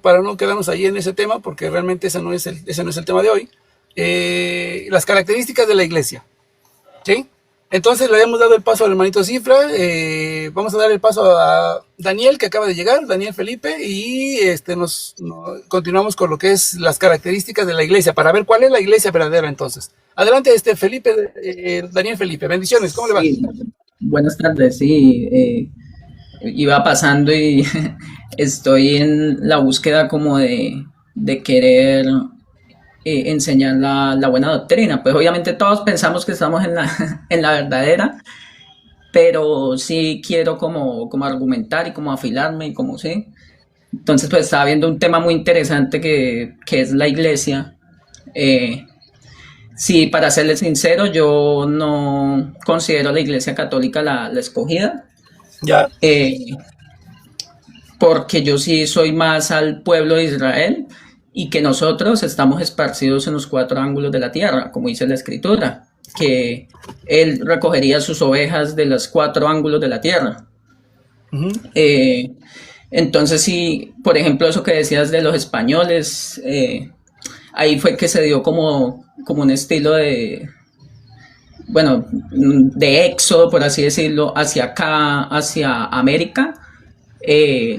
para no quedarnos ahí en ese tema, porque realmente ese no es el tema de hoy, las características de la iglesia, ¿sí? Entonces le hemos dado el paso al hermanito Cifra, vamos a dar el paso a Daniel, que acaba de llegar, Daniel Felipe, y continuamos con lo que es las características de la iglesia, para ver cuál es la iglesia verdadera entonces. Adelante, Felipe, Daniel Felipe, bendiciones, ¿cómo le va? Sí, buenas tardes, sí, iba pasando y estoy en la búsqueda como de querer enseñar la buena doctrina. Pues obviamente todos pensamos que estamos en en la verdadera, pero sí quiero como argumentar y como afilarme y como sí. Entonces pues estaba viendo un tema muy interesante que es la iglesia. Eh, sí, para serles sincero, yo no considero la iglesia católica la escogida. Ya. eh, Porque yo sí soy más al pueblo de Israel y que nosotros estamos esparcidos en los cuatro ángulos de la tierra, como dice la escritura, que él recogería sus ovejas de los cuatro ángulos de la tierra. Uh-huh. Eh, entonces, sí, por ejemplo, eso que decías de los españoles, ahí fue que se dio como un estilo bueno, de éxodo, por así decirlo, hacia acá, hacia América.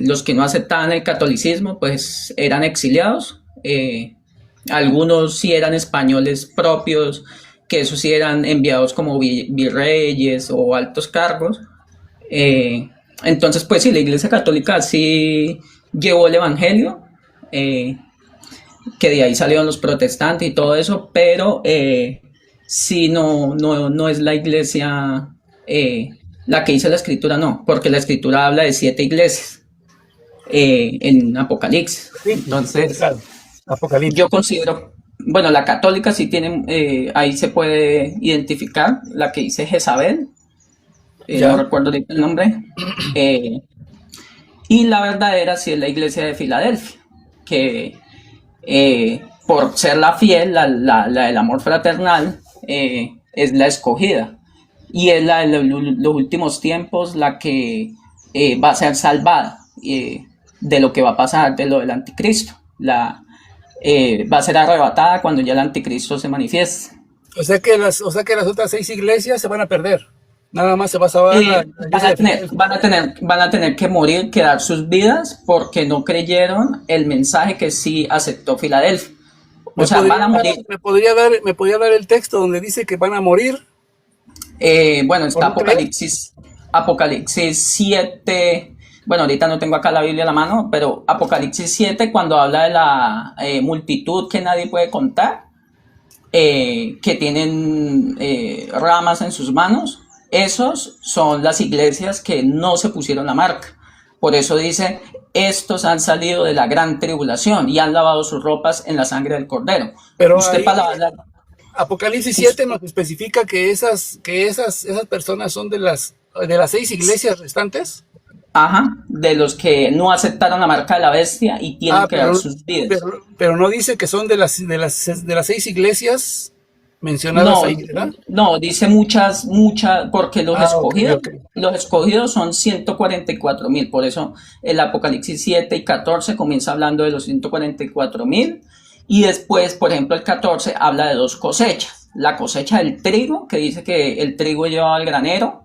Los que no aceptaban el catolicismo pues eran exiliados. Algunos sí eran españoles propios, que esos sí eran enviados como virreyes o altos cargos. Eh, entonces pues sí, la Iglesia Católica sí llevó el Evangelio, que de ahí salieron los protestantes y todo eso, pero sí no es la iglesia la que dice la escritura, no, porque la escritura habla de 7 iglesias en Apocalipsis. Sí, Entonces, claro. Apocalipsis. yo considero, bueno, la católica sí tiene, ahí se puede identificar, la que dice Jezabel, no Ya. recuerdo ahorita el nombre, eh, y la verdadera sí es la iglesia de Filadelfia, que por ser la fiel, la del amor fraternal, es la escogida. Y es la de los últimos tiempos la que va a ser salvada de lo que va a pasar, de lo del anticristo. Va a ser arrebatada cuando ya el anticristo se manifieste. O sea que las otras 6 iglesias se van a perder. Nada más se va a salvar la iglesia de Filadelfia. Van a tener que morir, que dar sus vidas porque no creyeron el mensaje que sí aceptó Filadelfia. O ¿Me sea, van podría, a morir. me podría dar el texto donde dice que van a morir Bueno, por está no creer? Apocalipsis 7. Bueno, ahorita no tengo acá la Biblia a la mano, pero Apocalipsis 7, cuando habla de la multitud que nadie puede contar, que tienen ramas en sus manos, esos son las iglesias que no se pusieron la marca. Por eso dice, estos han salido de la gran tribulación y han lavado sus ropas en la sangre del cordero. Pero Usted ahí para lavar, Apocalipsis 7 nos especifica que esas personas son de las 6 iglesias restantes. ajá, de los que no aceptaron la marca de la bestia y tienen Ah, que dar pero, sus vidas. pero no dice que son de las 6 iglesias mencionadas No, ahí, ¿verdad? no, dice muchas, porque Ah, ok, ok. los escogidos son 144.000, por eso el Apocalipsis 7 y 14 comienza hablando de los 144.000, y después, por ejemplo, el 14 habla de 2 cosechas, la cosecha del trigo, que dice que el trigo llevaba al granero,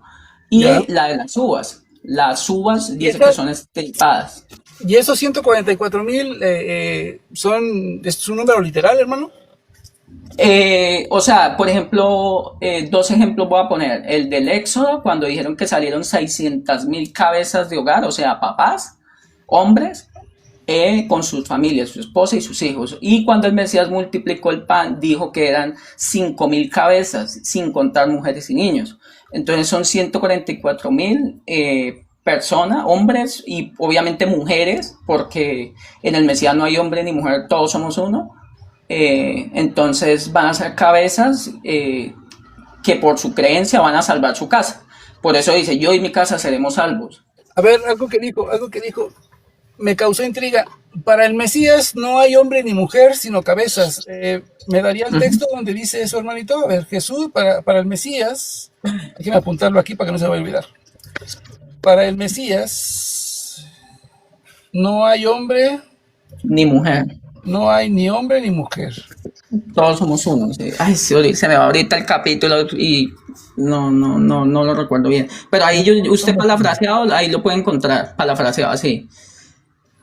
Ya. y la de las uvas Y, dice que son estripadas. y esos 144,000 ¿es un número literal, hermano? O sea, por ejemplo, 2 ejemplos voy a poner. El del Éxodo, cuando dijeron que salieron 600.000 cabezas de hogar, o sea, papás, hombres, con sus familias, su esposa y sus hijos. Y cuando el Mesías multiplicó el pan, dijo que eran 5.000 cabezas, sin contar mujeres y niños. Entonces son 144.000 personas, hombres y obviamente mujeres, porque en el Mesías no hay hombre ni mujer, todos somos uno. Entonces van a ser cabezas que por su creencia van a salvar su casa. Por eso dice, yo y mi casa seremos salvos. A ver, algo que dijo, me causó intriga. Para el Mesías no hay hombre ni mujer, sino cabezas. ¿Me daría el texto donde dice eso, hermanito? A ver, Jesús, para el Mesías, déjeme apuntarlo aquí para que no se me vaya a olvidar. Para el Mesías no hay hombre Ni mujer. No hay ni hombre ni mujer. Todos somos uno. Sí. Ay, sí, se me va ahorita el capítulo y no lo recuerdo bien. Pero ahí usted parafraseado, ahí lo puede encontrar, parafraseado así.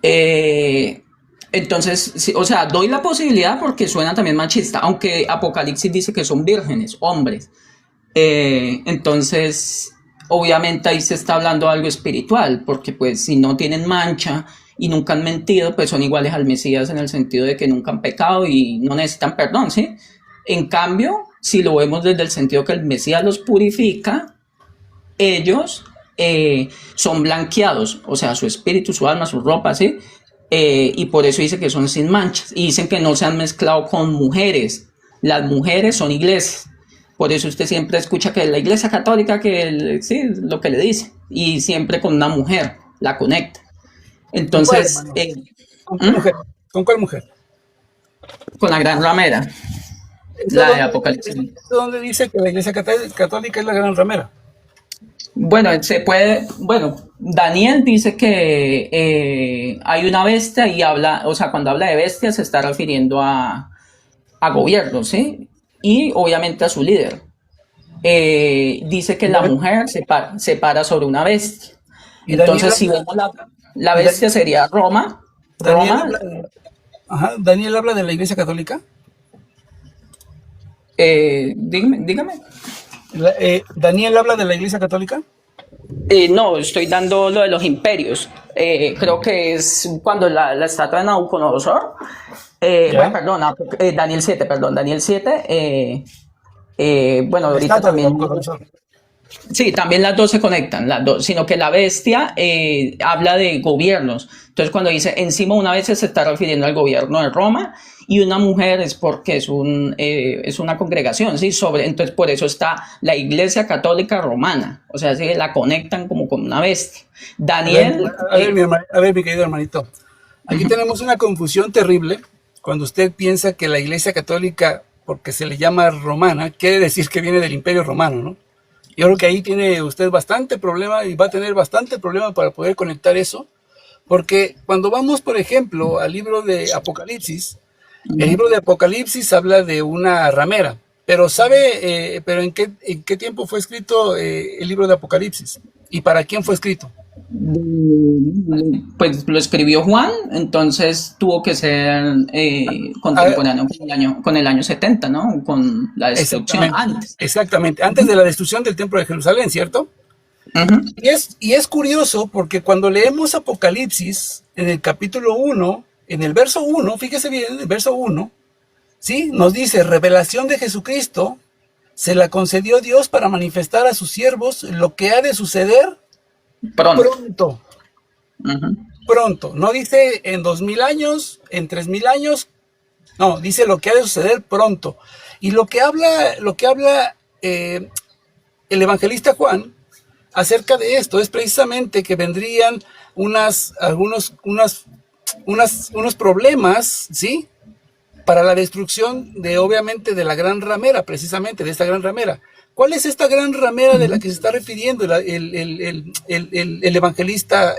Eh, entonces, sí, o sea, doy la posibilidad porque suena también machista, aunque Apocalipsis dice que son vírgenes, hombres. Entonces, obviamente ahí se está hablando de algo espiritual, porque pues si no tienen mancha y nunca han mentido, pues son iguales al Mesías en el sentido de que nunca han pecado y no necesitan perdón, ¿sí? En cambio, si lo vemos desde el sentido que el Mesías los purifica, ellos son blanqueados, o sea, su espíritu, su alma, su ropa, ¿sí? Y por eso dice que son sin manchas. Y dicen que no se han mezclado con mujeres. Las mujeres son iglesias. Por eso usted siempre escucha que la iglesia católica, sí, lo que le dice. Y siempre con una mujer, la conecta. ¿Con cuál, Entonces, hermano? ¿Con qué mujer? ¿Con cuál mujer? con la gran ramera, ¿Eso la de dónde, Apocalipsis. eso dónde dice que la iglesia católica es la gran ramera? Bueno, bueno, Daniel dice que hay una bestia y habla, o sea, cuando habla de bestia se está refiriendo a gobierno, ¿sí? Y obviamente a su líder. Dice que la mujer se para sobre una bestia. Y Daniel Entonces, si habla, vemos la y bestia sería Roma. Daniel Roma, habla, ajá, Daniel habla de la iglesia católica. dígame. Daniel habla de la iglesia católica. No, estoy dando lo de los imperios. Creo que es cuando la estatua de Nabucodonosor. Bueno, Ya. perdón, Daniel 7, perdón, Daniel 7. Bueno, La ahorita estatua de también. Nabucodonosor. Sí, también las dos se conectan, las dos, sino que la bestia habla de gobiernos. Entonces, cuando dice encima una bestia se está refiriendo al gobierno de Roma y una mujer es porque es una congregación, ¿sí? Entonces, por eso está la Iglesia Católica Romana. O sea, se la conectan como con una bestia. Daniel, A ver, mi querido hermanito. Aquí tenemos una confusión terrible cuando usted piensa que la iglesia católica, porque se le llama romana, quiere decir que viene del imperio romano, ¿no? Yo creo que ahí tiene usted bastante problema y va a tener bastante problema para poder conectar eso, porque cuando vamos, por ejemplo, al libro de Apocalipsis, el libro de Apocalipsis habla de una ramera, pero pero en qué tiempo fue escrito el libro de Apocalipsis y para quién fue escrito? pues lo escribió Juan, entonces tuvo que ser Ah, contemporáneo con el año 70, ¿no? Con la destrucción exactamente, antes. exactamente, antes de la destrucción del templo de Jerusalén, ¿cierto? Ujú. Y es curioso porque cuando leemos Apocalipsis en el capítulo 1, en el verso 1, fíjese bien, en el verso 1, ¿sí? Nos dice, revelación de Jesucristo se la concedió Dios para manifestar a sus siervos lo que ha de suceder Pronto. pronto, Ujú. pronto. No dice en 2000 años, en 3000 años, no, dice lo que ha de suceder pronto. Y lo que habla el evangelista Juan acerca de esto es precisamente que vendrían unos problemas, ¿sí? Para la destrucción de, obviamente, de la gran ramera, precisamente, de esta gran ramera. ¿Cuál es esta gran ramera de la que se está refiriendo el evangelista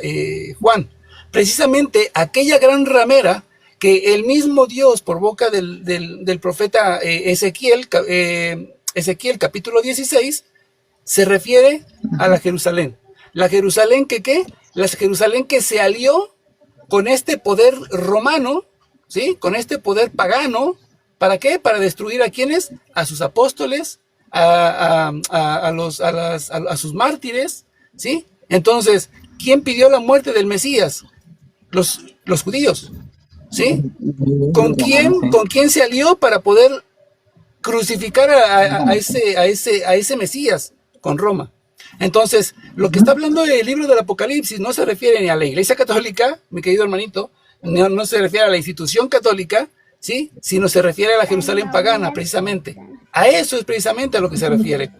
Juan? Precisamente aquella gran ramera que el mismo Dios, por boca del profeta Ezequiel capítulo 16, se refiere a la Jerusalén. La Jerusalén que, ¿qué? La Jerusalén que se alió con este poder romano, ¿sí? Con este poder pagano, ¿para qué? Para destruir a quienes, a sus apóstoles, a sus mártires, ¿sí? Entonces, ¿quién pidió la muerte del Mesías? Los judíos, ¿sí? Romano, sí. ¿Con quién se alió para poder crucificar a ese Mesías? Con Roma. Entonces, lo que está hablando el libro del Apocalipsis no se refiere ni a la Iglesia Católica, mi querido hermanito, no se refiere a la institución católica, ¿sí? Sino se refiere a la Jerusalén pagana, precisamente. A eso es precisamente a lo que se refiere.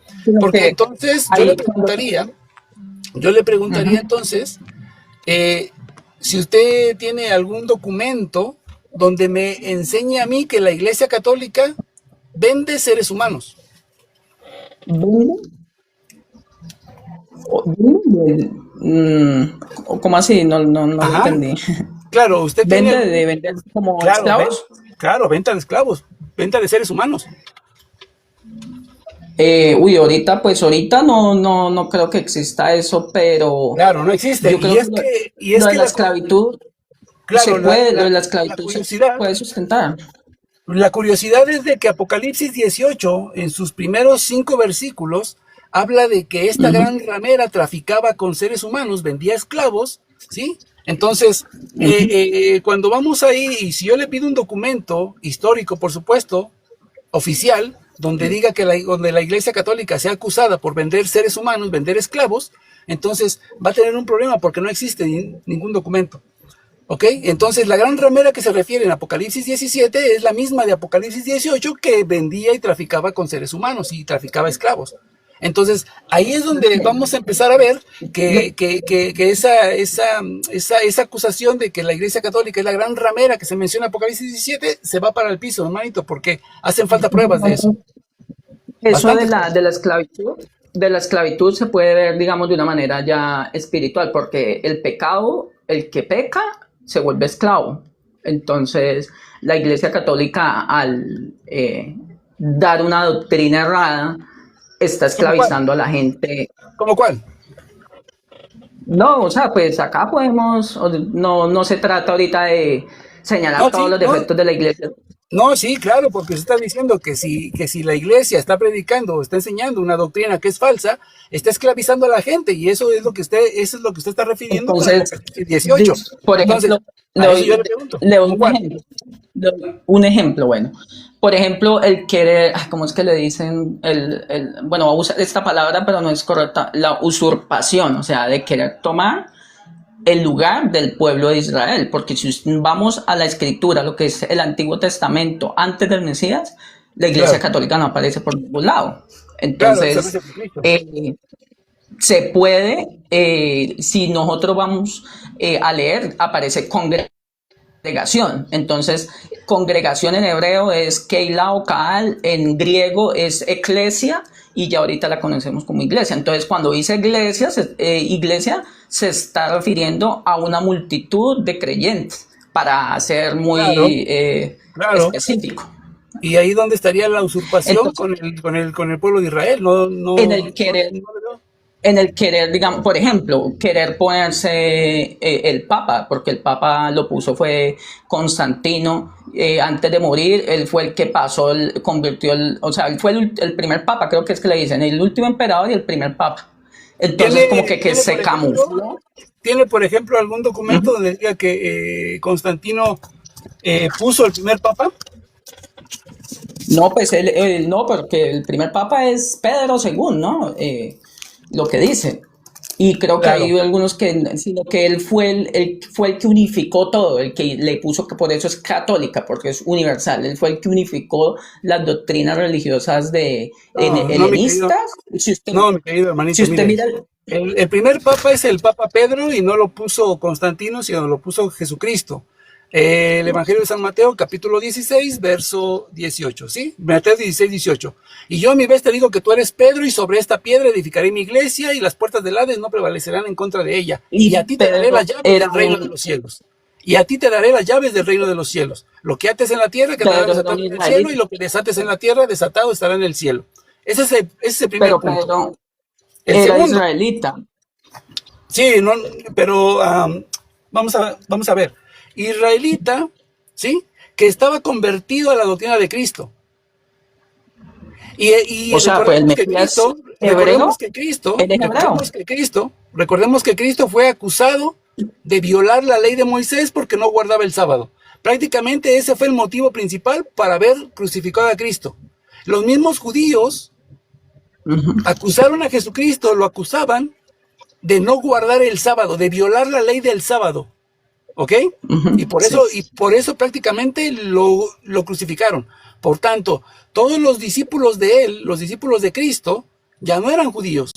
Porque Que entonces ahí, yo le preguntaría ujú. entonces, si usted tiene algún documento donde me enseñe a mí que la Iglesia Católica vende seres humanos. ¿Cómo así? No lo Ajá. entendí. Claro, usted tiene, de vender como claro, esclavos. claro, venta de esclavos, venta de seres humanos. Ahorita, pues ahorita no creo que exista eso, pero Claro, no existe. yo creo que Y es lo de que la esclavitud claro, lo de la la esclavitud se curiosidad, puede sustentar. la curiosidad es de que Apocalipsis 18, en sus primeros 5 versículos, habla de que esta Ujú, gran ramera traficaba con seres humanos, vendía esclavos, ¿sí? Entonces, ujú. cuando vamos ahí, y si yo le pido un documento histórico, por supuesto, oficial, donde diga que donde la Iglesia Católica sea acusada por vender seres humanos, vender esclavos, entonces va a tener un problema porque no existe ningún documento. ¿Ok? Entonces la gran ramera que se refiere en Apocalipsis 17 es la misma de Apocalipsis 18 que vendía y traficaba con seres humanos y traficaba esclavos. Entonces ahí es donde vamos a empezar a ver Le- que esa acusación de que la Iglesia Católica es la gran ramera que se menciona en Apocalipsis 17 se va para el piso, hermanito, porque hacen falta pruebas de eso. Eso Bastantes pruebas. de la esclavitud se puede ver, digamos, de una manera ya espiritual, porque el pecado, el que peca, se vuelve esclavo. Entonces, la Iglesia Católica, al dar una doctrina errada, está ¿Cómo cuál? esclavizando a la gente. ¿Cómo cuál? No, o sea, pues acá podemos, no se trata ahorita de señalar No, todos sí, los no, defectos de la Iglesia. no, sí, claro, porque se está diciendo que si la iglesia está predicando o está enseñando una doctrina que es falsa, está esclavizando a la gente y eso es lo que usted está refiriendo con Entonces, Apocalipsis 18. por Entonces, ejemplo, a eso yo le pregunto, le doy ¿cómo un cuál? ejemplo. Le doy un ejemplo, bueno. Por ejemplo, el querer, ¿cómo es que le dicen? Bueno, voy a usar esta palabra, pero no es correcta, la usurpación, o sea, de querer tomar el lugar del pueblo de Israel, porque si vamos a la escritura, lo que es el Antiguo Testamento antes del Mesías, la Iglesia Claro, Católica no aparece por ningún lado. claro, esa no es Entonces, Jesucristo. se puede, si nosotros vamos a leer, aparece congregación. Entonces, congregación en hebreo es Keilah o Kaal, en griego es eclesia, y ya ahorita la conocemos como iglesia. Entonces, cuando dice iglesia, se está refiriendo a una multitud de creyentes, para ser Claro, muy claro. específico. Y ahí donde estaría la usurpación Entonces, con el pueblo de Israel. No, en no, el no, querer no le veo. en el querer, digamos, por ejemplo, querer ponerse el Papa, porque el Papa lo puso fue Constantino, antes de morir, él fue el que pasó, convirtió, o sea, él fue el primer Papa, creo que es que le dicen, el último emperador y el primer Papa. Entonces, como Tiene, que tiene por se ejemplo, camufló. tiene por ejemplo algún documento Ujú. donde diga que Constantino puso el primer papa. No, pues no, porque el primer papa es Pedro según, ¿no? Lo que dice. Y creo que hay Claro. algunos que, sino que él fue fue el que unificó todo, el que le puso que por eso es católica, porque es universal. Él fue el que unificó las doctrinas religiosas de No, no, mi querido, helenistas. no, mi querido Si hermanito, usted mire, mira, el primer papa es el Papa Pedro y no lo puso Constantino, sino lo puso Jesucristo. El Evangelio de San Mateo, capítulo 16, verso 18, ¿sí? Mateo 16, 18. Y yo a mi vez te digo que tú eres Pedro y sobre esta piedra edificaré mi iglesia y las puertas del Hades no prevalecerán en contra de ella. Y a y ti te daré las Pedro llaves era del reino de un, los cielos. Y a ti te daré las llaves del reino de los cielos. Lo que ates en la tierra quedará Pedro era un desatado en el cielo y israelita, lo que desates en la tierra desatado estará en el cielo. Ese es el primer pero punto. Pedro El era segundo, israelita. sí, no, pero vamos a ver. Israelita, ¿sí? Que estaba convertido a la doctrina de Cristo. Y O sea, pues el Mesías hebreo, él es hebreo. recordemos que Cristo fue acusado de violar la ley de Moisés porque no guardaba el sábado. Prácticamente ese fue el motivo principal para haber crucificado a Cristo. Los mismos judíos Ujú. acusaron a Jesucristo, lo acusaban de no guardar el sábado, de violar la ley del sábado. ¿Ok? Ujú, sí. Y por eso prácticamente lo crucificaron. Por tanto, todos los discípulos de él, los discípulos de Cristo, ya no eran judíos.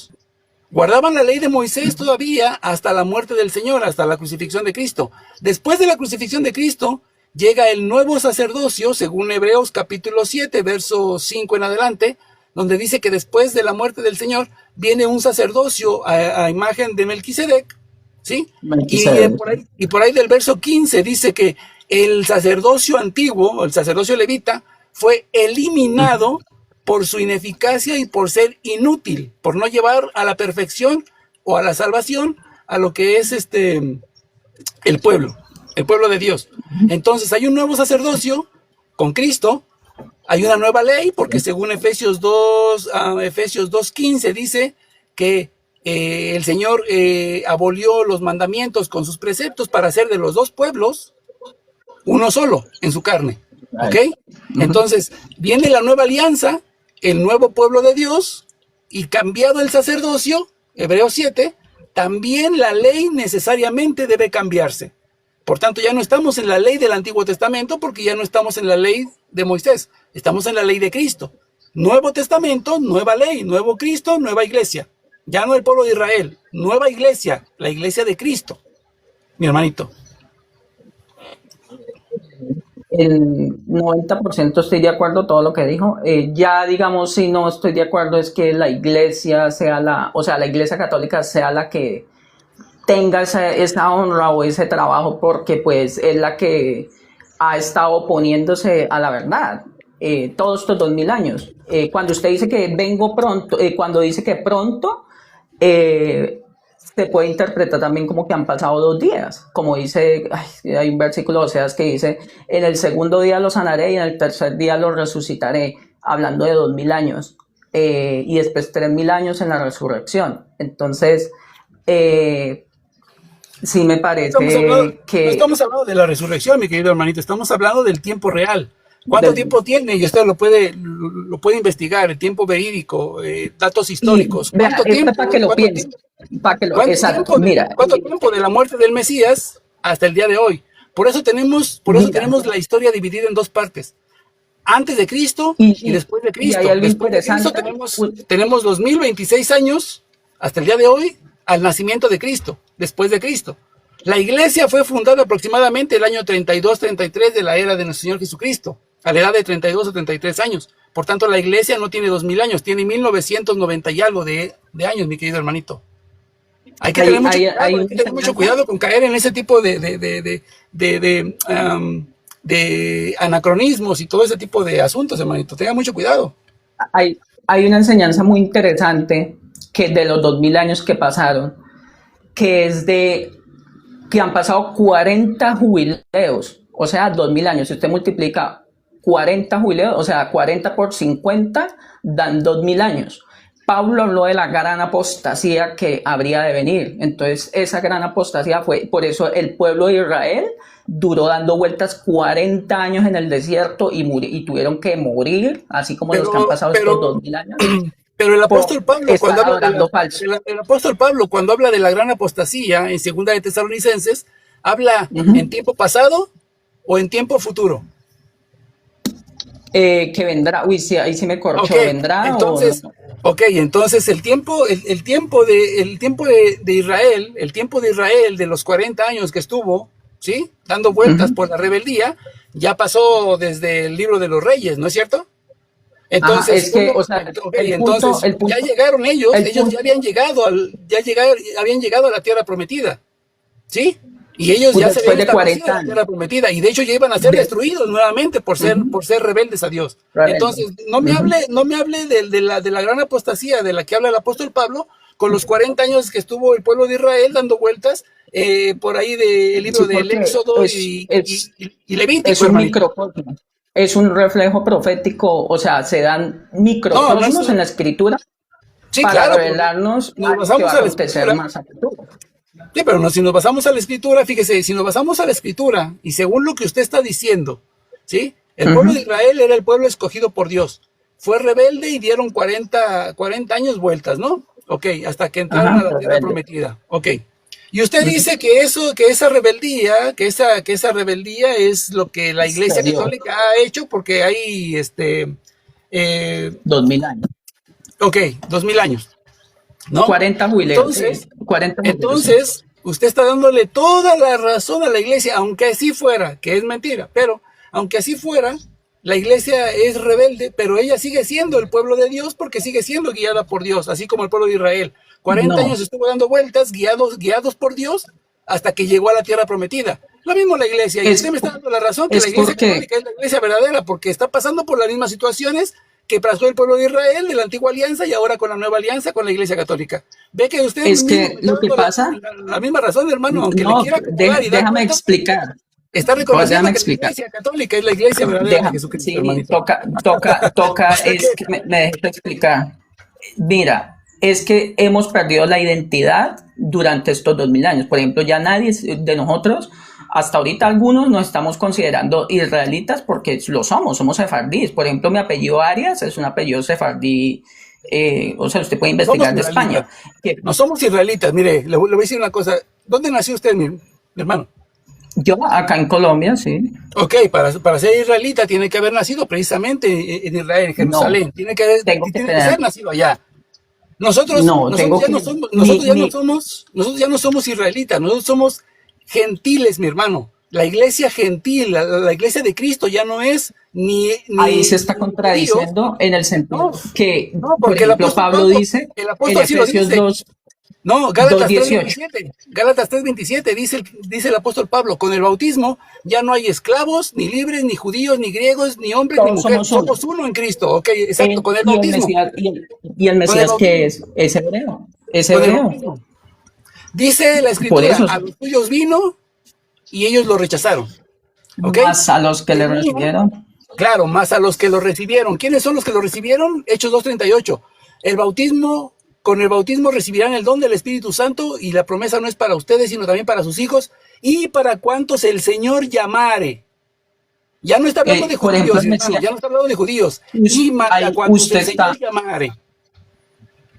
Guardaban la ley de Moisés todavía hasta la muerte del Señor, hasta la crucifixión de Cristo. Después de la crucifixión de Cristo, llega el nuevo sacerdocio, según Hebreos capítulo 7, verso 5 en adelante, donde dice que después de la muerte del Señor viene un sacerdocio a imagen de Melquisedec, ¿sí? Melquisedec. Y por ahí del verso 15 dice que el sacerdocio antiguo, el sacerdocio levita, fue eliminado por su ineficacia y por ser inútil, por no llevar a la perfección o a la salvación a lo que es el pueblo de Dios. Entonces hay un nuevo sacerdocio con Cristo, hay una nueva ley, porque según Efesios 2:15 dice que el Señor abolió los mandamientos con sus preceptos para hacer de los dos pueblos uno solo en su carne. ¿Ok? Entonces viene la nueva alianza, el nuevo pueblo de Dios, y cambiado el sacerdocio, Hebreos 7, también la ley necesariamente debe cambiarse. Por tanto, ya no estamos en la ley del Antiguo Testamento, porque ya no estamos en la ley de Moisés, estamos en la ley de Cristo. Nuevo Testamento, nueva ley, nuevo Cristo, nueva iglesia. Ya no el pueblo de Israel, nueva iglesia, la iglesia de Cristo, mi hermanito. El 90% estoy de acuerdo todo lo que dijo. Ya digamos, si no estoy de acuerdo es que la iglesia sea la iglesia católica sea la que tenga esa honra o ese trabajo, porque pues es la que ha estado oponiéndose a la verdad todos estos 2000 años. Cuando usted dice que vengo pronto, cuando dice que pronto, se puede interpretar también como que han pasado 2 días, como dice, hay un versículo de Oseas que dice, en el segundo día los sanaré y en el tercer día los resucitaré, hablando de 2000 años, y después 3000 años en la resurrección. Entonces, sí me parece No que... estamos hablando de la resurrección, mi querido hermanito, estamos hablando del tiempo real. ¿Cuánto tiempo tiene? Y usted lo puede investigar, el tiempo verídico, datos históricos. ¿Cuánto tiempo? Para que lo piense. ¿Cuánto tiempo de la muerte del Mesías hasta el día de hoy? Por eso tenemos la historia dividida en 2 partes. Antes de Cristo y después de Cristo. Después de Cristo tenemos 2026 años hasta el día de hoy al nacimiento de Cristo, después de Cristo. La iglesia fue fundada aproximadamente el año 32-33 de la era de nuestro Señor Jesucristo, a la edad de 32 o 33 años. Por tanto, la iglesia no tiene 2000 años, tiene 1990 y algo de años, mi querido hermanito. Hay que tener mucho cuidado con caer en ese tipo de anacronismos y todo ese tipo de asuntos, hermanito. Tenga mucho cuidado. Hay una enseñanza muy interesante que de los 2000 años que pasaron, que es que han pasado 40 jubileos, o sea, 2000 años. Si usted multiplica 40 jubileos, o sea, 40 por 50, dan 2000 años. Pablo habló de la gran apostasía que habría de venir. Entonces, esa gran apostasía fue, por eso el pueblo de Israel duró dando vueltas 40 años en el desierto y tuvieron que morir, así como los que han pasado estos 2000 años. Pero el apóstol Pablo, el apóstol Pablo, cuando habla de la gran apostasía en 2 de Tesalonicenses, habla en tiempo pasado o en tiempo futuro. Que vendrá. Uy, sí, ahí sí me corchó. ¿Vendrá? Entonces, entonces el tiempo de Israel, el tiempo de Israel de los 40 años que estuvo, ¿sí?, dando vueltas por la rebeldía, ya pasó desde el libro de los Reyes, ¿no es cierto? Entonces, ya llegaron ellos ya habían llegado a la tierra prometida, ¿sí? Y ellos ya se habían establecido en la tierra prometida, y de hecho ya iban a ser destruidos nuevamente por ser rebeldes a Dios. Entonces, no me hable de la gran apostasía de la que habla el apóstol Pablo, con los 40 años que estuvo el pueblo de Israel dando vueltas por ahí del libro del Éxodo y Levítico. Es un reflejo profético, o sea, se dan microcosmos en la escritura para revelarnos lo que va a acontecer más a futuro. Sí, pero si nos basamos a la escritura, fíjese, si nos basamos a la escritura y según lo que usted está diciendo, ¿sí? El pueblo de Israel era el pueblo escogido por Dios. Fue rebelde y dieron 40 años vueltas, ¿no? Ok, hasta que entraron a la tierra prometida. Ok. Y usted dice que esa rebeldía es lo que la Iglesia Católica ha hecho porque hay 2000 años. Ok, 2000 años. ¿No? 40 jubileos. Entonces, usted está dándole toda la razón a la Iglesia, aunque así fuera, que es mentira, pero aunque así fuera, la Iglesia es rebelde, pero ella sigue siendo el pueblo de Dios porque sigue siendo guiada por Dios, así como el pueblo de Israel. 40 años estuvo dando vueltas, guiados por Dios, hasta que llegó a la tierra prometida. Lo mismo la iglesia, y Es, usted me está dando la razón que la es iglesia porque, católica es la iglesia verdadera, porque está pasando por las mismas situaciones que pasó el pueblo de Israel de la antigua alianza y ahora con la nueva alianza con la iglesia católica. Ve que usted es mismo me que está lo que dando pasa, la misma razón, hermano, aunque le no, quiera acomodar y dar déjame vueltas, explicar, está pues reconociendo déjame que la explicar. iglesia católica es la iglesia verdadera de Jesucristo, Sí, hermanito. toca, O sea que, es que me dejes explicar. Mira, es que hemos perdido la identidad durante estos 2000 años. Por ejemplo, ya nadie de nosotros, hasta ahorita algunos nos estamos considerando israelitas porque lo somos sefardíes. Por ejemplo, mi apellido Arias es un apellido sefardí, o sea, usted puede no somos investigar de España. israelitas. Que No somos israelitas. Mire, le voy a decir una cosa. ¿Dónde nació usted, mi hermano? yo acá en Colombia, sí, Ok, para ser israelita tiene que haber nacido precisamente en Israel, en no, Jerusalén. tengo que Tiene que ser tener, nacido allá. Nosotros, no, nosotros tengo ya que, no somos, mi, mi, nosotros ya no somos israelitas, nosotros somos gentiles, mi hermano. La iglesia gentil, la iglesia de Cristo ya no es ahí se está ni judíos, contradiciendo en el no, sentido que, no, por porque ejemplo, Pablo dice El en apóstol sí lo Efesios dice. 2, No, dos Gálatas tres dieciocho veintisiete, Gálatas 3:27 dice el apóstol Pablo, con el bautismo ya no hay esclavos, ni libres, ni judíos, ni griegos, ni hombres, ni todos mujeres, somos uno. somos uno en Cristo, ok, exacto, con el Y el bautismo, Mesías, y el con el Mesías que bautismo, es hebreo, es con el hebreo. bautismo. Dice la Por escritura, eso, a los suyos vino y ellos lo rechazaron, ok, más a los que le venía, recibieron, claro, más a los que lo recibieron. ¿Quiénes son los que lo recibieron? Hechos 2:38. El bautismo, con el bautismo recibirán el don del Espíritu Santo y la promesa no es para ustedes, sino también para sus hijos y para cuantos el Señor llamare. Ya no está hablando de por ejemplo, judíos, el hermano, Mesías, ya no está hablando de judíos. Y a ahí cuantos usted el Señor está llamare.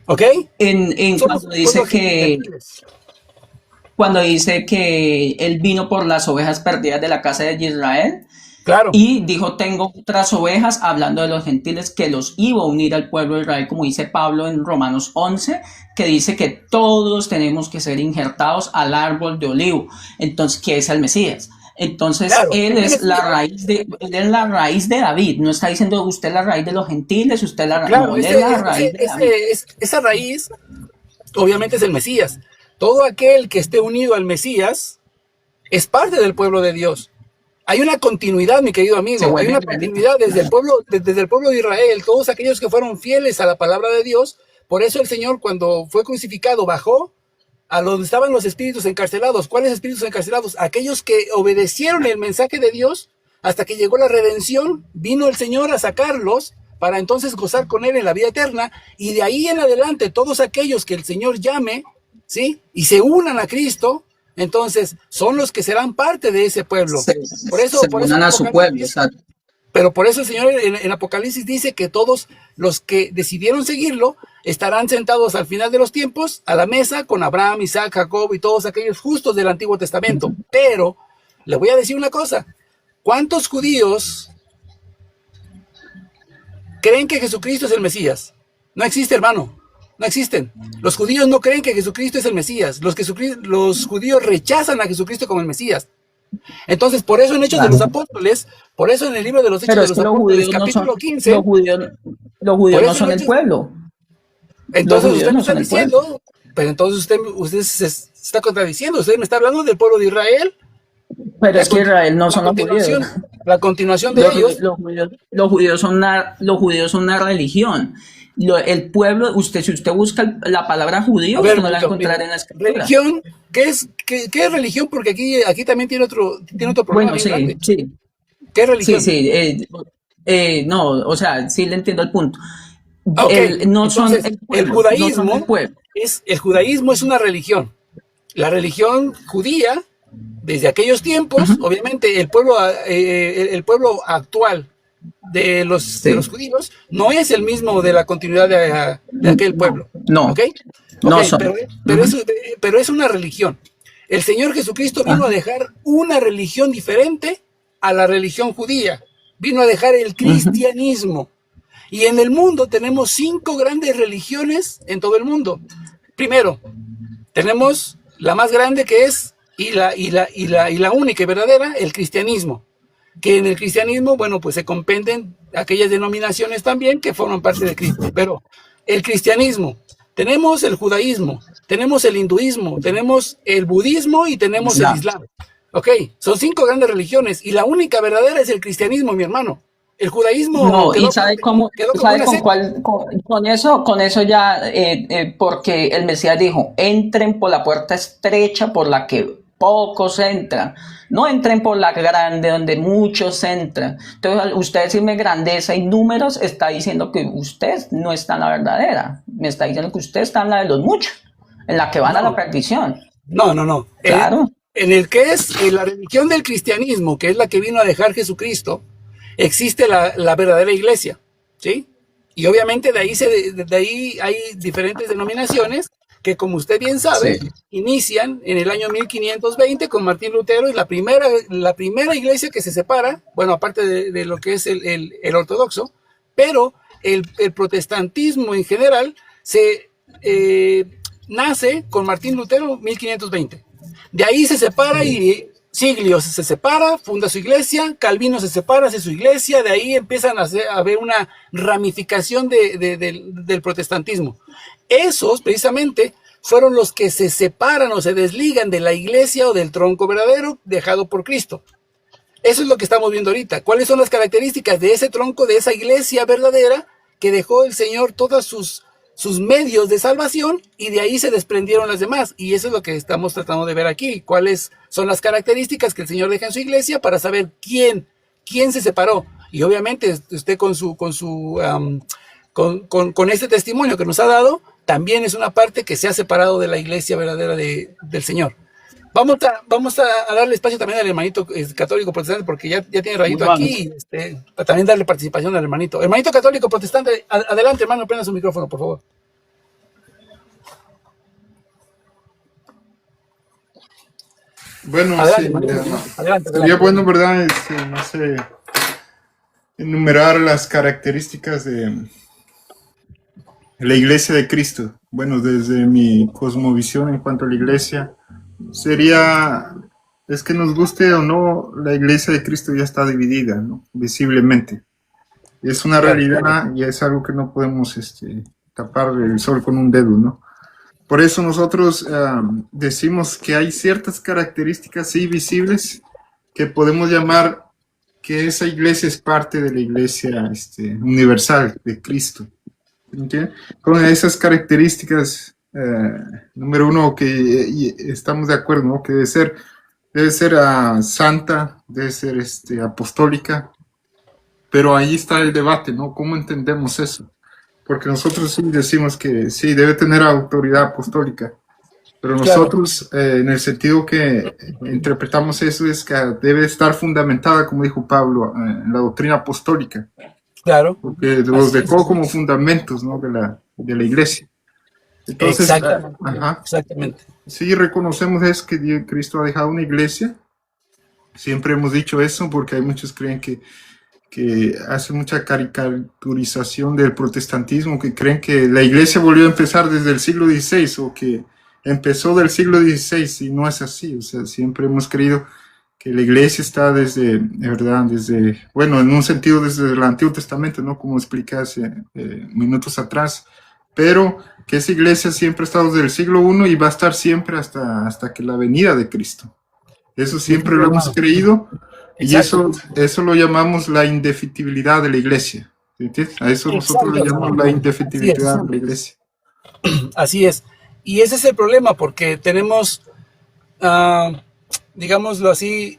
¿Ok? en Somos pueblos gentiles. cuando dice que él vino por las ovejas perdidas de la casa de Israel. Claro. Y dijo, tengo otras ovejas, hablando de los gentiles, que los iba a unir al pueblo de Israel, como dice Pablo en Romanos 11, que dice que todos tenemos que ser injertados al árbol de olivo. Entonces, ¿qué es el Mesías? Entonces, Claro. él es la raíz de David. No está diciendo usted es la raíz de los gentiles, usted es no, Claro, él es la raíz de David. esa raíz obviamente es el Mesías. Todo aquel que esté unido al Mesías es parte del pueblo de Dios. Hay una continuidad, mi querido Se amigo, hay vuelve una israelita. continuidad desde el pueblo de Israel, todos aquellos que fueron fieles a la palabra de Dios. Por eso el Señor, cuando fue crucificado, bajó a donde estaban los espíritus encarcelados. ¿Cuáles espíritus encarcelados? Aquellos que obedecieron el mensaje de Dios hasta que llegó la redención, vino el Señor a sacarlos para entonces gozar con Él en la vida eterna, y de ahí en adelante todos aquellos que el Señor llame, ¿sí? Y se unan a Cristo, entonces son los que serán parte de ese pueblo. Se Por eso unan en a su pueblo, Apocalipsis, exacto. pero por eso el Señor en Apocalipsis dice que todos los que decidieron seguirlo estarán sentados al final de los tiempos a la mesa con Abraham, Isaac, Jacob y todos aquellos justos del Antiguo Testamento. Pero le voy a decir una cosa, ¿cuántos judíos creen que Jesucristo es el Mesías? No existe, hermano. No existen. Los judíos no creen que Jesucristo es el Mesías. Los judíos rechazan a Jesucristo como el Mesías. Entonces, por eso en Hechos de los Claro. Apóstoles, por eso en el libro de los Hechos Pero de es los que Apóstoles, capítulo 15, los por judíos no eso en son el Hechos, pueblo. Los entonces usted judíos me no está son el pueblo. diciendo, pero entonces usted se está contradiciendo, usted me está hablando del pueblo de Israel, Pero la, es que Israel no la son los judíos. continuación, la continuación de ellos. Los judíos son una religión. El pueblo, si usted busca la palabra A judío, ver, usted no la va a Marito, encontrar mire, en la escritura. religión, ¿qué es religión? Porque aquí también tiene otro problema Bueno, bien sí, grande. sí, ¿Qué es sí, religión? sí. No, o sea, sí le entiendo el punto. Ah, ok, No son entonces el pueblo, no son el pueblo. el judaísmo es una religión. La religión judía, desde aquellos tiempos, Ujú, obviamente el pueblo actual de los sí. judíos no es el mismo de la continuidad de aquel No, pueblo. ¿Ok? no, Ok, no son. Ujú, pero es una religión. El Señor Jesucristo vino ah, a dejar una religión diferente a la religión judía. Vino a dejar el ujú, cristianismo. Y en el mundo tenemos 5 grandes religiones en todo el mundo. Primero, tenemos la más grande que es y la única y verdadera, el cristianismo. Que en el cristianismo, bueno, pues se compenden aquellas denominaciones también que forman parte de Cristo. Pero el cristianismo, tenemos el judaísmo, tenemos el hinduismo, tenemos el budismo y tenemos el islam. Ok, son 5 grandes religiones y la única verdadera es el cristianismo, mi hermano. El judaísmo no, y sabe cómo, sabe con cuál, con eso ya, porque el Mesías dijo, entren por la puerta estrecha por la que pocos entran, no entren por la grande donde muchos entran. Entonces, usted decirme grandeza y números está diciendo que usted no está en la verdadera, me está diciendo que usted está en la de los muchos, en la que van a la perdición. No. Claro. En el que es la religión del cristianismo, que es la que vino a dejar Jesucristo, existe la verdadera iglesia, ¿sí? Y obviamente de ahí hay diferentes denominaciones que, como usted bien sabe, sí, inician en el año 1520 con Martín Lutero, y la primera iglesia que se separa, bueno, aparte de lo que es el ortodoxo, pero el protestantismo en general nace con Martín Lutero 1520. De ahí se separa y Siglio se separa, funda su iglesia, Calvino se separa, hace su iglesia, de ahí empiezan a haber una ramificación del protestantismo. Esos, precisamente, fueron los que se separan o se desligan de la iglesia o del tronco verdadero dejado por Cristo. Eso es lo que estamos viendo ahorita. ¿Cuáles son las características de ese tronco, de esa iglesia verdadera que dejó el Señor todos sus medios de salvación, y de ahí se desprendieron las demás? Y eso es lo que estamos tratando de ver aquí. ¿Cuáles son las características que el Señor deja en su iglesia para saber quién se separó? Y obviamente usted con este testimonio que nos ha dado, también es una parte que se ha separado de la iglesia verdadera del Señor. Vamos a darle espacio también al hermanito católico protestante, porque ya tiene rayito aquí, para también darle participación al hermanito. Hermanito católico protestante, adelante, hermano, prenda su micrófono, por favor. Bueno, adelante, sí, adelante. Sería bueno, ¿verdad? No sé, enumerar las características de la Iglesia de Cristo. Bueno, desde mi cosmovisión en cuanto a la Iglesia, es que nos guste o no, la Iglesia de Cristo ya está dividida, ¿no? Visiblemente. Es una realidad y es algo que no podemos tapar el sol con un dedo, ¿no? Por eso nosotros decimos que hay ciertas características, sí, visibles, que podemos llamar que esa iglesia es parte de la iglesia universal de Cristo. ¿Entiendes? Con esas características, número uno, que estamos de acuerdo, ¿no? Que debe ser santa, debe ser apostólica, pero ahí está el debate, ¿no? ¿Cómo entendemos eso? Porque nosotros sí decimos que sí, debe tener autoridad apostólica, pero nosotros, en el sentido que interpretamos eso, es que debe estar fundamentada, como dijo Pablo, en la doctrina apostólica. Claro. Porque los dejó como fundamentos, ¿no? de la iglesia. Entonces, exactamente. Sí, reconocemos eso, que Cristo ha dejado una iglesia. Siempre hemos dicho eso, porque hay muchos que creen que hace mucha caricaturización del protestantismo, que creen que la iglesia volvió a empezar desde el siglo XVI o que empezó del siglo XVI, y no es así. O sea, siempre hemos creído que la iglesia está bueno, en un sentido desde el Antiguo Testamento, ¿no? Como expliqué hace minutos atrás, pero que esa iglesia siempre ha estado desde el siglo I y va a estar siempre hasta que la venida de Cristo. Eso siempre lo hemos creído. Y eso lo llamamos la indefectibilidad de la iglesia. ¿Entiendes? A eso nosotros le llamamos la indefectibilidad de la iglesia. Así es. Y ese es el problema, porque tenemos, digámoslo así,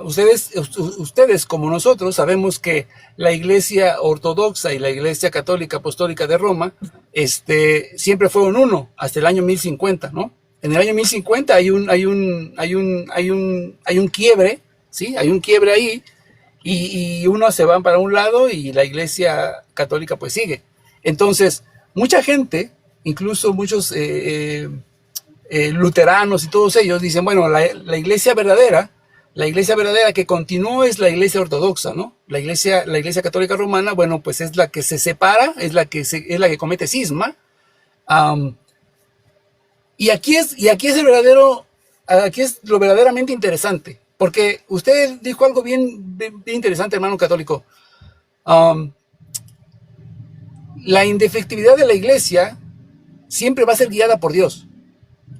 ustedes como nosotros sabemos que la iglesia ortodoxa y la iglesia católica apostólica de Roma siempre fueron uno hasta el año 1050, ¿no? En el año 1050 hay un quiebre. ¿Sí? Hay un quiebre ahí y uno se va para un lado y la iglesia católica pues sigue. Entonces, mucha gente, incluso muchos luteranos y todos ellos dicen, bueno, la iglesia verdadera que continuó es la iglesia ortodoxa, ¿no? La iglesia católica romana, bueno, pues es la que se separa, es la que comete cisma. Y aquí es lo verdaderamente interesante. Porque usted dijo algo bien interesante, hermano católico. La indefectibilidad de la iglesia siempre va a ser guiada por Dios.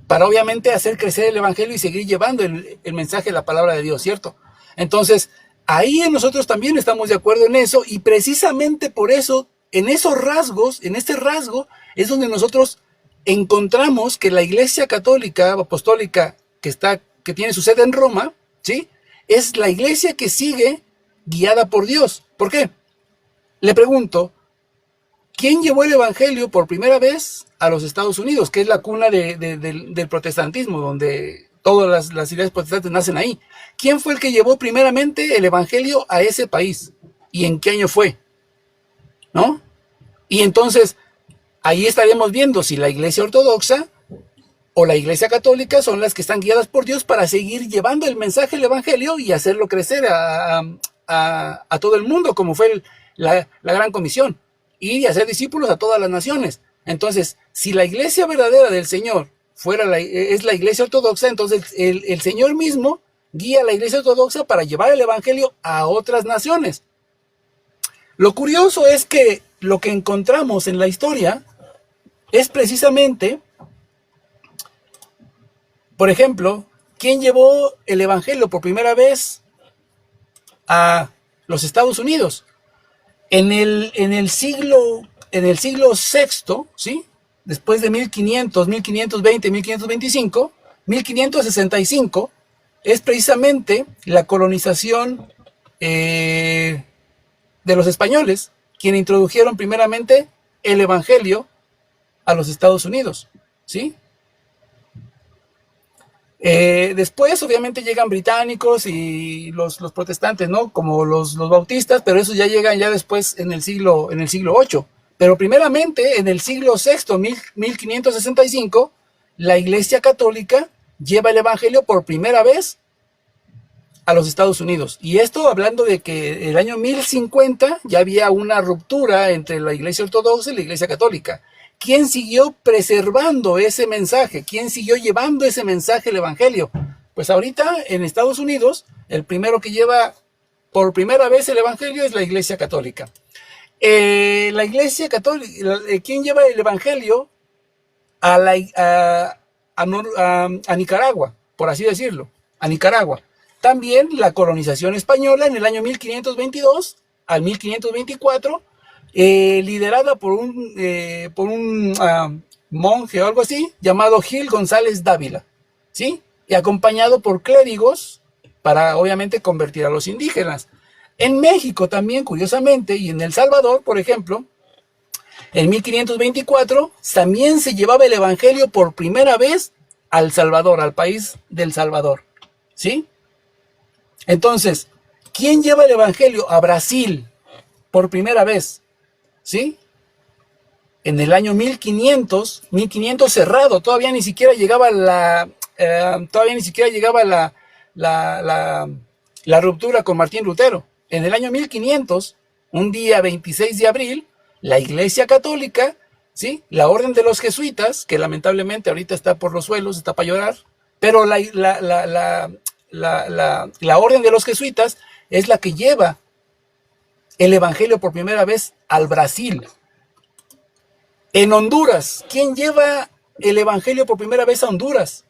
para obviamente hacer crecer el evangelio y seguir llevando el mensaje de la palabra de Dios, ¿cierto? Entonces, ahí nosotros también estamos de acuerdo en eso, y precisamente por eso, en esos rasgos, en este rasgo, es donde nosotros encontramos que la Iglesia Católica Apostólica que tiene su sede en Roma, ¿sí?, es la iglesia que sigue guiada por Dios. ¿Por qué? Le pregunto, ¿quién llevó el evangelio por primera vez a los Estados Unidos, que es la cuna del protestantismo, donde todas las ideas protestantes nacen ahí? ¿Quién fue el que llevó primeramente el evangelio a ese país? ¿Y en qué año fue? ¿No? Y entonces, ahí estaremos viendo si la iglesia ortodoxa o la iglesia católica son las que están guiadas por Dios para seguir llevando el mensaje del evangelio y hacerlo crecer a todo el mundo, como fue la gran comisión, ir y hacer discípulos a todas las naciones. Entonces, si la iglesia verdadera del Señor es la iglesia ortodoxa, entonces el Señor mismo guía a la iglesia ortodoxa para llevar el evangelio a otras naciones. Lo curioso es que lo que encontramos en la historia es precisamente, por ejemplo, ¿quién llevó el evangelio por primera vez a los Estados Unidos? En el siglo VI, ¿sí?, después de 1520, 1525, 1565, es precisamente la colonización de los españoles quienes introdujeron primeramente el evangelio a los Estados Unidos, ¿sí? Después obviamente llegan británicos y los protestantes, ¿no?, como los bautistas, pero esos ya llegan ya después en el siglo VIII. Pero primeramente en el siglo VI, 1565, la Iglesia Católica lleva el evangelio por primera vez a los Estados Unidos. Y esto hablando de que el año 1050 ya había una ruptura entre la Iglesia Ortodoxa y la Iglesia Católica. ¿Quién siguió preservando ese mensaje? ¿Quién siguió llevando ese mensaje, el evangelio? Pues ahorita en Estados Unidos, el primero que lleva por primera vez el evangelio es la Iglesia Católica. La Iglesia Católica, ¿quién lleva el evangelio a Nicaragua, por así decirlo? A Nicaragua. También la colonización española en el año 1522 al 1524, liderada por un monje o algo así, llamado Gil González Dávila, ¿sí? Y acompañado por clérigos para, obviamente, convertir a los indígenas. En México también, curiosamente, y en El Salvador, por ejemplo, en 1524, también se llevaba el evangelio por primera vez al Salvador, al país del Salvador, ¿sí? Entonces, ¿quién lleva el evangelio a Brasil por primera vez? ¿Sí? En el año 1500 cerrado, todavía ni siquiera llegaba la ruptura con Martín Lutero. En el año 1500, un día 26 de abril, la Iglesia Católica, ¿sí?, la Orden de los Jesuitas, que lamentablemente ahorita está por los suelos, está para llorar, pero la Orden de los Jesuitas es la que lleva el evangelio por primera vez al Brasil. En Honduras, ¿quién lleva el evangelio por primera vez a Honduras?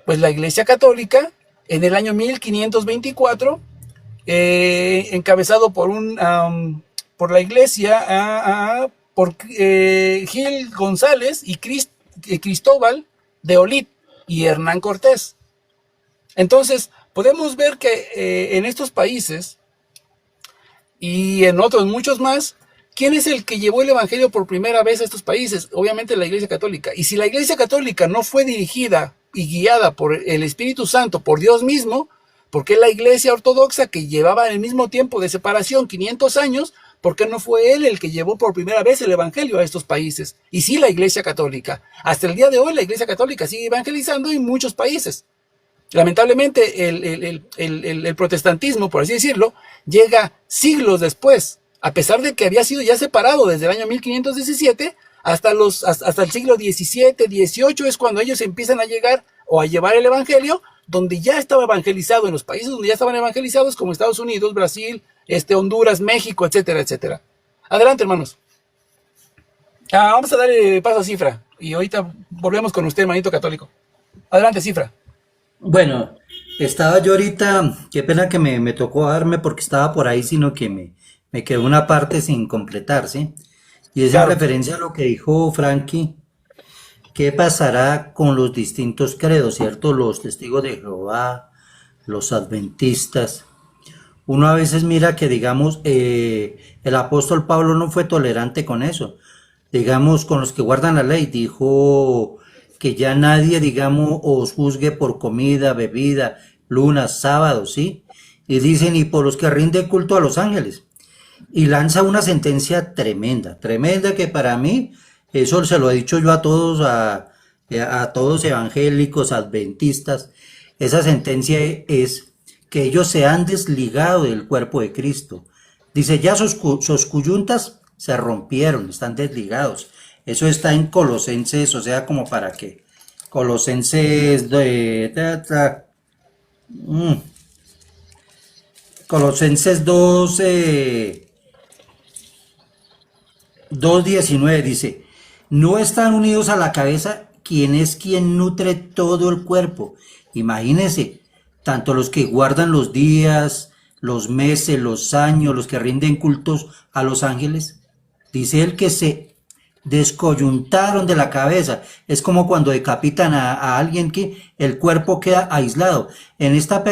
Pues la Iglesia Católica, en el año 1524, encabezado por la Iglesia, por Gil González y Cristóbal de Olid y Hernán Cortés. Entonces, podemos ver que en estos países y en otros muchos más, ¿quién es el que llevó el evangelio por primera vez a estos países? Obviamente la Iglesia Católica. Y si la Iglesia Católica no fue dirigida y guiada por el Espíritu Santo, por Dios mismo, ¿por qué la Iglesia Ortodoxa, que llevaba el mismo tiempo de separación, 500 años, por qué no fue él el que llevó por primera vez el evangelio a estos países? Y sí, la Iglesia Católica. Hasta el día de hoy la Iglesia Católica sigue evangelizando en muchos países. Lamentablemente el protestantismo, por así decirlo, llega siglos después, a pesar de que había sido ya separado desde el año 1517 hasta el siglo XVII, XVIII, es cuando ellos empiezan a llegar o a llevar el evangelio, donde ya estaba evangelizado, en los países donde ya estaban evangelizados, como Estados Unidos, Brasil, Honduras, México, etcétera, etcétera. Adelante, hermanos. Vamos a darle paso a Cifra y ahorita volvemos con usted, hermanito católico. Adelante, Cifra. Bueno, estaba yo ahorita, qué pena que me tocó darme porque estaba por ahí, sino que me quedó una parte sin completar, ¿sí? Y es en Claro. referencia a lo que dijo Frankie, ¿qué pasará con los distintos credos, cierto? Los testigos de Jehová, los adventistas. Uno a veces mira que, digamos, el apóstol Pablo no fue tolerante con eso. Digamos, con los que guardan la ley, dijo que ya nadie, digamos, os juzgue por comida, bebida, lunas, sábados, ¿sí? Y dicen, y por los que rinden culto a los ángeles. Y lanza una sentencia tremenda, tremenda que para mí, eso se lo he dicho yo a todos, a todos evangélicos, adventistas, esa sentencia es que ellos se han desligado del cuerpo de Cristo. Dice, ya sus cuyuntas se rompieron, están desligados. Eso está en Colosenses, o sea, como para que Colosenses mm, Colosenses 2, 2:19 dice, no están unidos a la cabeza, quien es quien nutre todo el cuerpo. Imagínense, tanto los que guardan los días, los meses, los años, los que rinden cultos a los ángeles. Dice él que se descoyuntaron de la cabeza. Es como cuando decapitan a alguien que el cuerpo queda aislado. En esta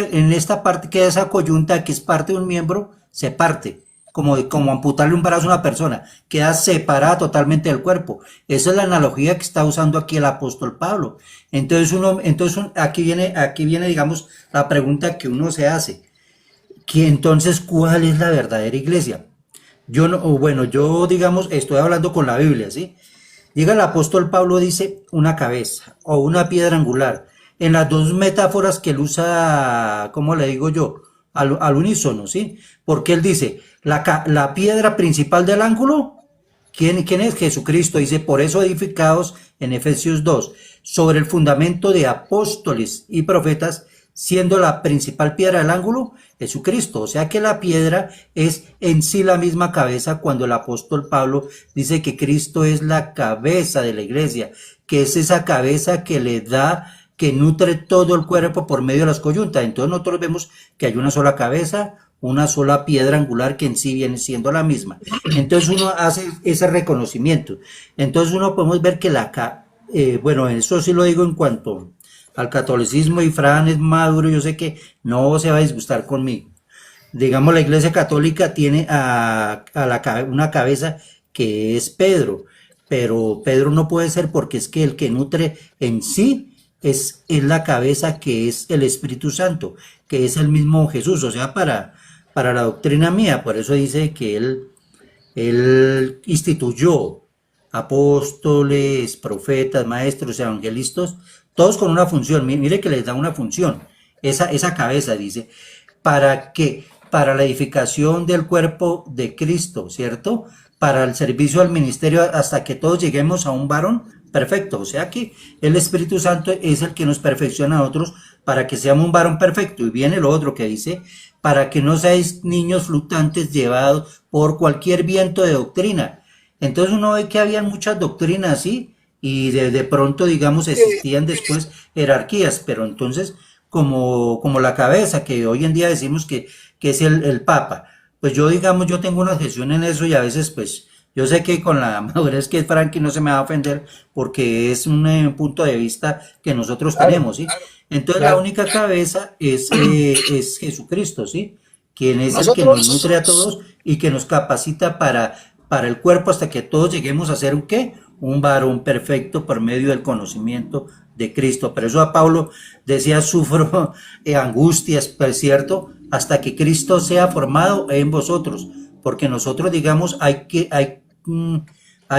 parte queda esa coyunta que es parte de un miembro, se parte. Como amputarle un brazo a una persona, queda separada totalmente del cuerpo. Esa es la analogía que está usando aquí el apóstol Pablo. Aquí viene, digamos, la pregunta que uno se hace. Que entonces, ¿cuál es la verdadera iglesia? Yo no, bueno, yo digamos, estoy hablando con la Biblia, ¿sí? Llega el apóstol Pablo, dice una cabeza o una piedra angular. En las dos metáforas que él usa, ¿cómo le digo yo? Al unísono, ¿sí? Porque él dice, la piedra principal del ángulo, ¿quién es? Jesucristo. Dice, por eso edificados en Efesios 2, sobre el fundamento de apóstoles y profetas, siendo la principal piedra del ángulo, Jesucristo. O sea que la piedra es en sí la misma cabeza cuando el apóstol Pablo dice que Cristo es la cabeza de la iglesia, que es esa cabeza que le da, que nutre todo el cuerpo por medio de las coyuntas. Entonces nosotros vemos que hay una sola cabeza, una sola piedra angular que en sí viene siendo la misma. Entonces uno hace ese reconocimiento. Entonces uno podemos ver que bueno, eso sí lo digo en cuanto al catolicismo, y Fran es maduro, yo sé que no se va a disgustar conmigo. Digamos, la Iglesia Católica tiene una cabeza que es Pedro, pero Pedro no puede ser porque es que el que nutre en sí es la cabeza que es el Espíritu Santo, que es el mismo Jesús, o sea, para la doctrina mía, por eso dice que él instituyó apóstoles, profetas, maestros, evangelistas, todos con una función. Mire que les da una función. Esa cabeza, dice, ¿para qué? Para la edificación del cuerpo de Cristo, ¿cierto? Para el servicio al ministerio hasta que todos lleguemos a un varón perfecto. O sea que el Espíritu Santo es el que nos perfecciona a nosotros para que seamos un varón perfecto. Y viene lo otro que dice, para que no seáis niños fluctuantes llevados por cualquier viento de doctrina. Entonces uno ve que habían muchas doctrinas así y de pronto, digamos, existían después jerarquías, pero entonces como la cabeza, que hoy en día decimos que es el Papa, pues yo, digamos, yo tengo una objeción en eso y a veces, pues, yo sé que con la madurez que es Frankie no se me va a ofender porque es un punto de vista que nosotros Claro, tenemos, ¿sí? Entonces la claro. única cabeza es Jesucristo, ¿sí? Quien es el que nos nutre a Nosotros, todos y que nos capacita para el cuerpo hasta que todos lleguemos a ser un ¿qué? Un varón perfecto por medio del conocimiento de Cristo. Por eso a Pablo decía, sufro angustias, pues cierto, hasta que Cristo sea formado en vosotros. Porque nosotros, digamos, hay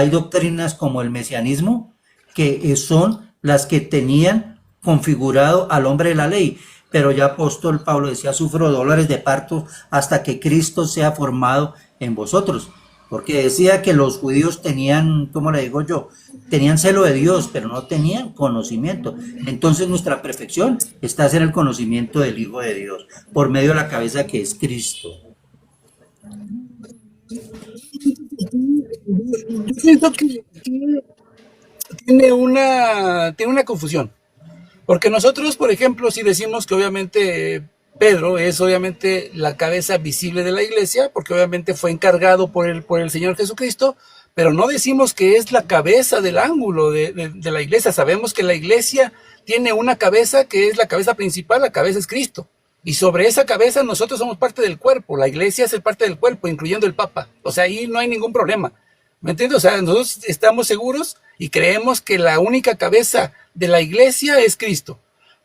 doctrinas como el mesianismo que son las que tenían configurado al hombre de la ley. Pero ya apóstol Pablo decía, sufro dolores de parto hasta que Cristo sea formado en vosotros. Porque decía que los judíos tenían, ¿cómo le digo yo? Tenían celo de Dios, pero no tenían conocimiento. Entonces nuestra perfección está en el conocimiento del Hijo de Dios, por medio de la cabeza que es Cristo. yo siento que tiene una confusión. Porque nosotros, por ejemplo, si decimos que obviamente Pedro es obviamente la cabeza visible de la iglesia, porque obviamente fue encargado por el Señor Jesucristo, pero no decimos que es la cabeza del ángulo de la iglesia. Sabemos que la iglesia tiene una cabeza que es la cabeza principal, la cabeza es Cristo. Y sobre esa cabeza nosotros somos parte del cuerpo, la iglesia es parte del cuerpo, incluyendo el Papa. O sea, ahí no hay ningún problema. ¿Me entiendes? O sea, nosotros estamos seguros y creemos que la única cabeza de la iglesia es Cristo.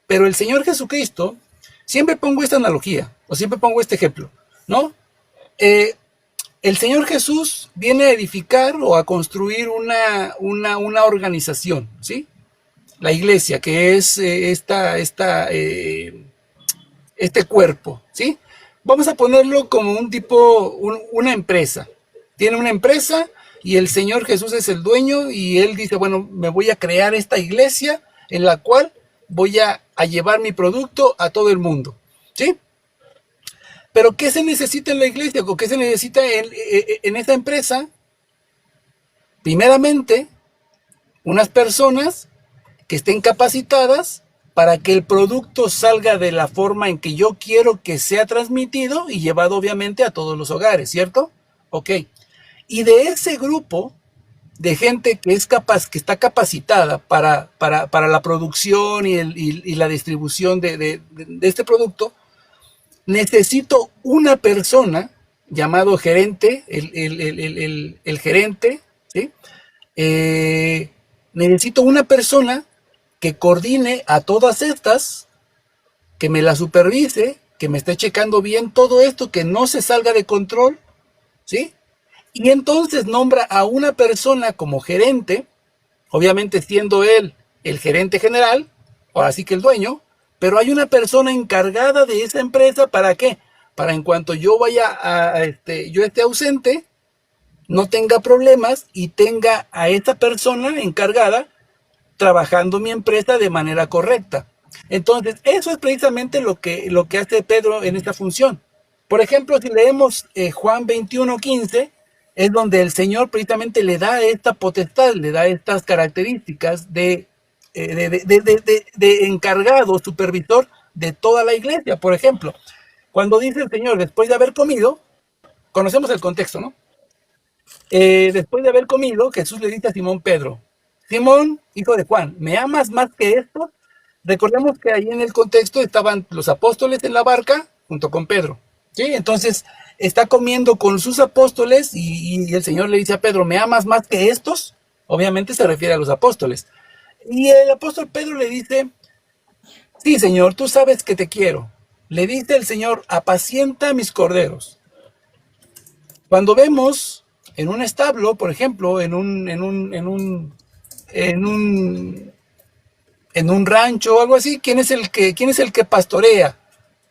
Pero el Señor Jesucristo, siempre pongo esta analogía, o siempre pongo este ejemplo, ¿no? El Señor Jesús viene a edificar o a construir una organización, ¿sí? La iglesia, que es este cuerpo, ¿sí? Vamos a ponerlo como un tipo, una empresa. Tiene una empresa y el Señor Jesús es el dueño y Él dice, bueno, me voy a crear esta iglesia en la cual voy a llevar mi producto a todo el mundo, ¿sí? Pero ¿qué se necesita en la iglesia? ¿O qué se necesita en esta empresa? Primeramente, unas personas que estén capacitadas para que el producto salga de la forma en que yo quiero que sea transmitido y llevado obviamente a todos los hogares, ¿cierto? Ok. Y de ese grupo de gente que es capaz, que está capacitada para la producción y la distribución de este producto, necesito una persona llamado gerente, el gerente, ¿sí? Necesito una persona que coordine a todas estas, que me la supervise, que me esté checando bien todo esto, que no se salga de control, ¿sí? Y entonces nombra a una persona como gerente, obviamente siendo él el gerente general, o así que el dueño, pero hay una persona encargada de esa empresa, ¿para qué? Para en cuanto yo yo esté ausente, no tenga problemas y tenga a esta persona encargada trabajando mi empresa de manera correcta. Entonces, eso es precisamente lo que hace Pedro en esta función. Por ejemplo, si leemos Juan 21:15, es donde el Señor precisamente le da esta potestad, le da estas características de encargado, supervisor de toda la iglesia. Por ejemplo, cuando dice el Señor, después de haber comido, conocemos el contexto, ¿no? Después de haber comido, Jesús le dice a Simón Pedro, Simón, hijo de Juan, ¿me amas más que esto? Recordemos que ahí en el contexto estaban los apóstoles en la barca junto con Pedro, ¿sí? Entonces está comiendo con sus apóstoles y el Señor le dice a Pedro, ¿me amas más que estos? Obviamente se refiere a los apóstoles. Y el apóstol Pedro le dice, sí, Señor, tú sabes que te quiero. Le dice el Señor, apacienta mis corderos. Cuando vemos en un establo, por ejemplo, en un rancho o algo así, ¿quién es el que pastorea?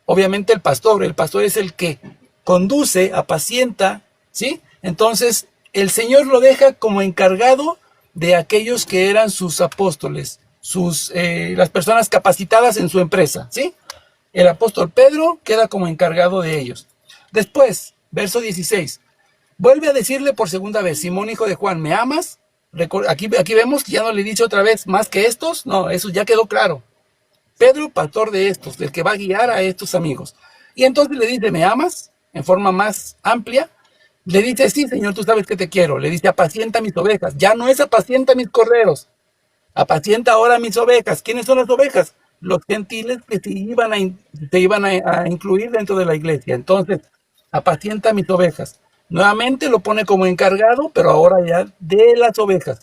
Obviamente el pastor es el que conduce, apacienta, ¿sí? Entonces, el Señor lo deja como encargado de aquellos que eran sus apóstoles, las personas capacitadas en su empresa, ¿sí? El apóstol Pedro queda como encargado de ellos. Después, verso 16, vuelve a decirle por segunda vez, Simón, hijo de Juan, ¿me amas? Aquí vemos que ya no le dice otra vez, ¿más que estos? No, eso ya quedó claro. Pedro, pastor de estos, el que va a guiar a estos amigos. Y entonces le dice, ¿me amas? En forma más amplia. Le dice, sí, Señor, tú sabes que te quiero. Le dice, apacienta mis ovejas. Ya no es apacienta mis corderos. Apacienta ahora mis ovejas. ¿Quiénes son las ovejas? Los gentiles que se iban a incluir dentro de la iglesia. Entonces, apacienta mis ovejas. Nuevamente lo pone como encargado, pero ahora ya de las ovejas.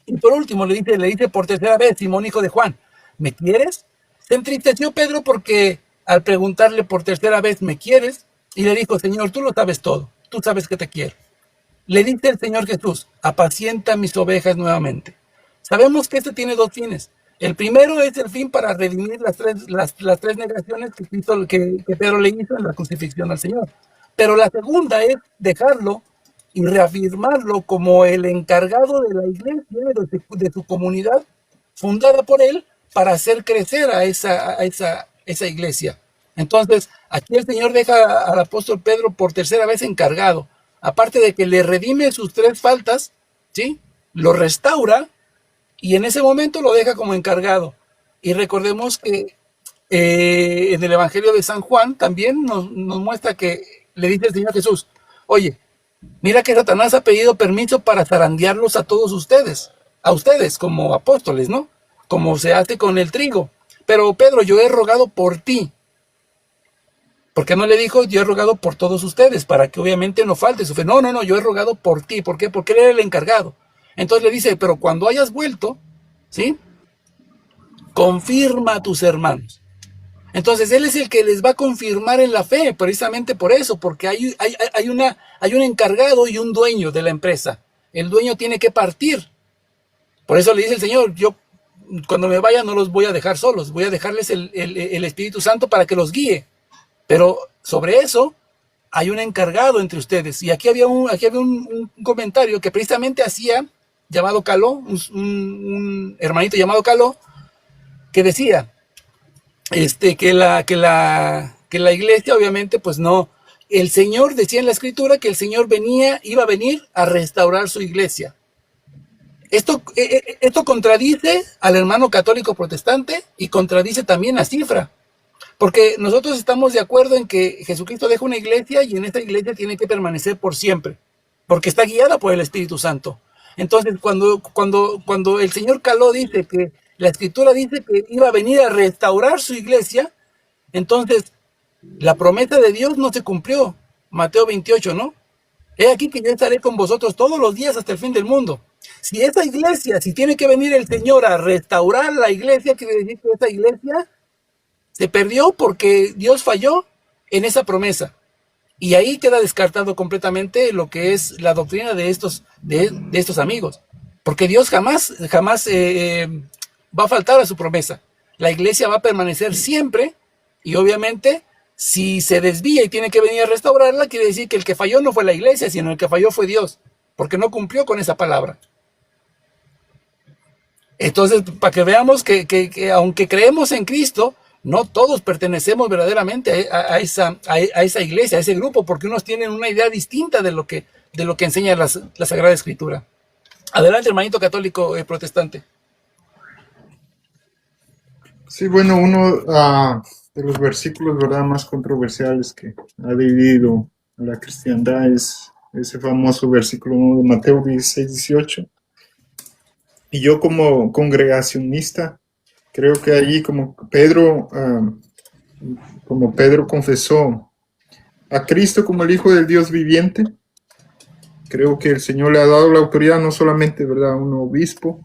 Y por último le dice por tercera vez, Simón, hijo de Juan, ¿me quieres? Se entristeció Pedro porque al preguntarle por tercera vez, ¿me quieres? Y le dijo, Señor, tú lo sabes todo. Tú sabes que te quiero. Le dice el Señor Jesús, apacienta mis ovejas nuevamente. Sabemos que este tiene dos fines. El primero es el fin para redimir las tres negaciones que Pedro le hizo en la crucifixión al Señor. Pero la segunda es dejarlo y reafirmarlo como el encargado de la iglesia, de su comunidad, fundada por él, para hacer crecer a esa iglesia. Entonces, aquí el Señor deja al apóstol Pedro por tercera vez encargado. Aparte de que le redime sus tres faltas, ¿sí? Lo restaura y en ese momento lo deja como encargado. Y recordemos que en el Evangelio de San Juan también nos muestra que le dice el Señor Jesús, oye, mira que Satanás ha pedido permiso para zarandearlos a todos ustedes, a ustedes como apóstoles, ¿no? Como se hace con el trigo. Pero Pedro, yo he rogado por ti. ¿Por qué no le dijo, yo he rogado por todos ustedes, para que obviamente no falte su fe? No, no, no, yo he rogado por ti. ¿Por qué? Porque él era el encargado. Entonces le dice, pero cuando hayas vuelto, ¿sí? Confirma a tus hermanos. Entonces él es el que les va a confirmar en la fe, precisamente por eso, porque hay un encargado y un dueño de la empresa. El dueño tiene que partir. Por eso le dice el Señor, yo cuando me vaya no los voy a dejar solos, voy a dejarles el Espíritu Santo para que los guíe. Pero sobre eso hay un encargado entre ustedes. Y aquí había un comentario que precisamente hacía, llamado Caló, un hermanito llamado Caló, que decía que la iglesia obviamente pues no, el Señor decía en la escritura que el Señor iba a venir a restaurar su iglesia. Esto contradice al hermano católico protestante y contradice también a Cifra, porque nosotros estamos de acuerdo en que Jesucristo deja una iglesia y en esta iglesia tiene que permanecer por siempre, porque está guiada por el Espíritu Santo. Entonces, cuando el Señor Caló dice que la escritura dice que iba a venir a restaurar su iglesia, entonces la promesa de Dios no se cumplió. Mateo 28, ¿no? He aquí que yo estaré con vosotros todos los días hasta el fin del mundo. Si esa iglesia, si tiene que venir el Señor a restaurar la iglesia, quiere decir que esa iglesia se perdió porque Dios falló en esa promesa. Y ahí queda descartado completamente lo que es la doctrina de estos amigos. Porque Dios jamás va a faltar a su promesa. La iglesia va a permanecer siempre y obviamente si se desvía y tiene que venir a restaurarla, quiere decir que el que falló no fue la iglesia, sino el que falló fue Dios, porque no cumplió con esa palabra. Entonces, para que veamos que aunque creemos en Cristo, no todos pertenecemos verdaderamente a esa iglesia, a ese grupo, porque unos tienen una idea distinta de lo que enseña la Sagrada Escritura. Adelante, hermanito católico protestante. Sí, bueno, uno de los versículos, ¿verdad?, más controversiales que ha dividido a la cristiandad es ese famoso versículo de Mateo 16-18. Y yo como congregacionista, creo que allí como Pedro confesó a Cristo como el Hijo del Dios viviente, creo que el Señor le ha dado la autoridad no solamente, ¿verdad?, a un obispo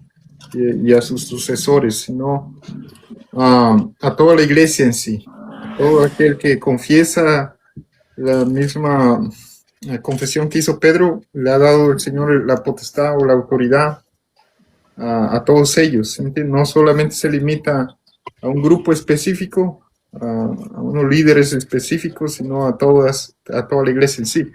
y a sus sucesores, sino a toda la iglesia en sí. Todo aquel que confiesa la misma confesión que hizo Pedro, le ha dado el Señor la potestad o la autoridad a todos ellos. No solamente se limita a un grupo específico, a unos líderes específicos, sino a toda la iglesia en sí.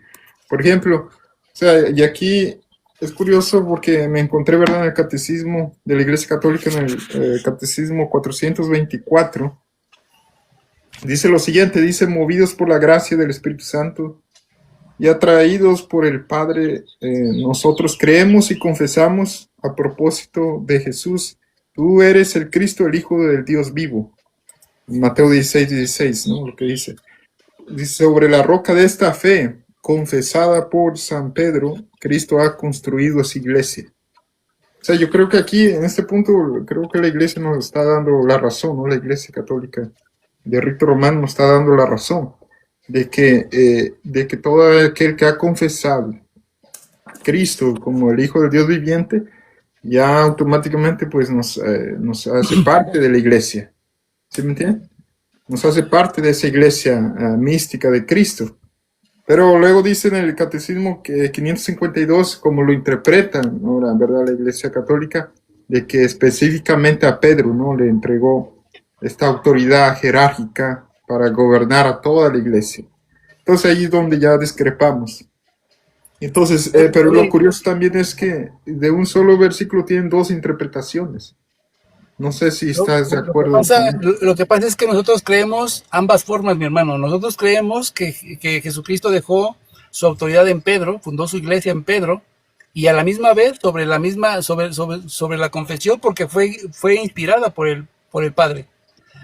Por ejemplo, o sea, y aquí es curioso porque me encontré, ¿verdad?, en el catecismo de la Iglesia Católica, en el catecismo 424, dice lo siguiente, dice, movidos por la gracia del Espíritu Santo y atraídos por el Padre, nosotros creemos y confesamos a propósito de Jesús, tú eres el Cristo, el Hijo del Dios vivo. Mateo 16, ¿no? Lo que dice. Dice, sobre la roca de esta fe, confesada por San Pedro, Cristo ha construido su iglesia. O sea, yo creo que aquí, en este punto, creo que la iglesia nos está dando la razón, ¿no? La iglesia católica de rito romano nos está dando la razón de que todo aquel que ha confesado a Cristo como el Hijo del Dios viviente, ya automáticamente pues nos hace parte de la iglesia. ¿Sí me entiende? Nos hace parte de esa iglesia mística de Cristo. Pero luego dice en el Catecismo que 552, como lo interpretan, ¿no?, la verdad, la Iglesia Católica, de que específicamente a Pedro, ¿no?, le entregó esta autoridad jerárquica para gobernar a toda la iglesia. Entonces ahí es donde ya discrepamos. Entonces, pero lo curioso también es que de un solo versículo tienen dos interpretaciones. No sé si estás de acuerdo. Lo que pasa es que nosotros creemos ambas formas, mi hermano. Nosotros creemos que Jesucristo dejó su autoridad en Pedro, fundó su iglesia en Pedro, y a la misma vez sobre la confesión, porque fue inspirada por por el Padre.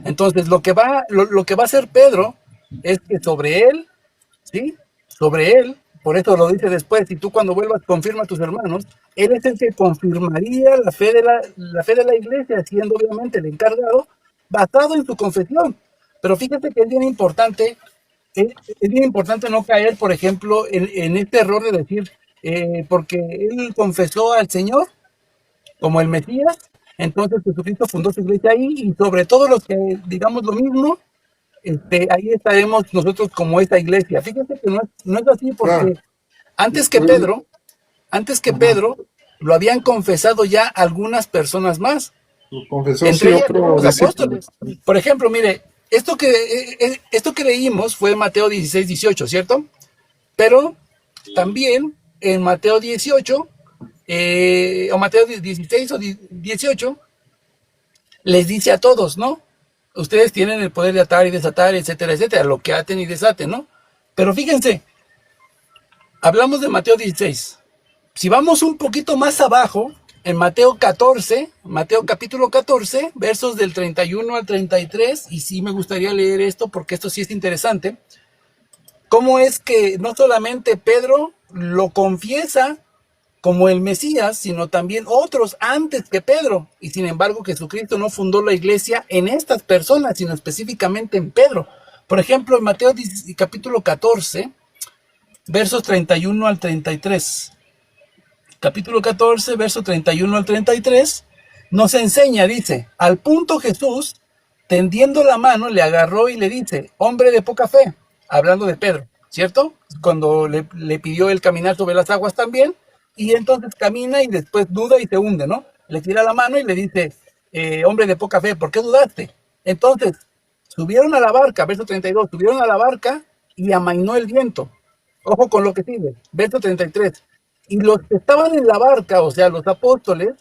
Entonces, lo que va a hacer Pedro es que sobre él, ¿sí? Sobre él, por eso lo dice después, y tú cuando vuelvas confirma a tus hermanos, él es el que confirmaría la fe de la iglesia, siendo obviamente el encargado, basado en su confesión. Pero fíjate que es bien importante no caer, por ejemplo, en este error de decir, porque él confesó al Señor como el Mesías, entonces Jesucristo fundó su iglesia ahí, y sobre todo los que digamos lo mismo, ahí estaremos nosotros como esta iglesia. Fíjense que no es así, porque Claro. antes que Pedro, lo habían confesado ya algunas personas más, Lo confesó sí entre ellas otro los discípulo. apóstoles. Por ejemplo, mire, esto que leímos fue Mateo 16, 18, ¿cierto? Pero también en Mateo 18, o Mateo 16 o 18, les dice a todos, ¿no? Ustedes tienen el poder de atar y desatar, etcétera, etcétera, lo que aten y desaten, ¿no? Pero fíjense, hablamos de Mateo 16. Si vamos un poquito más abajo, en Mateo capítulo 14, versos del 31 al 33, y sí me gustaría leer esto porque esto sí es interesante, cómo es que no solamente Pedro lo confiesa como el Mesías, sino también otros antes que Pedro, y sin embargo Jesucristo no fundó la iglesia en estas personas, sino específicamente en Pedro. Por ejemplo, en Mateo capítulo 14, versos 31 al 33. Capítulo 14, verso 31 al 33, nos enseña, dice, al punto Jesús, tendiendo la mano, le agarró y le dice, hombre de poca fe, hablando de Pedro, ¿cierto? Cuando le pidió el caminar sobre las aguas también, y entonces camina y después duda y se hunde, ¿no? Le tira la mano y le dice, hombre de poca fe, ¿por qué dudaste? Entonces, subieron a la barca, verso 32, subieron a la barca y amainó el viento. Ojo con lo que sigue, verso 33. Y los que estaban en la barca, o sea, los apóstoles,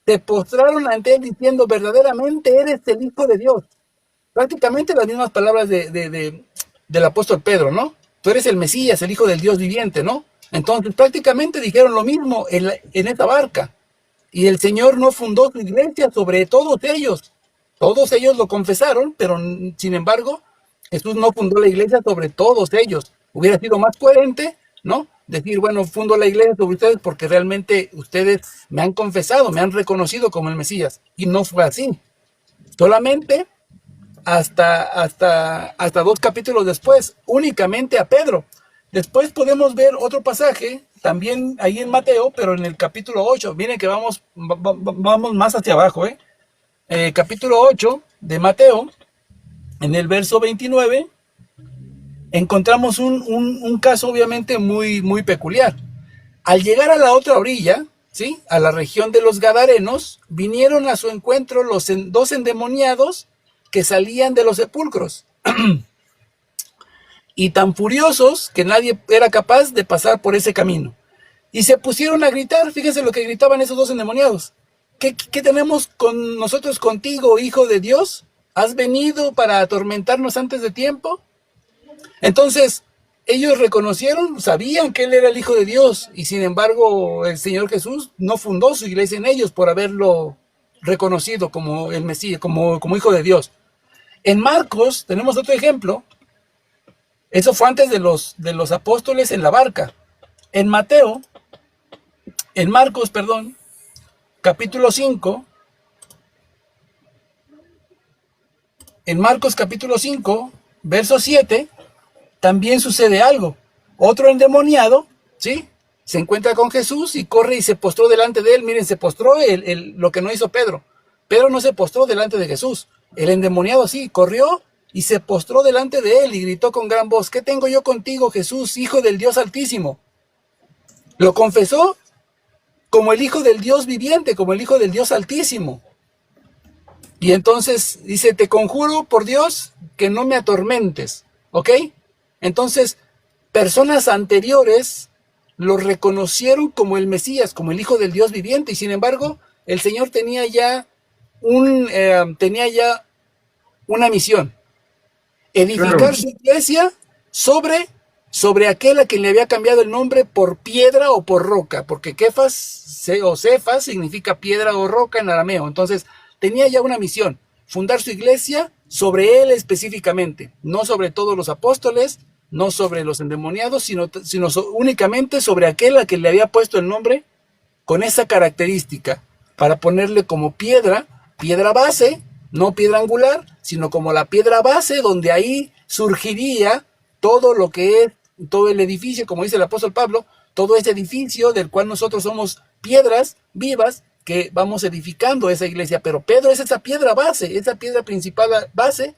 se postraron ante él diciendo, verdaderamente eres el Hijo de Dios. Prácticamente las mismas palabras del apóstol Pedro, ¿no? Tú eres el Mesías, el Hijo del Dios viviente, ¿no? Entonces prácticamente dijeron lo mismo en esa barca. Y el Señor no fundó su iglesia sobre todos ellos. Todos ellos lo confesaron, pero sin embargo, Jesús no fundó la iglesia sobre todos ellos. Hubiera sido más coherente, ¿no? Decir, bueno, fundo la iglesia sobre ustedes porque realmente ustedes me han confesado, me han reconocido como el Mesías. Y no fue así. Solamente hasta 2 capítulos después, únicamente a Pedro. Después podemos ver otro pasaje, también ahí en Mateo, pero en el capítulo 8. Miren que vamos más hacia abajo, capítulo 8 de Mateo, en el verso 29, encontramos un caso obviamente muy, muy peculiar. Al llegar a la otra orilla, ¿sí?, a la región de los Gadarenos, vinieron a su encuentro los dos endemoniados que salían de los sepulcros, y tan furiosos que nadie era capaz de pasar por ese camino. Y se pusieron a gritar, fíjense lo que gritaban esos dos endemoniados. ¿Qué tenemos con nosotros contigo, Hijo de Dios? ¿Has venido para atormentarnos antes de tiempo? Entonces, ellos reconocieron, sabían que Él era el Hijo de Dios, y sin embargo, el Señor Jesús no fundó su iglesia en ellos por haberlo reconocido como el Mesías, como Hijo de Dios. En Marcos tenemos otro ejemplo. Eso fue antes de los apóstoles en la barca. En Marcos, capítulo 5, en Marcos capítulo 5, verso 7, también sucede algo. Otro endemoniado, ¿sí?, se encuentra con Jesús y corre y se postró delante de él. Miren, se postró lo que no hizo Pedro. Pedro no se postró delante de Jesús. El endemoniado sí, corrió y se postró delante de él y gritó con gran voz, ¿qué tengo yo contigo, Jesús, Hijo del Dios Altísimo? Lo confesó como el Hijo del Dios viviente, como el Hijo del Dios Altísimo. Y entonces dice, te conjuro por Dios que no me atormentes, ¿ok? Entonces, personas anteriores lo reconocieron como el Mesías, como el Hijo del Dios viviente, y sin embargo, el Señor tenía ya una misión: edificar Claro. su iglesia sobre aquel a quien le había cambiado el nombre por piedra o por roca, porque Cefas significa piedra o roca en arameo. Entonces tenía ya una misión. fundar su iglesia sobre él específicamente, no sobre todos los apóstoles, no sobre los endemoniados, sino únicamente sobre aquel a que le había puesto el nombre con esa característica, para ponerle como piedra base, no piedra angular, sino como la piedra base, donde ahí surgiría todo lo que es, todo el edificio, como dice el apóstol Pablo, todo ese edificio del cual nosotros somos piedras vivas que vamos edificando esa iglesia. Pero Pedro es esa piedra base, esa piedra principal base,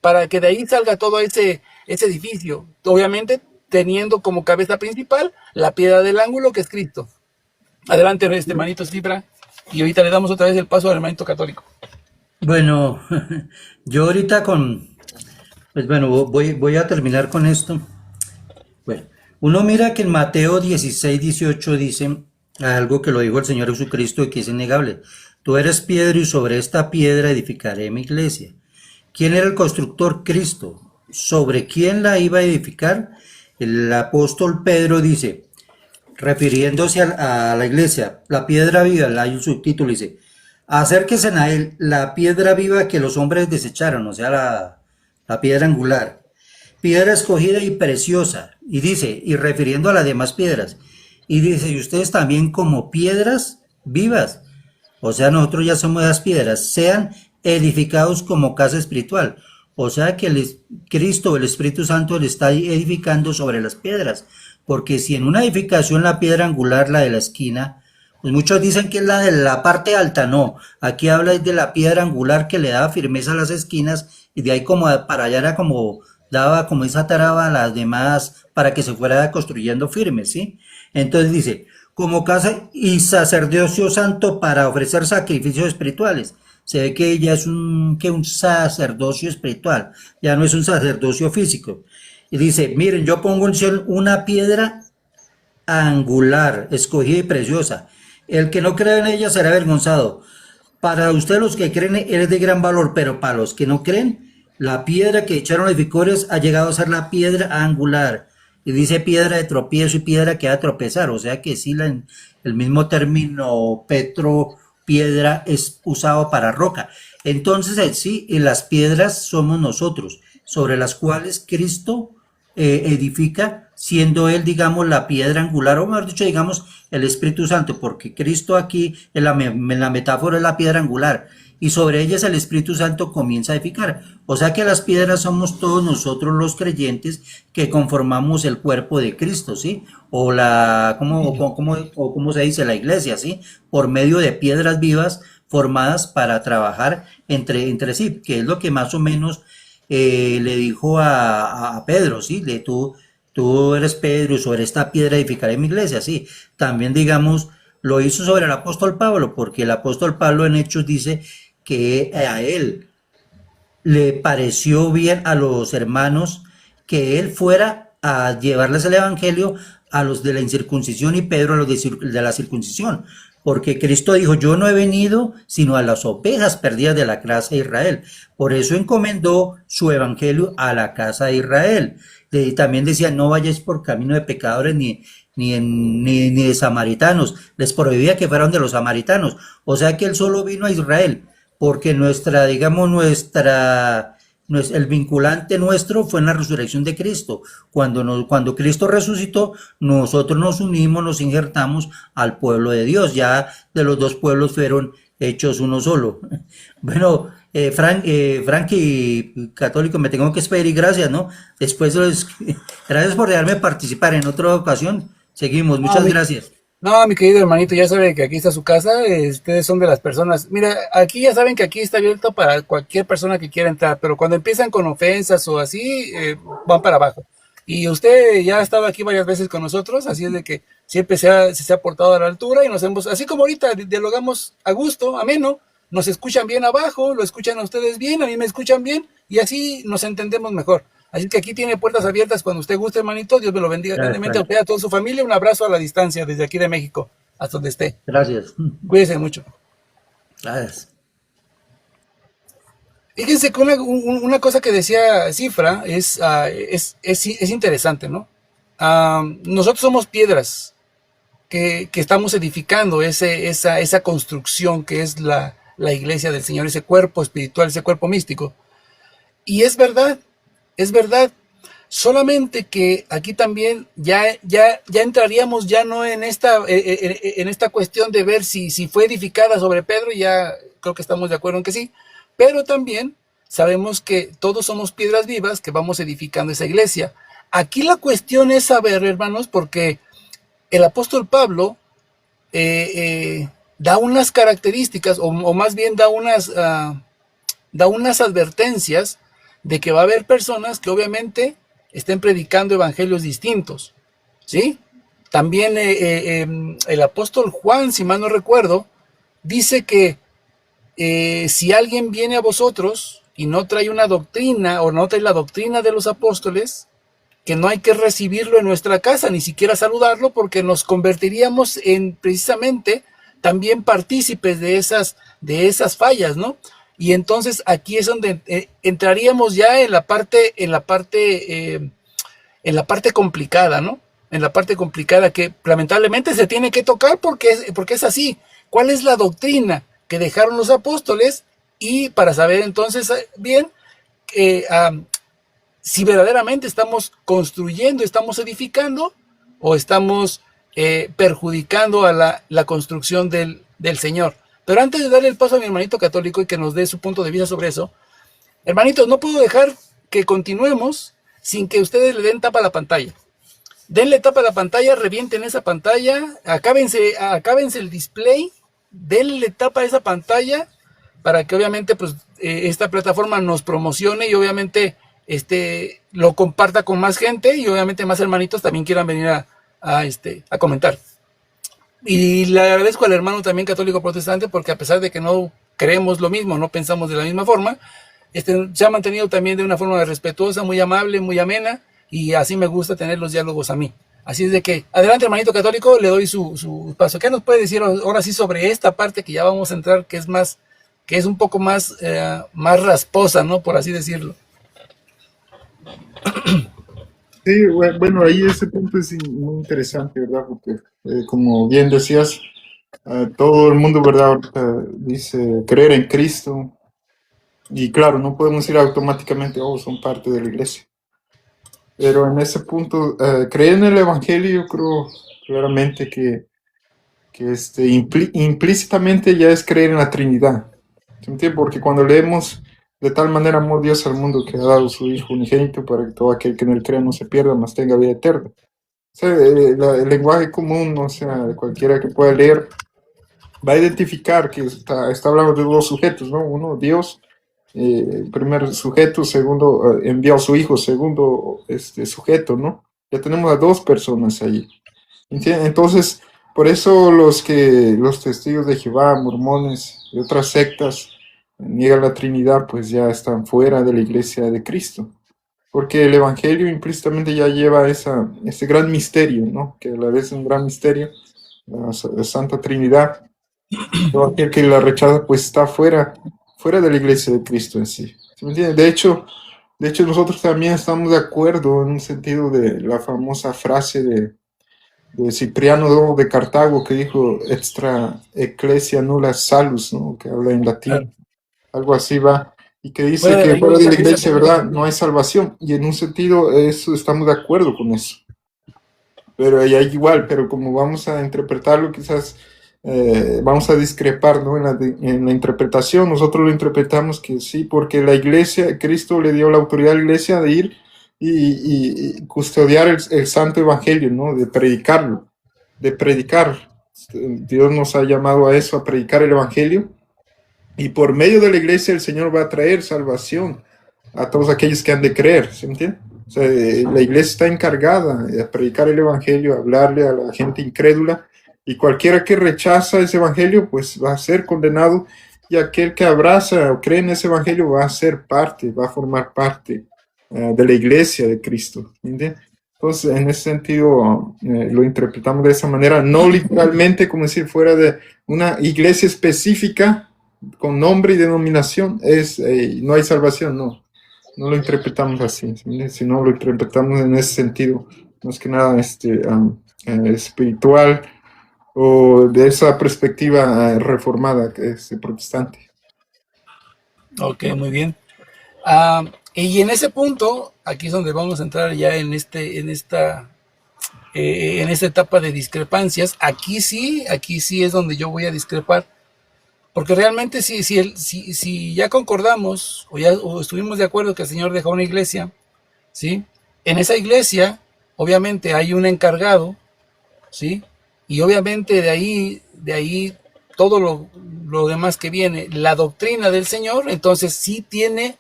para que de ahí salga todo ese edificio, obviamente teniendo como cabeza principal la piedra del ángulo, que es Cristo. Adelante, hermanito Cifra, y ahorita le damos otra vez el paso al hermanito católico. Bueno, yo ahorita pues bueno, voy a terminar con esto. Bueno, uno mira que en Mateo 16-18 dice algo que lo dijo el Señor Jesucristo y que es innegable. Tú eres piedra y sobre esta piedra edificaré mi iglesia. ¿Quién era el constructor? Cristo. ¿Sobre quién la iba a edificar? El apóstol Pedro dice, refiriéndose a la iglesia, la piedra viva, hay un subtítulo, dice, acérquense a él, la piedra viva que los hombres desecharon, o sea, la piedra angular, piedra escogida y preciosa, y dice, y refiriendo a las demás piedras, y dice, y ustedes también como piedras vivas, o sea, nosotros ya somos esas piedras, sean edificados como casa espiritual, o sea que Cristo, el Espíritu Santo, le está edificando sobre las piedras, porque si en una edificación la piedra angular, la de la esquina, pues muchos dicen que es la de la parte alta, no, aquí habla de la piedra angular que le daba firmeza a las esquinas y de ahí como para allá era como, daba como esa traba a las demás para que se fuera construyendo firme, ¿sí? Entonces dice, como casa y sacerdocio santo para ofrecer sacrificios espirituales. Se ve que ya es un sacerdocio espiritual, ya no es un sacerdocio físico. Y dice, miren, yo pongo en Sion una piedra angular, escogida y preciosa. El que no cree en ella será avergonzado. Para ustedes los que creen, él es de gran valor, pero para los que no creen, la piedra que echaron los edificadores ha llegado a ser la piedra angular. Y dice piedra de tropiezo y piedra que va a tropezar. O sea que sí, el mismo término piedra es usado para roca. Entonces, sí, las piedras somos nosotros, sobre las cuales Cristo edifica, siendo él, digamos, la piedra angular, o mejor dicho, digamos, el Espíritu Santo, porque Cristo aquí, en la metáfora, es la piedra angular, y sobre ellas el Espíritu Santo comienza a edificar. O sea que las piedras somos todos nosotros los creyentes que conformamos el cuerpo de Cristo, ¿sí? O ¿cómo se dice? La iglesia, ¿sí? Por medio de piedras vivas formadas para trabajar entre sí, que es lo que más o menos le dijo a Pedro, ¿sí? Tú eres Pedro y sobre esta piedra edificaré mi iglesia, ¿sí? También, digamos, lo hizo sobre el apóstol Pablo, porque el apóstol Pablo en Hechos dice que a él le pareció bien a los hermanos que él fuera a llevarles el evangelio a los de la incircuncisión y Pedro a los de la circuncisión, porque Cristo dijo, yo no he venido sino a las ovejas perdidas de la casa de Israel. Por eso encomendó su evangelio a la casa de Israel. Y también decía, no vayáis por camino de pecadores ni de samaritanos. Les prohibía que fueran de los samaritanos. O sea que él solo vino a Israel, porque el vinculante nuestro fue en la resurrección de Cristo. Cuando Cristo resucitó, nosotros nos unimos, nos injertamos al pueblo de Dios. Ya de los dos pueblos fueron hechos uno solo. Bueno, Frankie, católico, me tengo que despedir y gracias, ¿no? Gracias por dejarme participar en otra ocasión. Seguimos, muchas gracias. No, mi querido hermanito, ya sabe que aquí está su casa, ustedes son de las personas, mira, aquí ya saben que aquí está abierto para cualquier persona que quiera entrar, pero cuando empiezan con ofensas o así, van para abajo. Y usted ya ha estado aquí varias veces con nosotros, así es de que siempre se ha portado a la altura y así como ahorita dialogamos a gusto, ameno, nos escuchan bien abajo, lo escuchan a ustedes bien, a mí me escuchan bien, y así nos entendemos mejor. Así que aquí tiene puertas abiertas cuando usted guste, hermanito. Dios me lo bendiga grandemente a usted y a toda su familia. Un abrazo a la distancia desde aquí de México hasta donde esté. Gracias. Cuídese mucho. Gracias. Fíjense que una cosa que decía Cifra es interesante, ¿no? Nosotros somos piedras que estamos edificando esa construcción que es la la iglesia del Señor, ese cuerpo espiritual, ese cuerpo místico. Y es verdad, es verdad. Solamente que aquí también ya entraríamos ya no en esta cuestión de ver si fue edificada sobre Pedro, ya creo que estamos de acuerdo en que sí, pero también sabemos que todos somos piedras vivas que vamos edificando esa iglesia. Aquí la cuestión es saber, hermanos, porque el apóstol Pablo da unas características, o más bien da unas advertencias de que va a haber personas que obviamente estén predicando evangelios distintos, ¿sí? También el apóstol Juan, si mal no recuerdo, dice que si alguien viene a vosotros y no trae una doctrina o no trae la doctrina de los apóstoles, que no hay que recibirlo en nuestra casa, ni siquiera saludarlo, porque nos convertiríamos en precisamente también partícipes de esas fallas, ¿no? Y entonces aquí es donde entraríamos ya en la parte complicada, ¿no? En la parte complicada que lamentablemente se tiene que tocar porque es así. ¿Cuál es la doctrina que dejaron los apóstoles? Y para saber entonces bien si verdaderamente estamos construyendo, estamos edificando o estamos perjudicando a la construcción del Señor. Pero antes de darle el paso a mi hermanito católico y que nos dé su punto de vista sobre eso, hermanitos, no puedo dejar que continuemos sin que ustedes le den tapa a la pantalla. Denle tapa a la pantalla, revienten esa pantalla, acábense el display, denle tapa a esa pantalla para que obviamente pues esta plataforma nos promocione y obviamente lo comparta con más gente y obviamente más hermanitos también quieran venir a comentar. Y le agradezco al hermano también católico protestante porque a pesar de que no creemos lo mismo, no pensamos de la misma forma, se ha mantenido también de una forma respetuosa, muy amable, muy amena, y así me gusta tener los diálogos a mí. Así es de que, adelante hermanito católico, le doy su paso. ¿Qué nos puede decir ahora sí sobre esta parte que ya vamos a entrar, que es un poco más rasposa, ¿no? Por así decirlo. Sí, bueno, ahí ese punto es muy interesante, ¿verdad? Porque, como bien decías, todo el mundo, ¿verdad? Ahorita dice creer en Cristo. Y claro, no podemos ir automáticamente, son parte de la iglesia. Pero en ese punto, creer en el Evangelio, yo creo claramente que implícitamente ya es creer en la Trinidad. ¿Se entiende? Porque cuando leemos, de tal manera amó Dios al mundo que ha dado su Hijo unigénito para que todo aquel que en él crea no se pierda, mas tenga vida eterna. O sea, el lenguaje común, o sea, cualquiera que pueda leer, va a identificar que está hablando de dos sujetos, ¿no? Uno, Dios, primer sujeto, segundo, envió a su Hijo, segundo sujeto, ¿no? Ya tenemos a dos personas ahí. ¿Entiendes? Entonces, por eso los testigos de Jehová, mormones y otras sectas niegan la Trinidad, pues ya están fuera de la iglesia de Cristo. Porque el Evangelio implícitamente ya lleva ese gran misterio, ¿no? Que a la vez es un gran misterio, la Santa Trinidad. Todo aquel que la rechaza, pues está fuera de la iglesia de Cristo en sí. ¿Sí me entiende? De hecho, nosotros también estamos de acuerdo en un sentido de la famosa frase de Cipriano de Cartago que dijo extra ecclesia nulla salus, ¿no? Que habla en latín, claro. Algo así va, y que dice que fuera de la iglesia, ¿verdad? No hay salvación, y en un sentido eso estamos de acuerdo con eso, pero ahí hay igual, pero como vamos a interpretarlo quizás vamos a discrepar, ¿no? en la interpretación. Nosotros lo interpretamos que sí, porque la iglesia, Cristo le dio la autoridad a la iglesia de ir y custodiar el santo evangelio, ¿no? De predicarlo, de predicar. Dios nos ha llamado a eso, a predicar el evangelio, y por medio de la iglesia el Señor va a traer salvación a todos aquellos que han de creer, ¿se entiende? O sea, la iglesia está encargada de predicar el evangelio, hablarle a la gente incrédula, y cualquiera que rechaza ese evangelio pues va a ser condenado, y aquel que abraza o cree en ese evangelio va a ser parte, va a formar parte de la iglesia de Cristo, ¿entiendes? Entonces, en ese sentido, lo interpretamos de esa manera, no literalmente como decir fuera de una iglesia específica con nombre y denominación, no hay salvación, no lo interpretamos así, sino lo interpretamos en ese sentido, más que nada espiritual, o de esa perspectiva reformada, que es protestante. Ok, muy bien. Y en ese punto, aquí es donde vamos a entrar ya en esta etapa de discrepancias. Aquí sí es donde yo voy a discrepar, porque realmente si ya concordamos o estuvimos de acuerdo que el Señor dejó una iglesia, ¿sí? En esa iglesia, obviamente hay un encargado, ¿sí? Y obviamente de ahí todo lo demás que viene, la doctrina del Señor, entonces sí tiene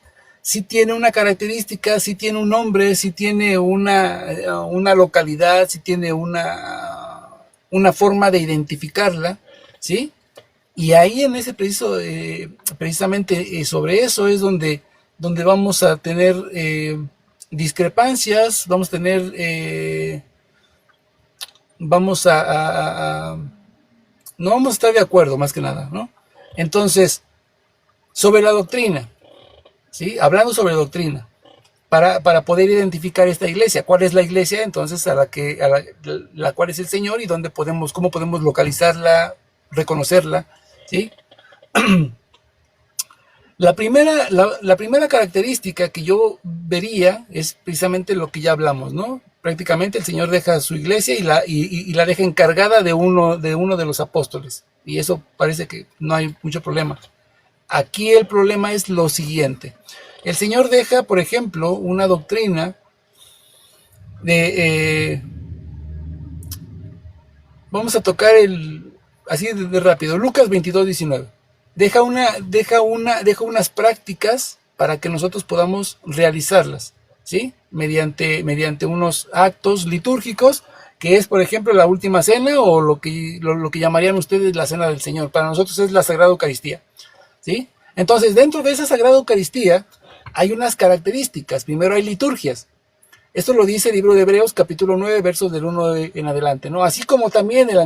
una característica, sí tiene un nombre, sí tiene una localidad, sí tiene una forma de identificarla, ¿sí? Y ahí en ese precisamente sobre eso es donde vamos a tener discrepancias, vamos a tener, vamos no vamos a estar de acuerdo más que nada, ¿no? Entonces, sobre la doctrina, ¿sí? Hablando sobre doctrina, para poder identificar esta iglesia, ¿cuál es la iglesia entonces la cual es el Señor y cómo podemos localizarla, reconocerla, ¿sí? La primera característica que yo vería es precisamente lo que ya hablamos, ¿no? Prácticamente el Señor deja su iglesia y la deja encargada de uno de los apóstoles. Y eso parece que no hay mucho problema. Aquí el problema es lo siguiente. El Señor deja, por ejemplo, una doctrina de... vamos a tocar así de rápido, Lucas 22:19. Deja unas prácticas para que nosotros podamos realizarlas, ¿sí? Mediante unos actos litúrgicos, que es, por ejemplo, la última cena o lo que llamarían ustedes la cena del Señor. Para nosotros es la Sagrada Eucaristía, ¿sí? Entonces, dentro de esa Sagrada Eucaristía hay unas características. Primero hay liturgias. Esto lo dice el libro de Hebreos, capítulo 9, versos del 1 en adelante, ¿no? Así como también en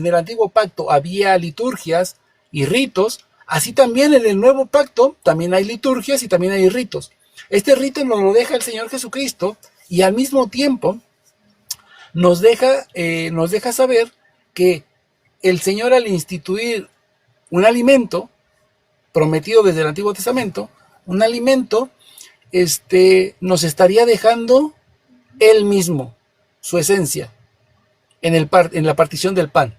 el antiguo pacto había liturgias y ritos, así también en el nuevo pacto también hay liturgias y también hay ritos. Este rito nos lo deja el Señor Jesucristo y al mismo tiempo nos deja saber que el Señor, al instituir un alimento prometido desde el Antiguo Testamento, un alimento, nos estaría dejando Él mismo, su esencia, en la partición del pan.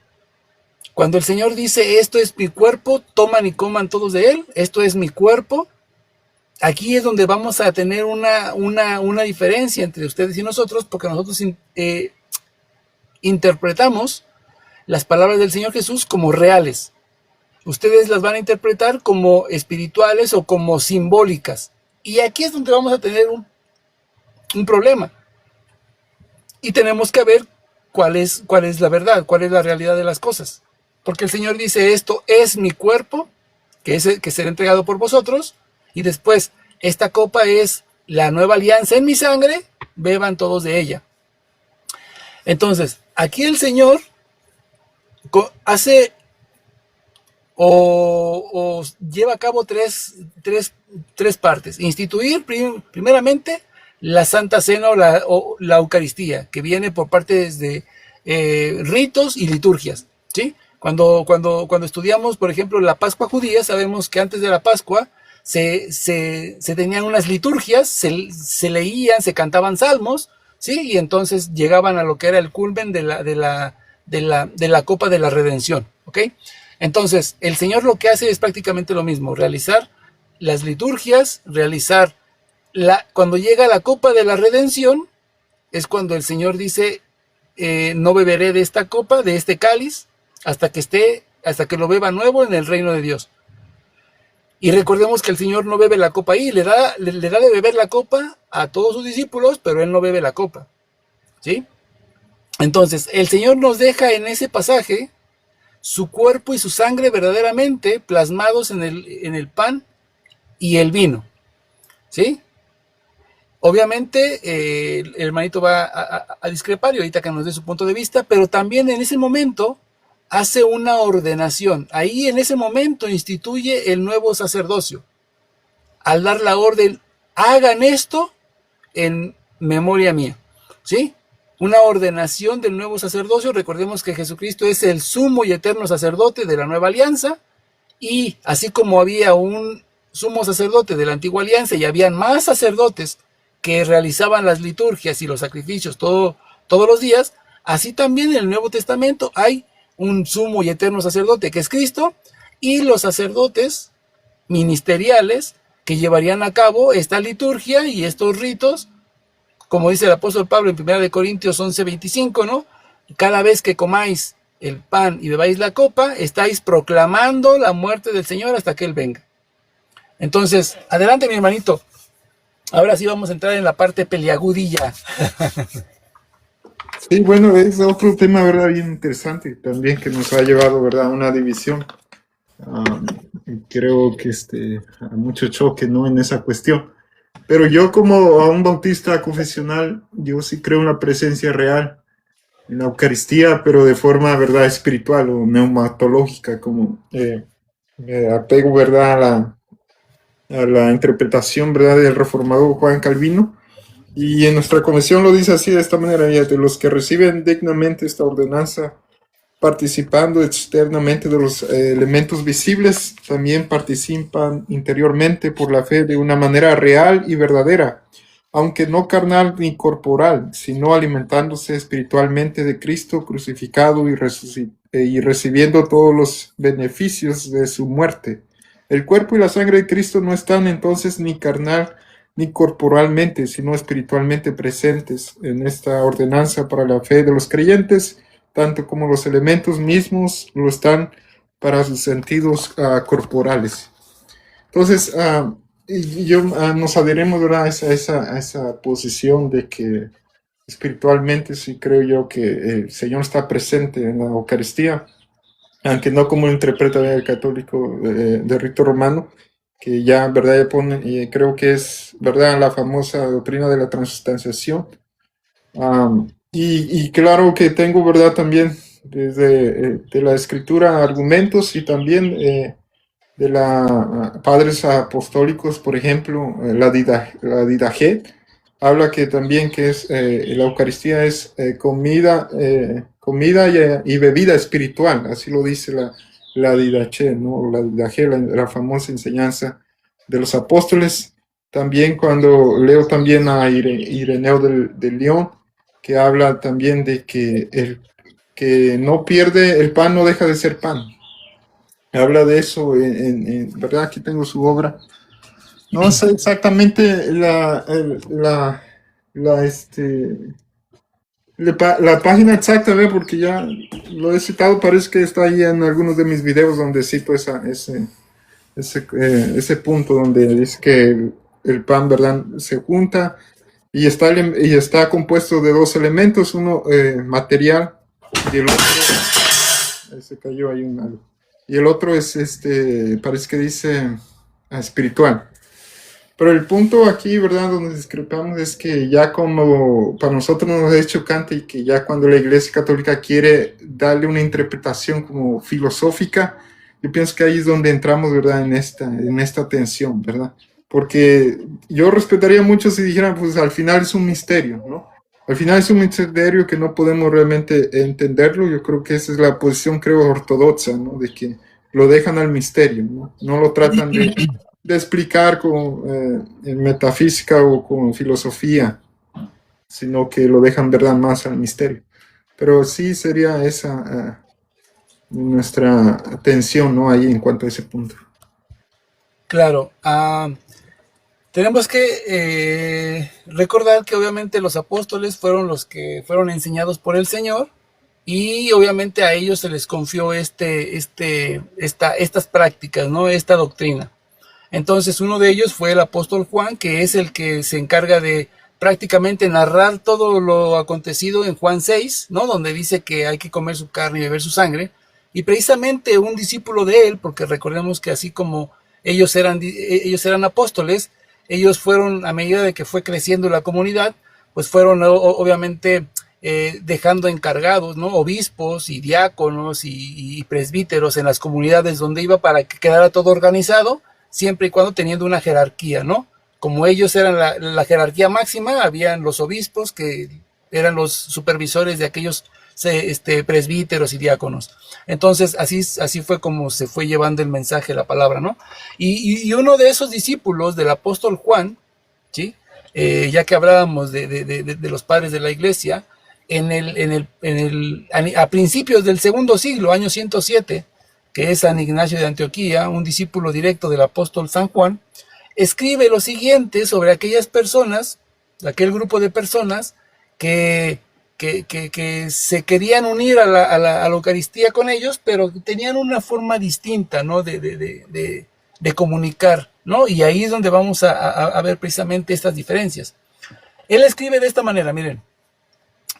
Cuando el Señor dice, esto es mi cuerpo, toman y coman todos de él, esto es mi cuerpo, aquí es donde vamos a tener una diferencia entre ustedes y nosotros, porque nosotros interpretamos las palabras del Señor Jesús como reales. Ustedes las van a interpretar como espirituales o como simbólicas. Y aquí es donde vamos a tener un problema. Y tenemos que ver cuál es la verdad, cuál es la realidad de las cosas. Porque el Señor dice, esto es mi cuerpo, que será entregado por vosotros. Y después, esta copa es la nueva alianza en mi sangre, beban todos de ella. Entonces, aquí el Señor hace o lleva a cabo tres partes. Instituir primeramente la Santa Cena o la Eucaristía, que viene por parte de ritos y liturgias, ¿sí? Cuando estudiamos, por ejemplo, la Pascua judía, sabemos que antes de la Pascua se tenían unas liturgias, se leían, se cantaban salmos, ¿sí? Y entonces llegaban a lo que era el culmen de la copa de la redención, ¿ok? Entonces, el Señor lo que hace es prácticamente lo mismo, realizar las liturgias, cuando llega la copa de la redención, es cuando el Señor dice, no beberé de esta copa, de este cáliz, hasta que lo beba nuevo en el reino de Dios. Y recordemos que el Señor no bebe la copa ahí, le da de beber la copa a todos sus discípulos, pero Él no bebe la copa, ¿sí? Entonces, el Señor nos deja en ese pasaje su cuerpo y su sangre verdaderamente plasmados en el pan y el vino, ¿sí? Obviamente el hermanito va a discrepar y ahorita que nos dé su punto de vista, pero también en ese momento hace una ordenación. Ahí en ese momento instituye el nuevo sacerdocio. Al dar la orden, hagan esto en memoria mía, ¿sí? Una ordenación del nuevo sacerdocio. Recordemos que Jesucristo es el sumo y eterno sacerdote de la nueva alianza, y así como había un sumo sacerdote de la antigua alianza y habían más sacerdotes que realizaban las liturgias y los sacrificios todos los días, así también en el Nuevo Testamento hay un sumo y eterno sacerdote que es Cristo, y los sacerdotes ministeriales que llevarían a cabo esta liturgia y estos ritos, como dice el apóstol Pablo en 1 Corintios 11:25, ¿no? Cada vez que comáis el pan y bebáis la copa, estáis proclamando la muerte del Señor hasta que Él venga. Entonces, adelante mi hermanito. Ahora sí vamos a entrar en la parte peliagudilla. Sí, bueno, es otro tema, ¿verdad? Bien interesante también que nos ha llevado, ¿verdad? A una división. Creo que a mucho choque, ¿no? En esa cuestión. Pero yo como a un bautista confesional, yo sí creo en la presencia real en la Eucaristía, pero de forma, ¿verdad? Espiritual o neumatológica, como me apego, ¿verdad? A la interpretación, ¿verdad? Del reformador Juan Calvino. Y en nuestra convención lo dice así, de esta manera: de los que reciben dignamente esta ordenanza, participando externamente de los elementos visibles, también participan interiormente por la fe de una manera real y verdadera, aunque no carnal ni corporal, sino alimentándose espiritualmente de Cristo crucificado y recibiendo todos los beneficios de su muerte. El cuerpo y la sangre de Cristo no están entonces ni carnal ni corporalmente, sino espiritualmente presentes en esta ordenanza para la fe de los creyentes, tanto como los elementos mismos lo están para sus sentidos corporales. Entonces, nos adherimos, ¿verdad? a esa posición de que espiritualmente sí creo yo que el Señor está presente en la Eucaristía, aunque no como lo interpreta el católico de rito romano, que ya, ¿verdad? Ya pone, y creo que es, ¿verdad?, la famosa doctrina de la transustanciación. Y claro que tengo, ¿verdad?, también desde de la escritura argumentos, y también de padres apostólicos, por ejemplo, la Didache habla que también que es la Eucaristía es comida y bebida espiritual, así lo dice la Didache, ¿no? La Didache, la famosa enseñanza de los apóstoles. También cuando leo también a Ireneo de León, que habla también de que el que no pierde el pan no deja de ser pan. Habla de eso, ¿verdad? Aquí tengo su obra. No sé exactamente la página exacta, ¿ve? Porque ya lo he citado, parece que está ahí en algunos de mis videos donde cito ese punto donde dice que el pan, ¿verdad?, se junta y está compuesto de dos elementos, uno material y el otro, se cayó ahí algo, y el otro es parece que dice espiritual. Pero el punto aquí, ¿verdad?, donde discrepamos es que ya como para nosotros nos ha hecho chocante, y que ya cuando la Iglesia Católica quiere darle una interpretación como filosófica, yo pienso que ahí es donde entramos, ¿verdad?, en esta tensión, ¿verdad? Porque yo respetaría mucho si dijeran, pues al final es un misterio, ¿no? Al final es un misterio que no podemos realmente entenderlo. Yo creo que esa es la posición, creo, ortodoxa, ¿no? De que lo dejan al misterio, ¿no? No lo tratan de explicar en metafísica o con filosofía, sino que lo dejan, ¿verdad?, más al misterio. Pero sí sería esa nuestra atención, ¿no?, ahí en cuanto a ese punto. Claro. Tenemos que recordar que obviamente los apóstoles fueron los que fueron enseñados por el Señor, y obviamente a ellos se les confió estas prácticas, ¿no?, esta doctrina. Entonces uno de ellos fue el apóstol Juan, que es el que se encarga de prácticamente narrar todo lo acontecido en Juan 6, ¿no?, donde dice que hay que comer su carne y beber su sangre. Y precisamente un discípulo de él, porque recordemos que así como ellos eran apóstoles, ellos fueron, a medida de que fue creciendo la comunidad, pues fueron obviamente dejando encargados, ¿no?, obispos y diáconos y presbíteros en las comunidades donde iba, para que quedara todo organizado, siempre y cuando teniendo una jerarquía, ¿no? Como ellos eran la jerarquía máxima, habían los obispos que eran los supervisores de aquellos presbíteros y diáconos. Entonces, así fue como se fue llevando el mensaje, la palabra, ¿no? Y uno de esos discípulos del apóstol Juan, ¿sí? Ya que hablábamos de los padres de la iglesia, a principios del segundo siglo, año 107, que es San Ignacio de Antioquía, un discípulo directo del apóstol San Juan, escribe lo siguiente sobre aquellas personas, aquel grupo de personas que se querían unir a la Eucaristía con ellos, pero tenían una forma distinta, ¿no? de comunicar, ¿no? Y ahí es donde vamos a ver precisamente estas diferencias. Él escribe de esta manera, miren.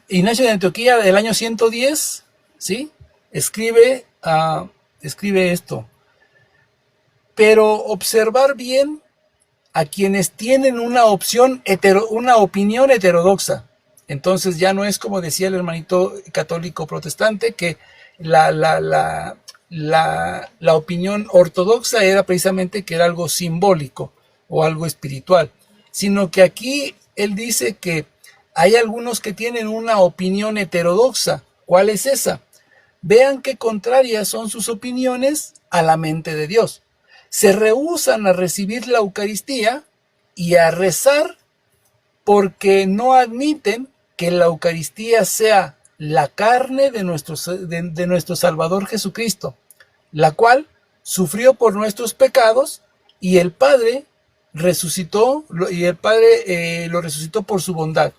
Ignacio de Antioquía, del año 110, ¿sí? Escribe esto. Pero observar bien a quienes tienen una opinión heterodoxa. Entonces ya no es como decía el hermanito católico protestante, que la opinión ortodoxa era precisamente que era algo simbólico o algo espiritual, sino que aquí él dice que hay algunos que tienen una opinión heterodoxa. ¿Cuál es esa? Vean qué contrarias son sus opiniones a la mente de Dios. Se rehúsan a recibir la Eucaristía y a rezar porque no admiten que la Eucaristía sea la carne de nuestro Salvador Jesucristo, la cual sufrió por nuestros pecados y el Padre resucitó, y el Padre lo resucitó por su bondad.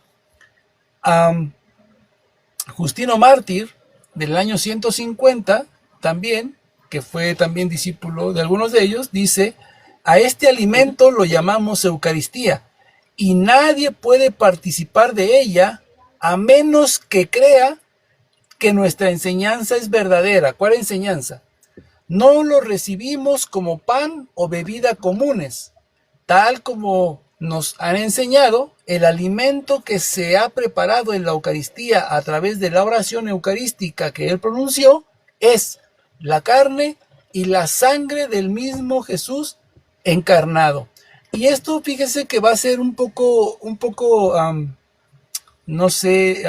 Justino Mártir, del año 150, también, que fue también discípulo de algunos de ellos, dice: a este alimento lo llamamos Eucaristía, y nadie puede participar de ella a menos que crea que nuestra enseñanza es verdadera. ¿Cuál enseñanza? No lo recibimos como pan o bebida comunes, tal como nos han enseñado. El alimento que se ha preparado en la Eucaristía a través de la oración eucarística que él pronunció es la carne y la sangre del mismo Jesús encarnado. Y esto, fíjese que va a ser un poco, no sé,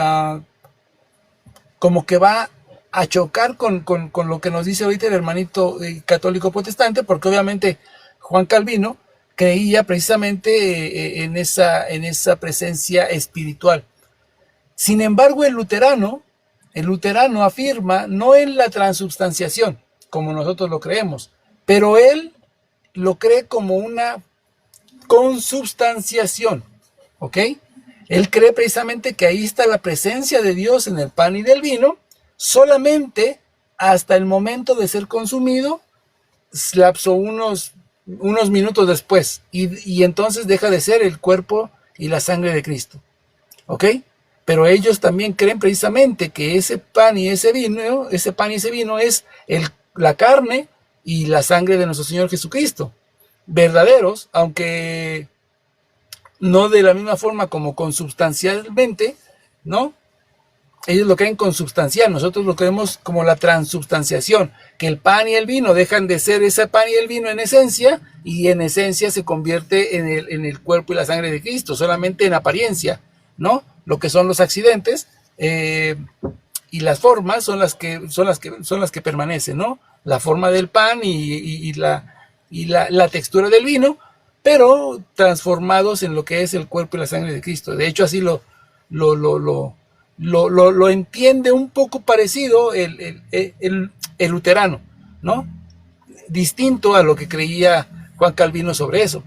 como que va a chocar con lo que nos dice ahorita el hermanito católico protestante, porque obviamente Juan Calvino creía precisamente en esa presencia espiritual. Sin embargo, el luterano afirma no en la transubstanciación, como nosotros lo creemos, pero él lo cree como una consubstanciación, ¿ok? Él cree precisamente que ahí está la presencia de Dios en el pan y del vino, solamente hasta el momento de ser consumido, lapso unos minutos después, y entonces deja de ser el cuerpo y la sangre de Cristo, ¿ok? Pero ellos también creen precisamente que ese pan y ese vino es la carne y la sangre de nuestro Señor Jesucristo, verdaderos, aunque no de la misma forma como consubstancialmente, ¿no? Ellos lo creen consubstancial, nosotros lo creemos como la transubstanciación, que el pan y el vino dejan de ser ese pan y el vino en esencia, y en esencia se convierte en el cuerpo y la sangre de Cristo, solamente en apariencia, ¿no? Lo que son los accidentes y las formas son las que permanecen, ¿no? La forma del pan y la textura del vino, pero transformados en lo que es el cuerpo y la sangre de Cristo. De hecho, así lo entiende un poco parecido el luterano, ¿no? Distinto a lo que creía Juan Calvino sobre eso.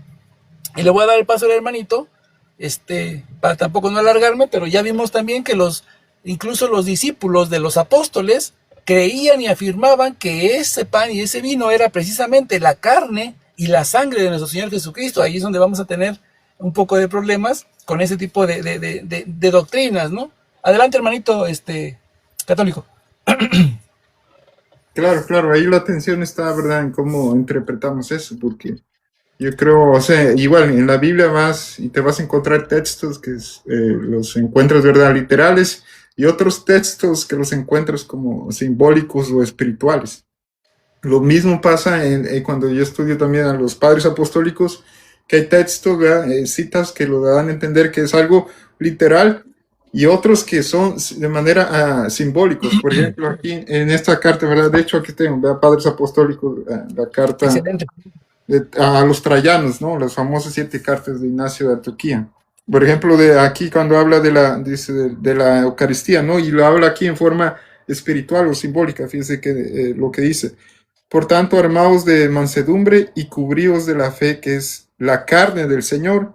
Y le voy a dar el paso al hermanito, para tampoco no alargarme, pero ya vimos también que incluso los discípulos de los apóstoles creían y afirmaban que ese pan y ese vino era precisamente la carne y la sangre de nuestro Señor Jesucristo. Ahí es donde vamos a tener un poco de problemas con ese tipo de doctrinas, ¿no? Adelante, hermanito, católico. Claro, ahí la atención está, ¿verdad?, en cómo interpretamos eso, porque yo creo, o sea, igual en la Biblia te vas a encontrar textos que los encuentras, ¿verdad?, literales, y otros textos que los encuentras como simbólicos o espirituales. Lo mismo pasa cuando yo estudio también a los padres apostólicos, que hay textos, citas que lo dan a entender que es algo literal, y otros que son de manera simbólicos. Por ejemplo, aquí en esta carta, ¿verdad? De hecho, aquí tengo, ¿verdad? Padres Apostólicos, la carta Excelente. a los trayanos, ¿no? Las famosas 7 cartas de Ignacio de Antioquía. Por ejemplo, de aquí cuando habla dice de la Eucaristía, ¿no? Y lo habla aquí en forma espiritual o simbólica, fíjense que lo que dice. Por tanto, armaos de mansedumbre y cubríos de la fe, que es la carne del Señor,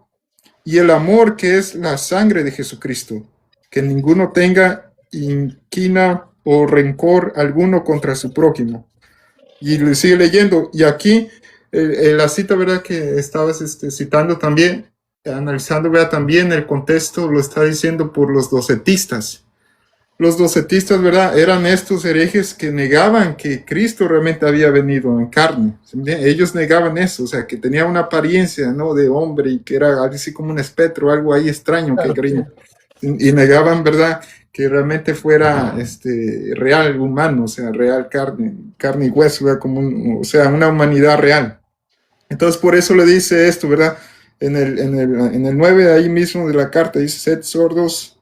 y el amor, que es la sangre de Jesucristo. Que ninguno tenga inquina o rencor alguno contra su prójimo. Y le sigue leyendo. Y aquí, la cita, ¿verdad? Que estabas citando también, analizando, ¿verdad? También el contexto lo está diciendo por los docetistas. Los docetistas, ¿verdad? Eran estos herejes que negaban que Cristo realmente había venido en carne. Ellos negaban eso, o sea, que tenía una apariencia, ¿no? De hombre y que era así como un espectro, algo ahí extraño que creían. Y negaban, ¿verdad? Que realmente fuera real, humano, o sea, real carne y hueso, ¿verdad? O sea, una humanidad real. Entonces, por eso le dice esto, ¿verdad? En el 9 ahí mismo de la carta dice, sed sordos.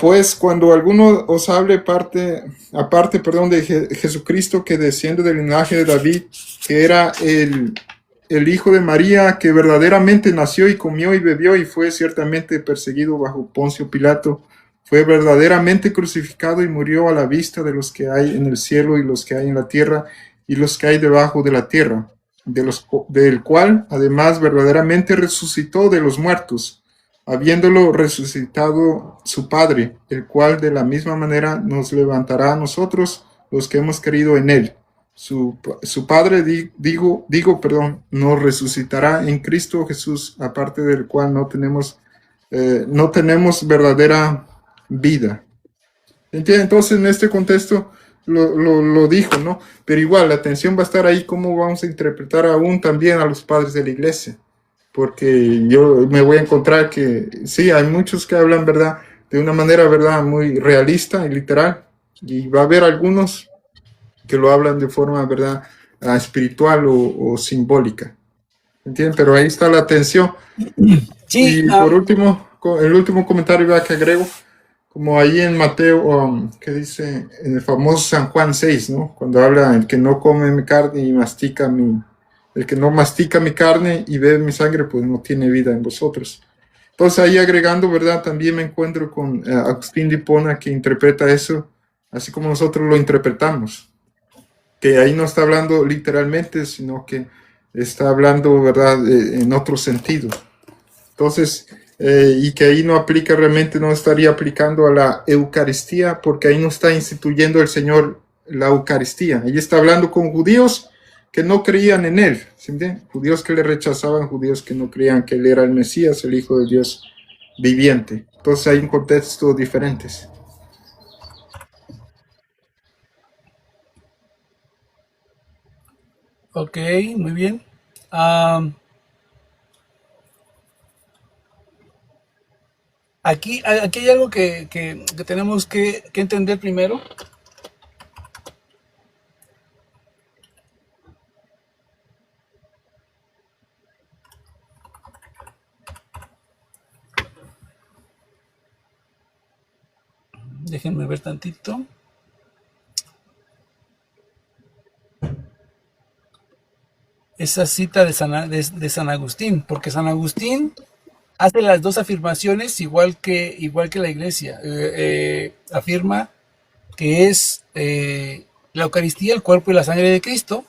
Pues cuando alguno os hable aparte, de Jesucristo, que desciende del linaje de David, que era el hijo de María, que verdaderamente nació y comió y bebió y fue ciertamente perseguido bajo Poncio Pilato, fue verdaderamente crucificado y murió a la vista de los que hay en el cielo y los que hay en la tierra y los que hay debajo de la tierra, del cual además verdaderamente resucitó de los muertos, habiéndolo resucitado su Padre, el cual de la misma manera nos levantará a nosotros, los que hemos creído en él. Su Padre, nos resucitará en Cristo Jesús, aparte del cual no tenemos verdadera vida. ¿Entienden? Entonces, en este contexto lo dijo, ¿no? Pero igual, la atención va a estar ahí, cómo vamos a interpretar aún también a los padres de la iglesia. Porque yo me voy a encontrar que sí, hay muchos que hablan, ¿verdad? De una manera, ¿verdad? Muy realista y literal. Y va a haber algunos que lo hablan de forma, ¿verdad? Espiritual o simbólica. ¿Entienden? Pero ahí está la atención. Sí, Y por último, el último comentario, ¿verdad? Que agrego, como ahí en Mateo, que dice, en el famoso San Juan 6, ¿no? Cuando habla, el que no come mi carne y el que no mastica mi carne y bebe mi sangre, pues no tiene vida en vosotros. Entonces ahí agregando, ¿verdad? También me encuentro con Agustín de Hipona, que interpreta eso así como nosotros lo interpretamos. Que ahí no está hablando literalmente, sino que está hablando, ¿verdad? En otro sentido. Entonces, y que ahí no aplica realmente, no estaría aplicando a la Eucaristía, porque ahí no está instituyendo el Señor la Eucaristía. Ahí está hablando con judíos que no creían en él, ¿sí? Judíos que le rechazaban, judíos que no creían que él era el Mesías, el Hijo de Dios viviente. Entonces hay un contexto diferente. Ok, muy bien. Aquí hay algo que tenemos que entender primero. Déjenme ver tantito. Esa cita de San Agustín, porque San Agustín hace las dos afirmaciones igual que la iglesia. Afirma que es la Eucaristía, el cuerpo y la sangre de Cristo,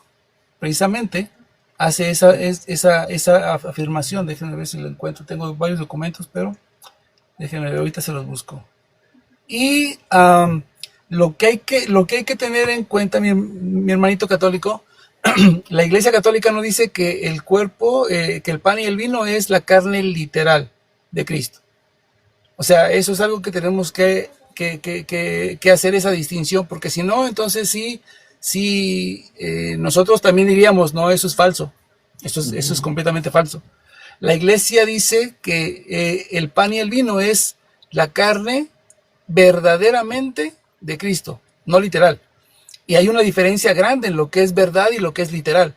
precisamente, hace esa afirmación. Déjenme ver si lo encuentro. Tengo varios documentos, pero déjenme ver, ahorita se los busco. Y lo que hay que tener en cuenta, mi hermanito católico, la Iglesia Católica no dice que el cuerpo, que el pan y el vino es la carne literal de Cristo. O sea, eso es algo que tenemos que hacer esa distinción, porque si no, entonces sí nosotros también diríamos, no, eso es falso, eso es completamente falso. La Iglesia dice que el pan y el vino es la carne verdaderamente de Cristo, no literal. Y hay una diferencia grande en lo que es verdad y lo que es literal,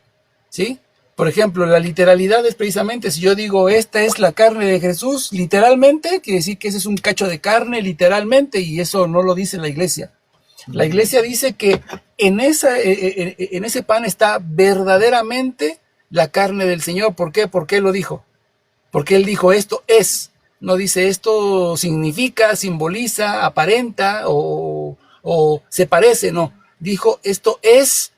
¿sí? Por ejemplo, la literalidad es precisamente, si yo digo, esta es la carne de Jesús, literalmente, quiere decir que ese es un cacho de carne, literalmente, y eso no lo dice la iglesia. La iglesia dice que en ese pan está verdaderamente la carne del Señor. ¿Por qué? ¿Por qué lo dijo? Porque Él dijo, esto es. No dice, esto significa, simboliza, aparenta o se parece, no. Dijo, esto es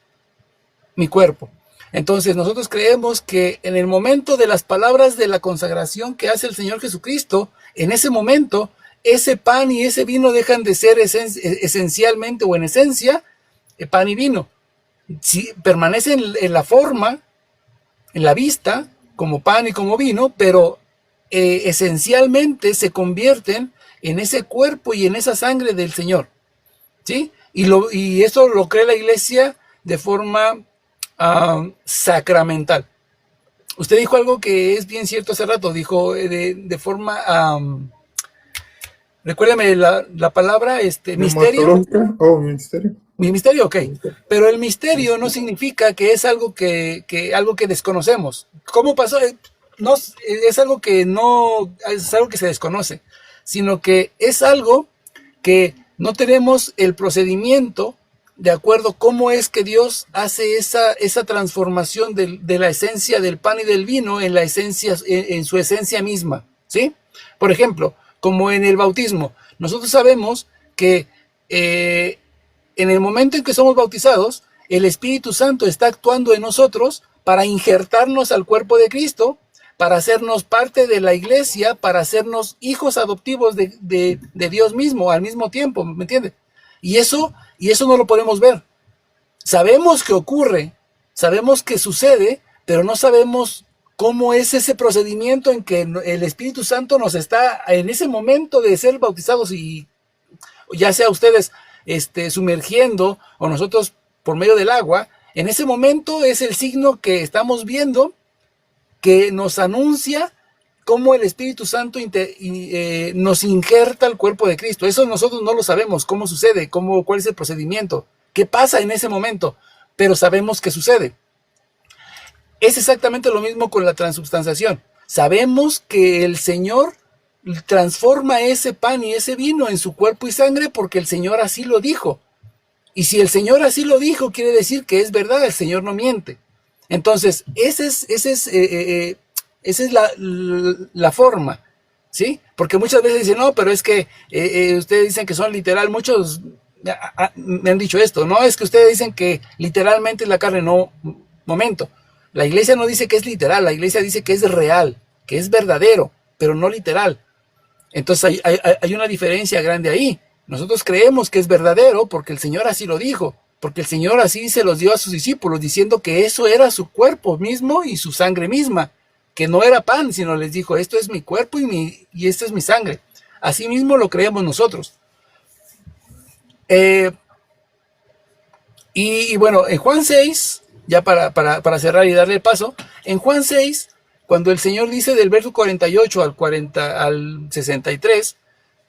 mi cuerpo. Entonces nosotros creemos que en el momento de las palabras de la consagración que hace el Señor Jesucristo, en ese momento, ese pan y ese vino dejan de ser esencialmente o en esencia pan y vino. Sí, permanecen en la forma, en la vista, como pan y como vino, pero esencialmente se convierten en ese cuerpo y en esa sangre del Señor. ¿Sí? Y eso lo cree la iglesia de forma sacramental. Usted dijo algo que es bien cierto hace rato, dijo de forma, recuérdame la palabra, misterio. Oh, misterio. Mi misterio, ok. Pero el misterio no significa que es algo que desconocemos. ¿Cómo pasó? No, es algo que no, es algo que se desconoce, sino que es algo que no tenemos el procedimiento de acuerdo cómo es que Dios hace esa transformación de la esencia del pan y del vino en la esencia, en su esencia misma, ¿sí? Por ejemplo, como en el bautismo, nosotros sabemos que en el momento en que somos bautizados, el Espíritu Santo está actuando en nosotros para injertarnos al cuerpo de Cristo, para hacernos parte de la iglesia, para hacernos hijos adoptivos de Dios mismo al mismo tiempo, ¿me entiende? Y eso no lo podemos ver. Sabemos que ocurre, sabemos que sucede, pero no sabemos cómo es ese procedimiento en que el Espíritu Santo nos está en ese momento de ser bautizados, y ya sea ustedes sumergiendo o nosotros por medio del agua, en ese momento es el signo que estamos viendo que nos anuncia cómo el Espíritu Santo nos injerta al cuerpo de Cristo. Eso nosotros no lo sabemos, cómo sucede, cuál es el procedimiento, qué pasa en ese momento, pero sabemos que sucede. Es exactamente lo mismo con la transubstanciación. Sabemos que el Señor transforma ese pan y ese vino en su cuerpo y sangre porque el Señor así lo dijo. Y si el Señor así lo dijo, quiere decir que es verdad, el Señor no miente. Entonces, esa es la forma, ¿sí? Porque muchas veces dicen, no, pero es que ustedes dicen que son literal, muchos me han dicho esto, no, es que ustedes dicen que literalmente es la carne, no, momento. La iglesia no dice que es literal, la iglesia dice que es real, que es verdadero, pero no literal. Entonces hay una diferencia grande ahí. Nosotros creemos que es verdadero porque el Señor así lo dijo, porque el Señor así se los dio a sus discípulos, diciendo que eso era su cuerpo mismo y su sangre misma, que no era pan, sino les dijo, esto es mi cuerpo y esta es mi sangre. Así mismo lo creemos nosotros. Y bueno, en Juan 6, ya para cerrar y darle el paso, en Juan 6, cuando el Señor dice del verso 48 al 63,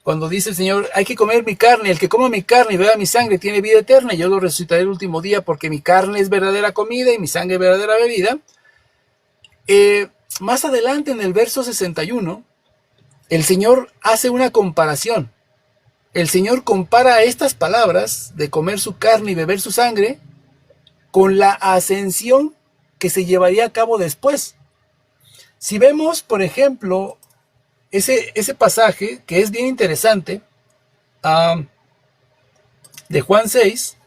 cuando dice el Señor, hay que comer mi carne, el que coma mi carne y beba mi sangre tiene vida eterna, y yo lo resucitaré el último día, porque mi carne es verdadera comida y mi sangre es verdadera bebida. Más adelante en el verso 61, el Señor hace una comparación. El Señor compara estas palabras de comer su carne y beber su sangre con la ascensión que se llevaría a cabo después. Si vemos, por ejemplo, ese pasaje que es bien interesante, de Juan 6,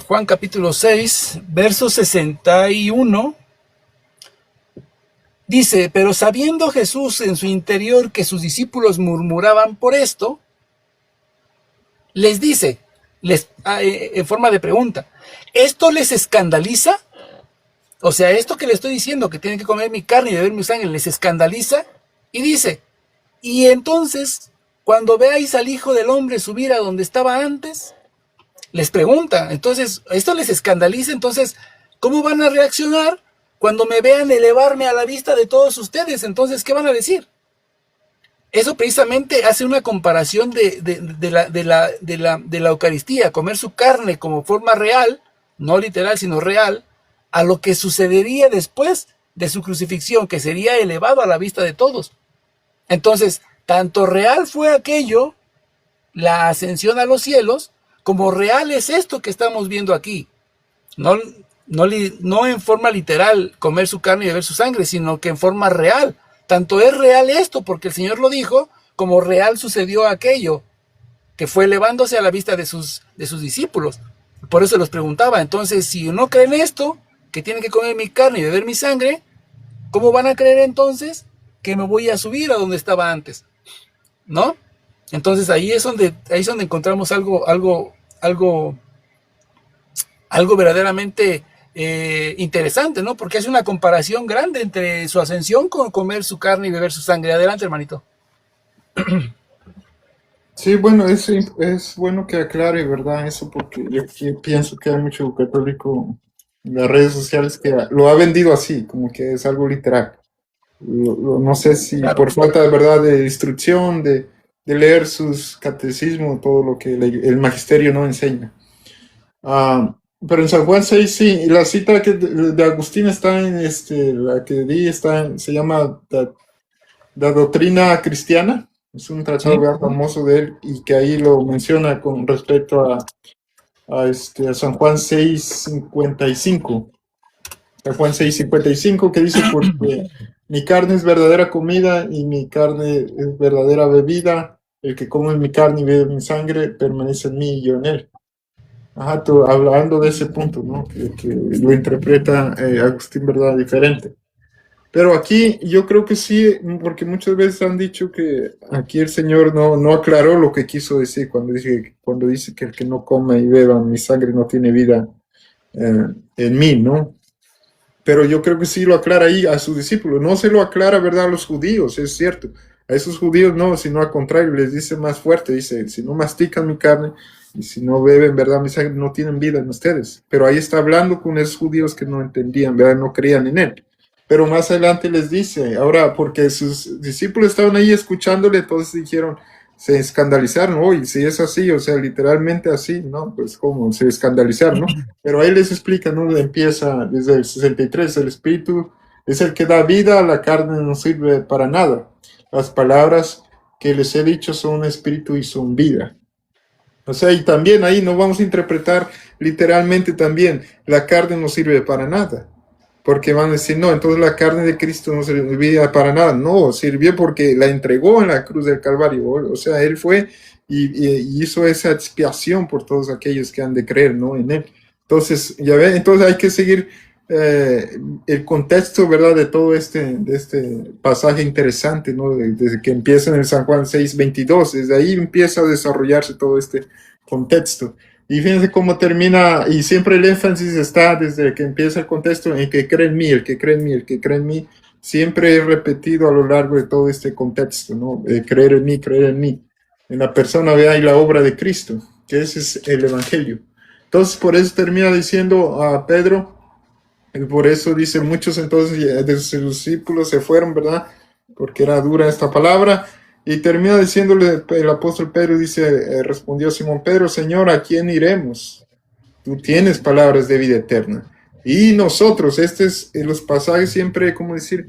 Juan capítulo 6, verso 61, dice, pero sabiendo Jesús en su interior que sus discípulos murmuraban por esto, les dice, en forma de pregunta, ¿esto les escandaliza? O sea, esto que le estoy diciendo, que tienen que comer mi carne y beber mi sangre, ¿les escandaliza? Y dice, y entonces, cuando veáis al Hijo del Hombre subir a donde estaba antes, les pregunta, entonces, ¿esto les escandaliza? Entonces, ¿cómo van a reaccionar cuando me vean elevarme a la vista de todos ustedes? Entonces, ¿qué van a decir? Eso precisamente hace una comparación de la Eucaristía, comer su carne como forma real, no literal, sino real, a lo que sucedería después de su crucifixión, que sería elevado a la vista de todos. Entonces, tanto real fue aquello, la ascensión a los cielos, como real es esto que estamos viendo aquí. No, no en forma literal comer su carne y beber su sangre, sino que en forma real. Tanto es real esto, porque el Señor lo dijo, como real sucedió aquello, que fue elevándose a la vista de sus discípulos. Por eso los preguntaba, entonces, si no creen esto, que tienen que comer mi carne y beber mi sangre, ¿cómo van a creer entonces que me voy a subir a donde estaba antes? ¿No? Entonces ahí es donde encontramos algo verdaderamente interesante, ¿no? Porque hace una comparación grande entre su ascensión con comer su carne y beber su sangre. Adelante, hermanito. Sí, bueno, es bueno que aclare, ¿verdad? Eso porque yo pienso que hay mucho católico en las redes sociales que lo ha vendido así, como que es algo literal. No sé si Claro. por falta de verdad de instrucción, de leer sus catecismos, todo lo que el magisterio no enseña. Pero en San Juan 6 sí, y la cita de Agustín está en la que di se llama La Doctrina Cristiana. Es un tratado bien famoso de él y que ahí lo menciona con respecto a San Juan 6:55. San Juan 6:55 que dice, porque mi carne es verdadera comida y mi carne es verdadera bebida. El que come mi carne y bebe mi sangre permanece en mí y yo en él. Ajá, hablando de ese punto, ¿no? Que lo interpreta Agustín, ¿verdad? Diferente. Pero aquí yo creo que sí, porque muchas veces han dicho que aquí el Señor no aclaró lo que quiso decir cuando dice que el que no come y beba mi sangre no tiene vida en mí, ¿no? Pero yo creo que sí lo aclara ahí a sus discípulos. No se lo aclara, ¿verdad?, a los judíos, es cierto. A esos judíos no, sino al contrario, les dice más fuerte, dice, si no mastican mi carne y si no beben, ¿verdad?, mi sangre, no tienen vida en ustedes. Pero ahí está hablando con esos judíos que no entendían, ¿verdad?, no creían en él. Pero más adelante les dice, ahora, porque sus discípulos estaban ahí escuchándole, entonces dijeron, se escandalizaron, oye, si es así, o sea, literalmente así, ¿no? Pues como se escandalizaron, ¿no? Pero ahí les explica, ¿no? Empieza desde el 63, el espíritu es el que da vida, la carne no sirve para nada. Las palabras que les he dicho son espíritu y son vida. O sea, y también ahí no vamos a interpretar literalmente también, la carne no sirve para nada. Porque van a decir, no, entonces la carne de Cristo no servía para nada. No, sirvió porque la entregó en la cruz del Calvario. O sea, Él fue y hizo esa expiación por todos aquellos que han de creer, ¿no?, en Él. Entonces, ya ven, entonces hay que seguir el contexto, ¿verdad?, de todo de este pasaje interesante, ¿no?, desde que empieza en el San Juan 6:22. Desde ahí empieza a desarrollarse todo este contexto. Y fíjense cómo termina, y siempre el énfasis está desde que empieza el contexto en que cree en mí, el que cree en mí, el que cree en mí, siempre es repetido a lo largo de todo este contexto, ¿no? Creer en mí, en la persona, vea, y la obra de Cristo, que ese es el Evangelio. Entonces, por eso termina diciendo a Pedro, y por eso dice muchos entonces de sus discípulos se fueron, ¿verdad?, porque era dura esta palabra. Y termina diciéndole el apóstol Pedro, dice, respondió Simón Pedro, Señor, ¿a quién iremos? Tú tienes palabras de vida eterna. Y nosotros, los pasajes siempre, ¿cómo decir?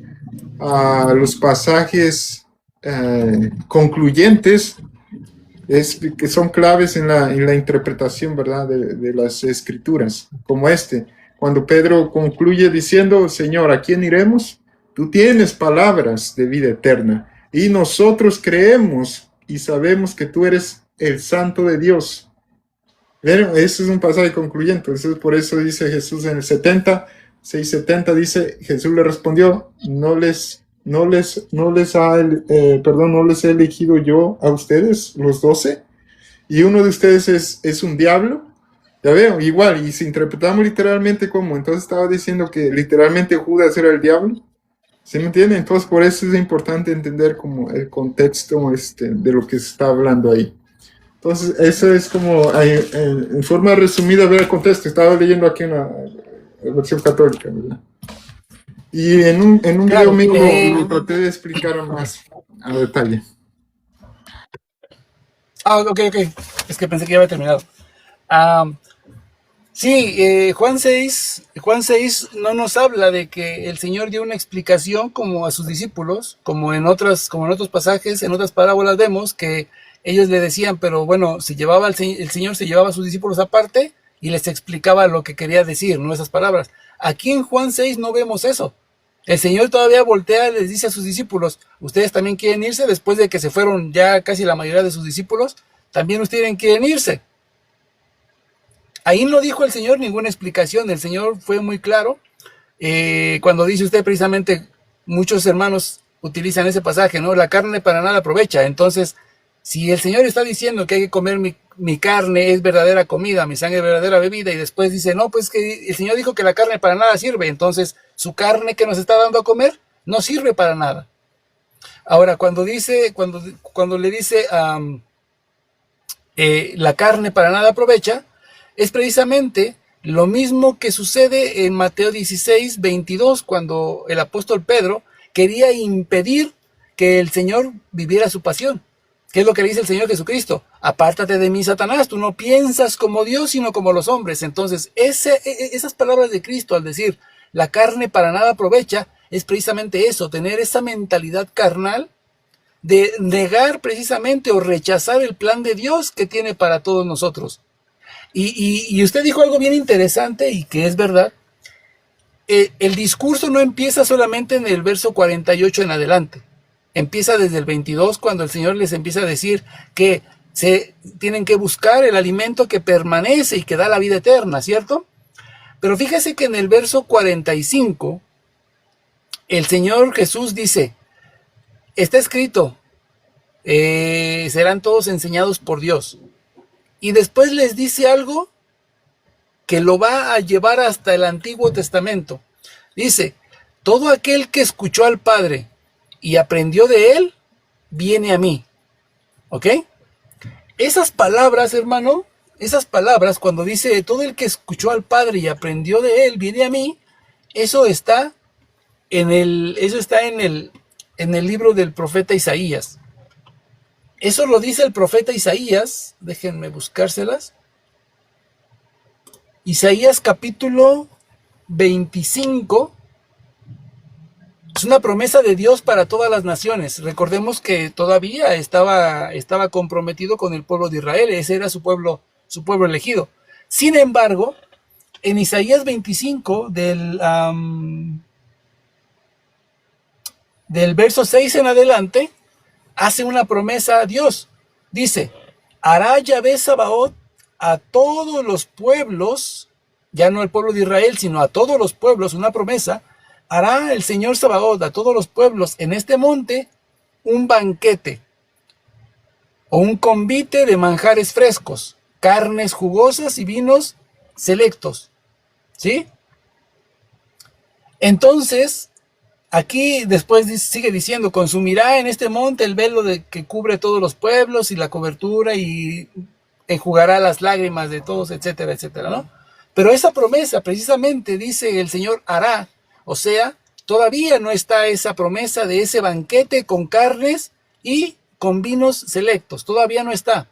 Los pasajes concluyentes, que son claves en la interpretación, ¿verdad?, de las escrituras, como cuando Pedro concluye diciendo, Señor, ¿a quién iremos? Tú tienes palabras de vida eterna. Y nosotros creemos y sabemos que tú eres el Santo de Dios. Pero ese es un pasaje concluyente. Entonces, por eso dice Jesús en el 6:70, dice, Jesús le respondió, no les he elegido yo a ustedes, los 12, y uno de ustedes es un diablo. Ya veo, igual, y si interpretamos literalmente como, entonces estaba diciendo que literalmente Judas era el diablo. ¿Sí me entienden? Entonces, por eso es importante entender como el contexto de lo que se está hablando ahí. Entonces, eso es como, en forma resumida, ver el contexto. Estaba leyendo aquí una versión católica, ¿verdad? Y en un Claro, video mío lo traté de explicar más a detalle. Ok. Es que pensé que ya había terminado. Sí, Juan 6 no nos habla de que el Señor dio una explicación como a sus discípulos, como en otros pasajes, en otras parábolas vemos que ellos le decían, pero bueno, el Señor se llevaba a sus discípulos aparte y les explicaba lo que quería decir, no esas palabras. Aquí en Juan 6 no vemos eso. El Señor todavía voltea y les dice a sus discípulos, ustedes también quieren irse después de que se fueron ya casi la mayoría de sus discípulos, también ustedes quieren irse. Ahí no dijo el Señor ninguna explicación, el Señor fue muy claro. Cuando dice usted precisamente, muchos hermanos utilizan ese pasaje, ¿no? La carne para nada aprovecha. Entonces, si el Señor está diciendo que hay que comer mi carne es verdadera comida, mi sangre es verdadera bebida, y después dice, no, pues que el Señor dijo que la carne para nada sirve, entonces su carne que nos está dando a comer no sirve para nada. Ahora, cuando le dice la carne para nada aprovecha, es precisamente lo mismo que sucede en Mateo 16, 22, cuando el apóstol Pedro quería impedir que el Señor viviera su pasión. ¿Qué es lo que le dice el Señor Jesucristo? Apártate de mí, Satanás, tú no piensas como Dios, sino como los hombres. Entonces, esas palabras de Cristo al decir, la carne para nada aprovecha, es precisamente eso, tener esa mentalidad carnal de negar precisamente o rechazar el plan de Dios que tiene para todos nosotros. Y usted dijo algo bien interesante y que es verdad. El discurso no empieza solamente en el verso 48 en adelante. Empieza desde el 22 cuando el Señor les empieza a decir que se tienen que buscar el alimento que permanece y que da la vida eterna, ¿cierto? Pero fíjese que en el verso 45 el Señor Jesús dice, está escrito, serán todos enseñados por Dios. Y después les dice algo que lo va a llevar hasta el Antiguo Testamento. Dice, todo aquel que escuchó al Padre y aprendió de él, viene a mí. ¿Ok? Esas palabras, hermano, esas palabras, cuando dice, todo el que escuchó al Padre y aprendió de él, viene a mí, eso está en el libro del profeta Isaías. Eso lo dice el profeta Isaías, déjenme buscárselas. Isaías capítulo 25, es una promesa de Dios para todas las naciones. Recordemos que todavía estaba comprometido con el pueblo de Israel, ese era su pueblo elegido. Sin embargo, en Isaías 25, del verso 6 en adelante, hace una promesa a Dios. Dice, hará Yahvé Sabaoth a todos los pueblos, ya no al pueblo de Israel, sino a todos los pueblos, una promesa, hará el Señor Sabaoth a todos los pueblos en este monte un banquete o un convite de manjares frescos, carnes jugosas y vinos selectos. ¿Sí? Entonces, aquí después sigue diciendo, consumirá en este monte el velo que cubre todos los pueblos y la cobertura y enjugará las lágrimas de todos, etcétera, etcétera, ¿no? Pero esa promesa precisamente dice el Señor hará, o sea, todavía no está esa promesa de ese banquete con carnes y con vinos selectos, todavía no está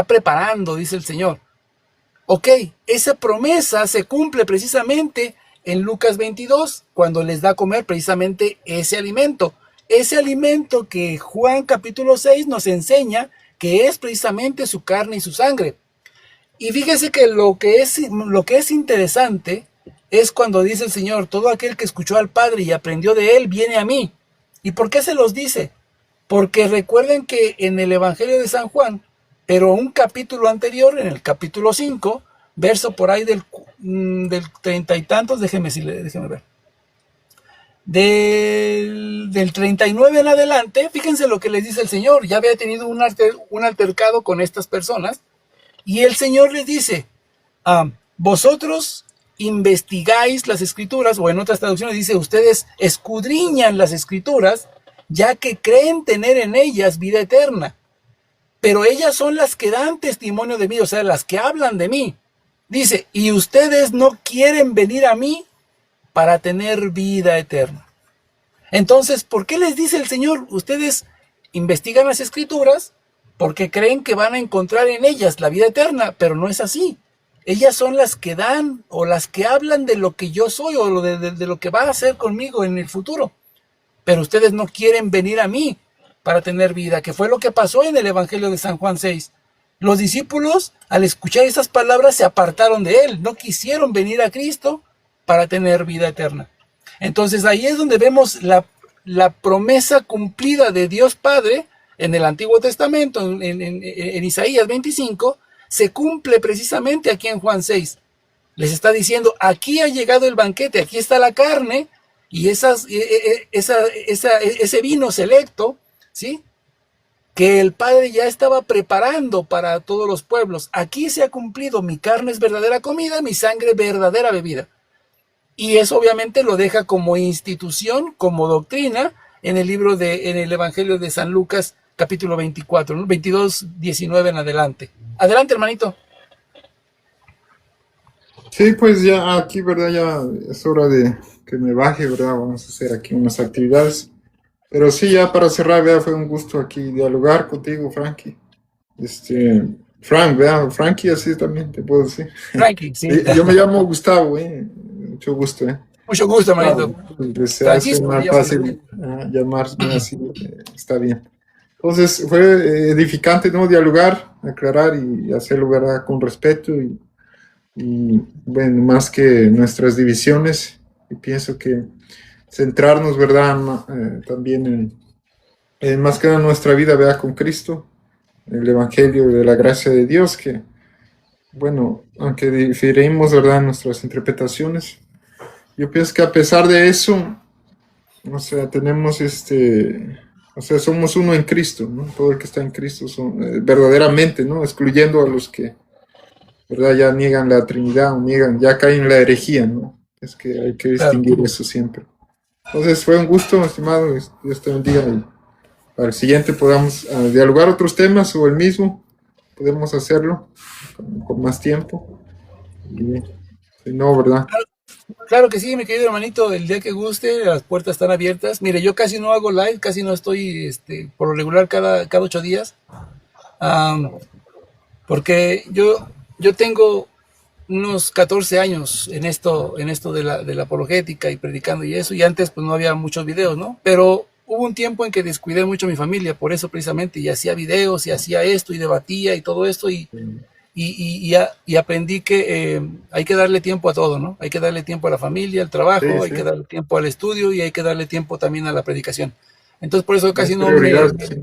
preparando, dice el Señor. Ok, esa promesa se cumple precisamente en Lucas 22, cuando les da a comer precisamente ese alimento que Juan capítulo 6 nos enseña que es precisamente su carne y su sangre. Y fíjese que lo que es interesante es cuando dice el Señor, todo aquel que escuchó al Padre y aprendió de él, viene a mí. ¿Y por qué se los dice? Porque recuerden que en el Evangelio de San Juan, pero un capítulo anterior, en el capítulo 5, verso por ahí del 30 y tantos, déjeme ver. Del 39 en adelante, fíjense lo que les dice el Señor. Ya había tenido un altercado con estas personas. Y el Señor les dice, vosotros investigáis las escrituras, o en otras traducciones dice, ustedes escudriñan las escrituras, ya que creen tener en ellas vida eterna. Pero ellas son las que dan testimonio de mí, o sea, las que hablan de mí. Dice, y ustedes no quieren venir a mí para tener vida eterna. Entonces, ¿por qué les dice el Señor? Ustedes investigan las escrituras porque creen que van a encontrar en ellas la vida eterna, pero no es así. ellas son las que dan o las que hablan de lo que yo soy o de lo que va a hacer conmigo en el futuro. Pero ustedes no quieren venir a mí para tener vida, que fue lo que pasó en el Evangelio de San Juan 6. Los discípulos, al escuchar esas palabras, se apartaron de él, no quisieron venir a Cristo para tener vida eterna. Entonces ahí es donde vemos la promesa cumplida de Dios Padre en el Antiguo Testamento, en Isaías 25, se cumple precisamente aquí en Juan 6. Les está diciendo, aquí ha llegado el banquete, aquí está la carne y ese vino selecto, ¿sí?, que el Padre ya estaba preparando para todos los pueblos. Aquí se ha cumplido, mi carne es verdadera comida, mi sangre verdadera bebida. Y eso obviamente lo deja como institución, como doctrina, en el Evangelio de San Lucas, capítulo 24, ¿no? 22, 19 en adelante. Adelante, hermanito. Sí, pues ya aquí, ¿verdad? Ya es hora de que me baje, ¿verdad? Vamos a hacer aquí unas actividades. Pero sí, ya para cerrar, ¿verdad? Fue un gusto aquí dialogar contigo, Frankie. Frank, ¿verdad? Frankie, así también te puedo decir. Frankie, sí. Yo me llamo Gustavo, mucho gusto, Mucho gusto, hermanito. Pues, se hace más fácil llamarme así, está bien. Entonces, fue edificante, ¿no? Dialogar, aclarar y hacerlo, ¿verdad? Con respeto y bueno, más que nuestras divisiones. Y pienso que centrarnos, ¿verdad? También en más que nada nuestra vida, ¿verdad? Con Cristo, el Evangelio de la gracia de Dios, que, bueno, aunque diferimos, ¿verdad? En nuestras interpretaciones, yo pienso que a pesar de eso, o sea, tenemos o sea, somos uno en Cristo, ¿no? Todo el que está en Cristo son verdaderamente, ¿no? Excluyendo a los que, ¿verdad? Ya niegan la Trinidad o ya caen en la herejía, ¿no? Es que hay que distinguir eso siempre. Entonces fue un gusto, estimado, Dios te bendiga, y para el siguiente podamos dialogar otros temas o el mismo, podemos hacerlo con más tiempo, y si no, ¿verdad? Claro que sí, mi querido hermanito, el día que guste, las puertas están abiertas. Mire, yo casi no hago live, casi no estoy, por lo regular cada 8 días, porque yo tengo unos 14 años en esto de la apologética y predicando y eso, y antes pues no había muchos videos, ¿no? Pero hubo un tiempo en que descuidé mucho a mi familia, por eso precisamente, y hacía videos, y hacía esto, y debatía, y todo esto, y aprendí que hay que darle tiempo a todo, ¿no? Hay que darle tiempo a la familia, al trabajo, Sí, hay sí. que darle tiempo al estudio, y hay que darle tiempo también a la predicación. Entonces por eso casi Es no prioridad, me... sí.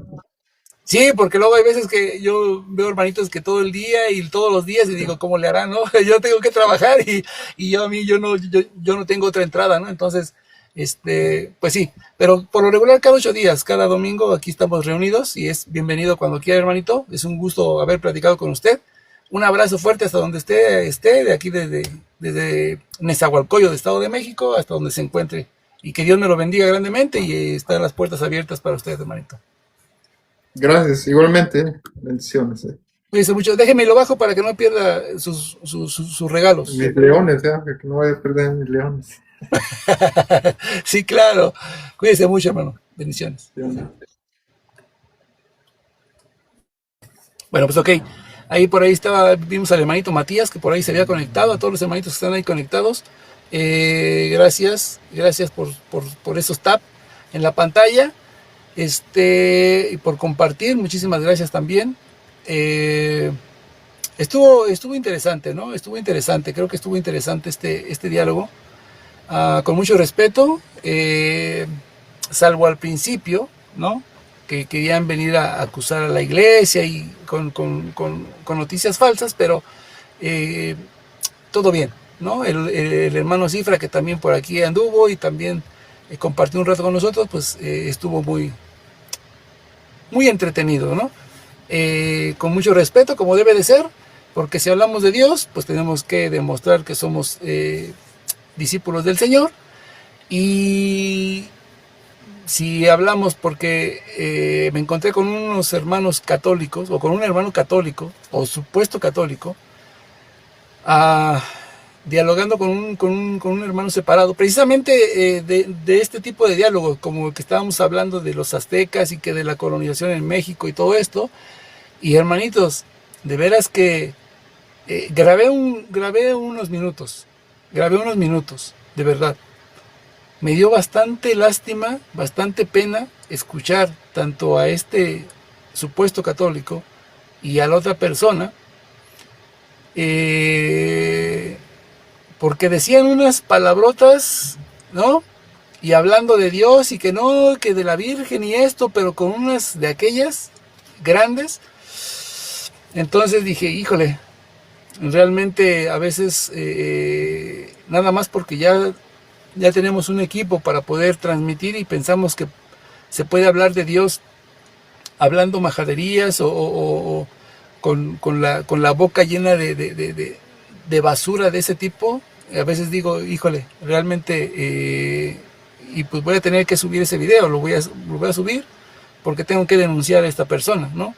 Sí, porque luego hay veces que yo veo hermanitos que todo el día y todos los días y digo, ¿cómo le harán, no? Yo tengo que trabajar y yo no tengo otra entrada, ¿no? Entonces, pues sí, pero por lo regular cada 8 días, cada domingo aquí estamos reunidos y es bienvenido cuando quiera, hermanito. Es un gusto haber platicado con usted. Un abrazo fuerte hasta donde esté, de aquí desde Nezahualcóyotl, de Estado de México, hasta donde se encuentre. Y que Dios me lo bendiga grandemente y están las puertas abiertas para usted, hermanito. Gracias, igualmente, bendiciones. Cuídense mucho. Déjenme lo bajo para que no pierda sus regalos. Mis leones, que no vaya a perder mis leones. Sí, claro. Cuídense mucho, hermano. Bendiciones. Bueno, pues ok. Ahí por ahí vimos al hermanito Matías, que por ahí se había conectado, a todos los hermanitos que están ahí conectados. Gracias por esos taps en la pantalla. Y por compartir, muchísimas gracias también. Estuvo interesante, ¿no? Estuvo interesante, creo que estuvo interesante este diálogo. Con mucho respeto, salvo al principio, ¿no? Que querían venir a acusar a la iglesia y con noticias falsas, pero todo bien, ¿no? El hermano Cifra, que también por aquí anduvo y también compartió un rato con nosotros, pues estuvo muy entretenido, ¿no? Con mucho respeto, como debe de ser, porque si hablamos de Dios, pues tenemos que demostrar que somos discípulos del Señor, y si hablamos porque me encontré con unos hermanos católicos, o con un hermano católico, o supuesto católico, dialogando con un hermano separado, precisamente de este tipo de diálogo, como el que estábamos hablando de los aztecas y que de la colonización en México y todo esto. Y hermanitos, de veras que grabé unos minutos, de verdad. Me dio bastante lástima, bastante pena escuchar tanto a este supuesto católico y a la otra persona, porque decían unas palabrotas, ¿no? Y hablando de Dios y que no, que de la Virgen y esto, pero con unas de aquellas grandes. Entonces dije, híjole, realmente a veces nada más porque ya tenemos un equipo para poder transmitir y pensamos que se puede hablar de Dios hablando majaderías o con la boca llena de basura de ese tipo. A veces digo, híjole, realmente, y pues voy a tener que subir ese video, lo voy a subir porque tengo que denunciar a esta persona, ¿no?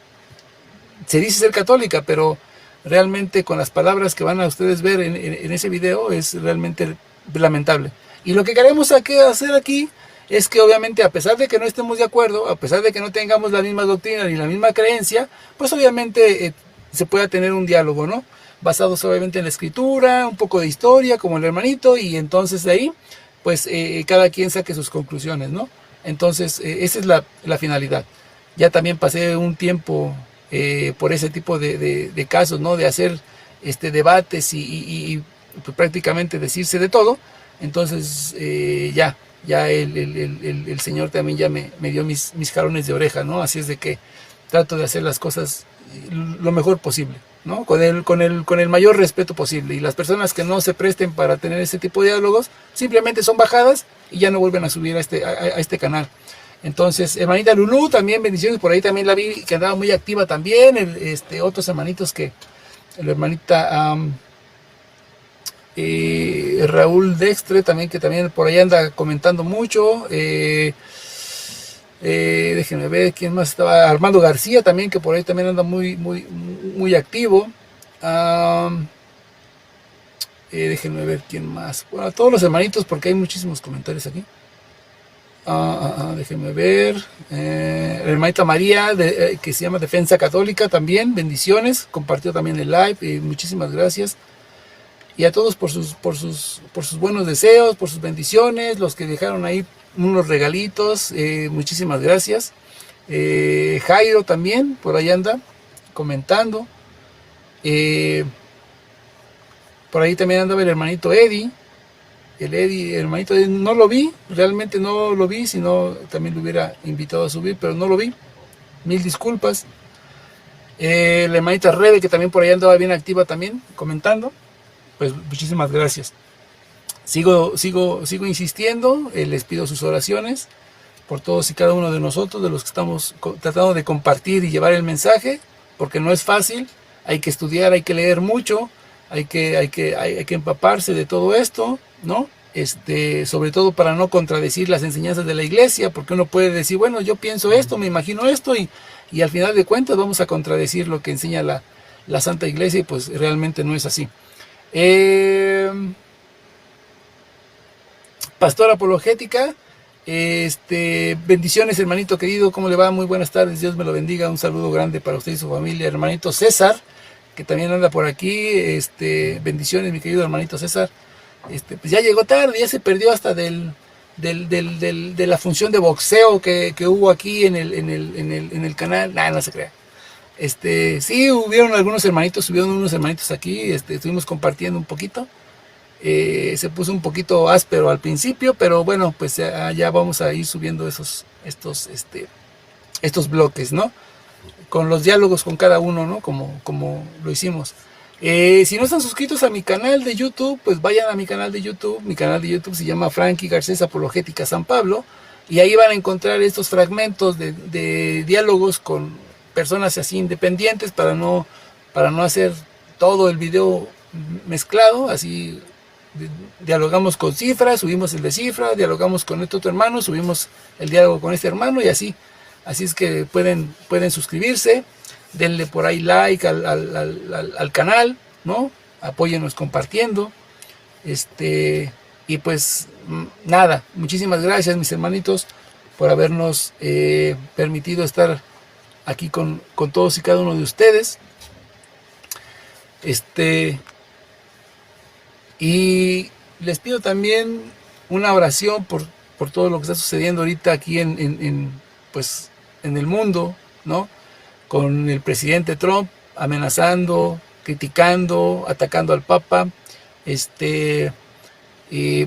Se dice ser católica, pero realmente con las palabras que van a ustedes ver en ese video es realmente lamentable. Y lo que queremos hacer aquí es que obviamente, a pesar de que no estemos de acuerdo, a pesar de que no tengamos la misma doctrina ni la misma creencia, pues obviamente se pueda tener un diálogo, ¿no? Basados obviamente en la escritura, un poco de historia, como el hermanito, y entonces de ahí, pues cada quien saque sus conclusiones, ¿no? Entonces, esa es la finalidad. Ya también pasé un tiempo por ese tipo de casos, ¿no? De hacer debates y pues, prácticamente decirse de todo. Entonces, ya el Señor también ya me dio mis jalones de oreja, ¿no? Así es de que trato de hacer las cosas lo mejor posible, ¿no? Con el mayor respeto posible. Y las personas que no se presten para tener ese tipo de diálogos, simplemente son bajadas y ya no vuelven a subir a este canal. Entonces, hermanita Lulú, también bendiciones, por ahí también la vi que andaba muy activa también, otros hermanitos la hermanita Raúl Dextre también, que también por ahí anda comentando mucho, déjenme ver quién más estaba, Armando García también, que por ahí también anda muy activo, déjenme ver quién más, bueno, todos los hermanitos porque hay muchísimos comentarios aquí. Déjenme ver, la hermanita María que se llama Defensa Católica también, bendiciones, compartió también el live, muchísimas gracias, y a todos por sus buenos deseos, por sus bendiciones, los que dejaron ahí unos regalitos, muchísimas gracias. Jairo también por ahí anda comentando, por ahí también andaba el hermanito Eddie. El hermanito, no lo vi, realmente no lo vi, sino también lo hubiera invitado a subir, pero no lo vi, mil disculpas. La hermanita Rebe, que también por ahí andaba bien activa también, comentando, pues muchísimas gracias. Sigo insistiendo, les pido sus oraciones por todos y cada uno de nosotros, de los que estamos tratando de compartir y llevar el mensaje, porque no es fácil, hay que estudiar, hay que leer mucho, hay que empaparse de todo esto, ¿no? Sobre todo para no contradecir las enseñanzas de la iglesia, porque uno puede decir, bueno, yo pienso esto, me imagino esto, y al final de cuentas vamos a contradecir lo que enseña la Santa Iglesia, y pues realmente no es así. Pastor Apologética, bendiciones, hermanito querido, ¿cómo le va? Muy buenas tardes, Dios me lo bendiga, un saludo grande para usted y su familia. Hermanito César, que también anda por aquí, bendiciones, mi querido hermanito César. Pues ya llegó tarde, ya se perdió hasta de la función de boxeo que hubo aquí en el canal. Nah, no se crea. Sí, subieron unos hermanitos aquí, estuvimos compartiendo un poquito. Se puso un poquito áspero al principio, pero bueno, pues ya vamos a ir subiendo estos bloques, ¿no? Con los diálogos con cada uno, ¿no? Como lo hicimos. Si no están suscritos a mi canal de YouTube, pues vayan a mi canal de YouTube. Mi canal de YouTube se llama Frankie Garcés Apologética San Pablo, y ahí van a encontrar estos fragmentos de diálogos con personas así independientes para no hacer todo el video mezclado. Así dialogamos con Cifra, subimos el de Cifra, dialogamos con este otro hermano, subimos el diálogo con este hermano, y así es que pueden suscribirse. Denle por ahí like al canal, ¿no? Apóyennos compartiendo. Y pues nada, muchísimas gracias, mis hermanitos, por habernos permitido estar aquí con todos y cada uno de ustedes. Y les pido también una oración por todo lo que está sucediendo ahorita aquí pues, en el mundo, ¿no? Con el presidente Trump amenazando, criticando, atacando al Papa,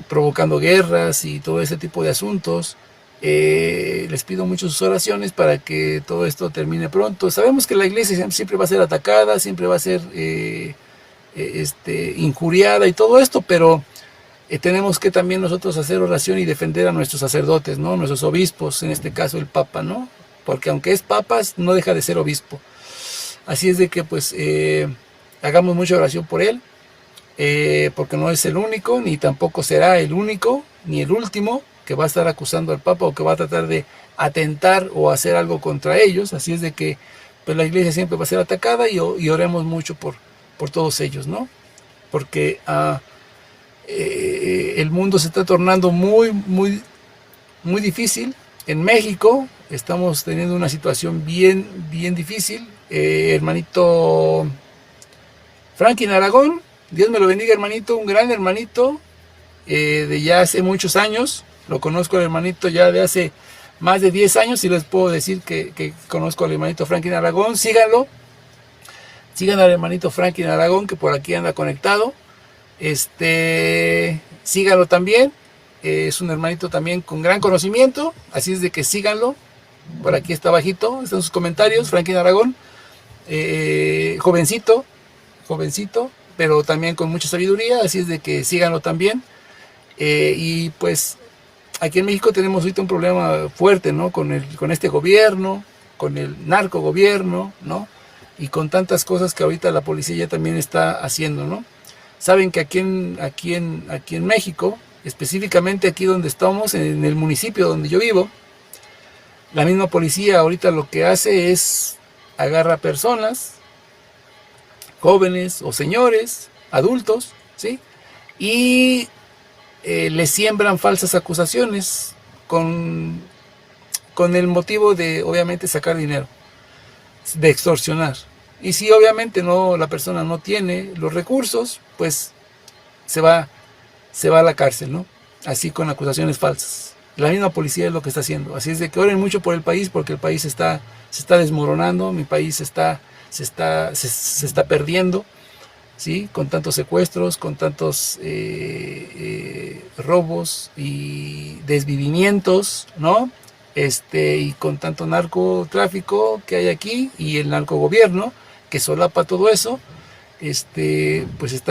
provocando guerras y todo ese tipo de asuntos. Les pido mucho sus oraciones para que todo esto termine pronto. Sabemos que la iglesia siempre va a ser atacada, siempre va a ser injuriada y todo esto, pero tenemos que también nosotros hacer oración y defender a nuestros sacerdotes, ¿no? Nuestros obispos, en este caso el Papa, ¿no? Porque aunque es Papa, no deja de ser obispo. Así es de que pues hagamos mucha oración por él, porque no es el único, ni tampoco será el único, ni el último que va a estar acusando al Papa o que va a tratar de atentar o hacer algo contra ellos. Así es de que pues la iglesia siempre va a ser atacada y oremos mucho por todos ellos, ¿no? Porque el mundo se está tornando muy, muy, muy difícil. En México estamos teniendo una situación bien, bien difícil. Hermanito Franklin Aragón, Dios me lo bendiga, hermanito, un gran hermanito de ya hace muchos años. Lo conozco al hermanito ya de hace más de 10 años y les puedo decir que conozco al hermanito Franklin Aragón. Síganlo, sigan al hermanito Franklin Aragón, que por aquí anda conectado. Síganlo también. Es un hermanito también con gran conocimiento, así es de que síganlo. Por aquí está abajito, están sus comentarios. Franklin Aragón, jovencito, pero también con mucha sabiduría, así es de que síganlo también. Y pues aquí en México tenemos ahorita un problema fuerte, ¿no? Con este gobierno, con el narcogobierno, ¿no? Y con tantas cosas que ahorita la policía ya también está haciendo, ¿no? Saben que aquí en México, específicamente aquí donde estamos, en el municipio donde yo vivo, la misma policía ahorita lo que hace es agarra personas, jóvenes o señores, adultos, ¿sí? Y les siembran falsas acusaciones con el motivo de, obviamente, sacar dinero, de extorsionar. Y si obviamente la persona no tiene los recursos, pues se va a la cárcel, ¿no? Así con acusaciones falsas. La misma policía es lo que está haciendo. Así es de que oren mucho por el país, porque el país se está desmoronando, mi país se está perdiendo, ¿sí? Con tantos secuestros, con tantos robos y desvivimientos, ¿no? Y con tanto narcotráfico que hay aquí y el narcogobierno que solapa todo eso, pues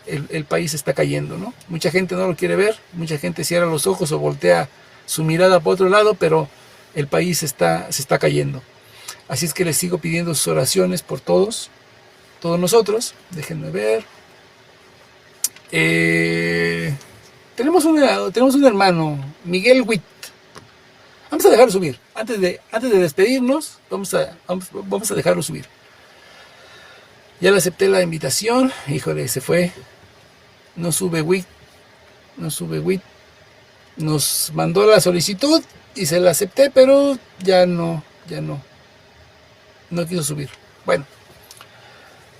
el país está cayendo, ¿no? Mucha gente no lo quiere ver, mucha gente cierra los ojos o voltea su mirada para otro lado, pero el país se está cayendo. Así es que les sigo pidiendo sus oraciones por todos nosotros. Déjenme ver. Tenemos un hermano, Miguel Witt. Vamos a dejarlo subir. Antes de despedirnos, vamos a dejarlo subir. Ya le acepté la invitación. Híjole, se fue. No sube Witt. Nos mandó la solicitud y se la acepté, pero ya no quiso subir. Bueno,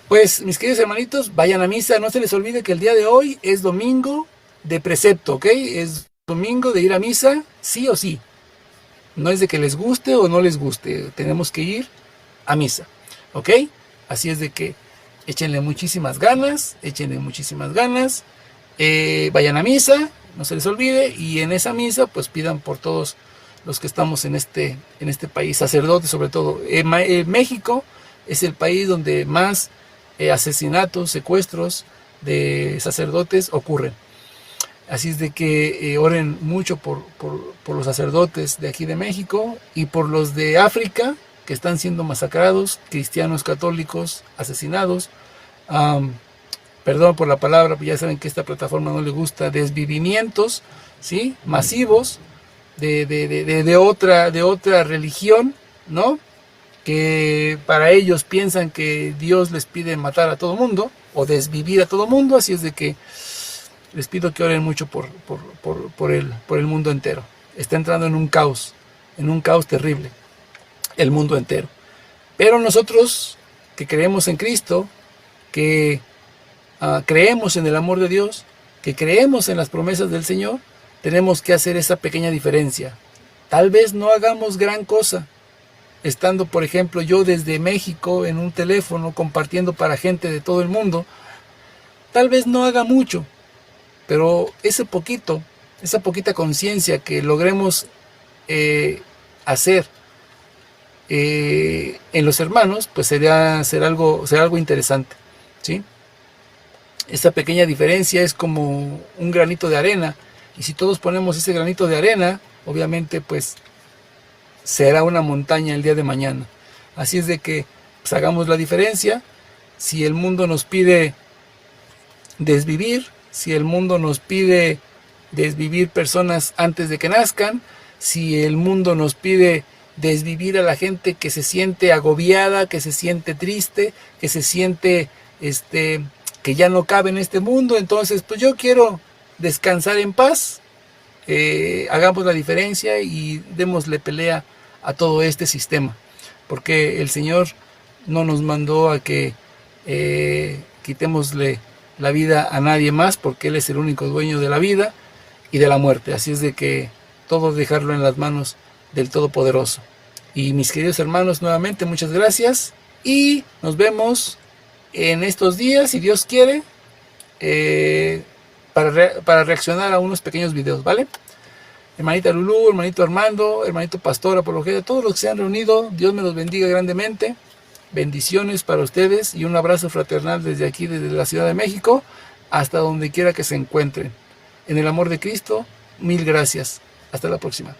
pues mis queridos hermanitos, vayan a misa. No se les olvide que el día de hoy es domingo de precepto, ¿ok? Es domingo de ir a misa, sí o sí. No es de que les guste o no les guste, tenemos que ir a misa, ¿ok? Así es de que échenle muchísimas ganas, vayan a misa, no se les olvide, y en esa misa pues pidan por todos los que estamos en este país, sacerdotes sobre todo. México es el país donde más asesinatos, secuestros de sacerdotes ocurren. Así es de que oren mucho por los sacerdotes de aquí de México y por los de África que están siendo masacrados, cristianos católicos asesinados. Perdón por la palabra, pero ya saben que a esta plataforma no le gusta, desvivimientos, ¿sí? Masivos de otra religión, ¿no? Que para ellos piensan que Dios les pide matar a todo mundo o desvivir a todo mundo. Así es de que les pido que oren mucho por el mundo entero. Está entrando en un caos terrible, el mundo entero. Pero nosotros que creemos en Cristo, que creemos en el amor de Dios, que creemos en las promesas del Señor, tenemos que hacer esa pequeña diferencia. Tal vez no hagamos gran cosa, estando, por ejemplo, yo desde México en un teléfono compartiendo para gente de todo el mundo. Tal vez no haga mucho, pero ese poquito, esa poquita conciencia que logremos hacer en los hermanos, pues será algo interesante, ¿sí? Esa pequeña diferencia es como un granito de arena, y si todos ponemos ese granito de arena, obviamente pues será una montaña el día de mañana. Así es de que pues, hagamos la diferencia. Si el mundo nos pide desvivir, si el mundo nos pide desvivir personas antes de que nazcan, si el mundo nos pide desvivir a la gente que se siente agobiada, que se siente triste, que se siente que ya no cabe en este mundo, entonces pues yo quiero descansar en paz. Hagamos la diferencia y démosle pelea a todo este sistema, porque el Señor no nos mandó a que quitémosle la vida a nadie más, porque Él es el único dueño de la vida y de la muerte. Así es de que todo dejarlo en las manos del Todopoderoso. Y mis queridos hermanos, nuevamente muchas gracias y nos vemos en estos días, si Dios quiere, para reaccionar a unos pequeños videos, ¿vale? Hermanita Lulú, hermanito Armando, hermanito Pastor, Apología, todos los que se han reunido, Dios me los bendiga grandemente. Bendiciones para ustedes y un abrazo fraternal desde aquí, desde la Ciudad de México, hasta donde quiera que se encuentren. En el amor de Cristo, mil gracias. Hasta la próxima.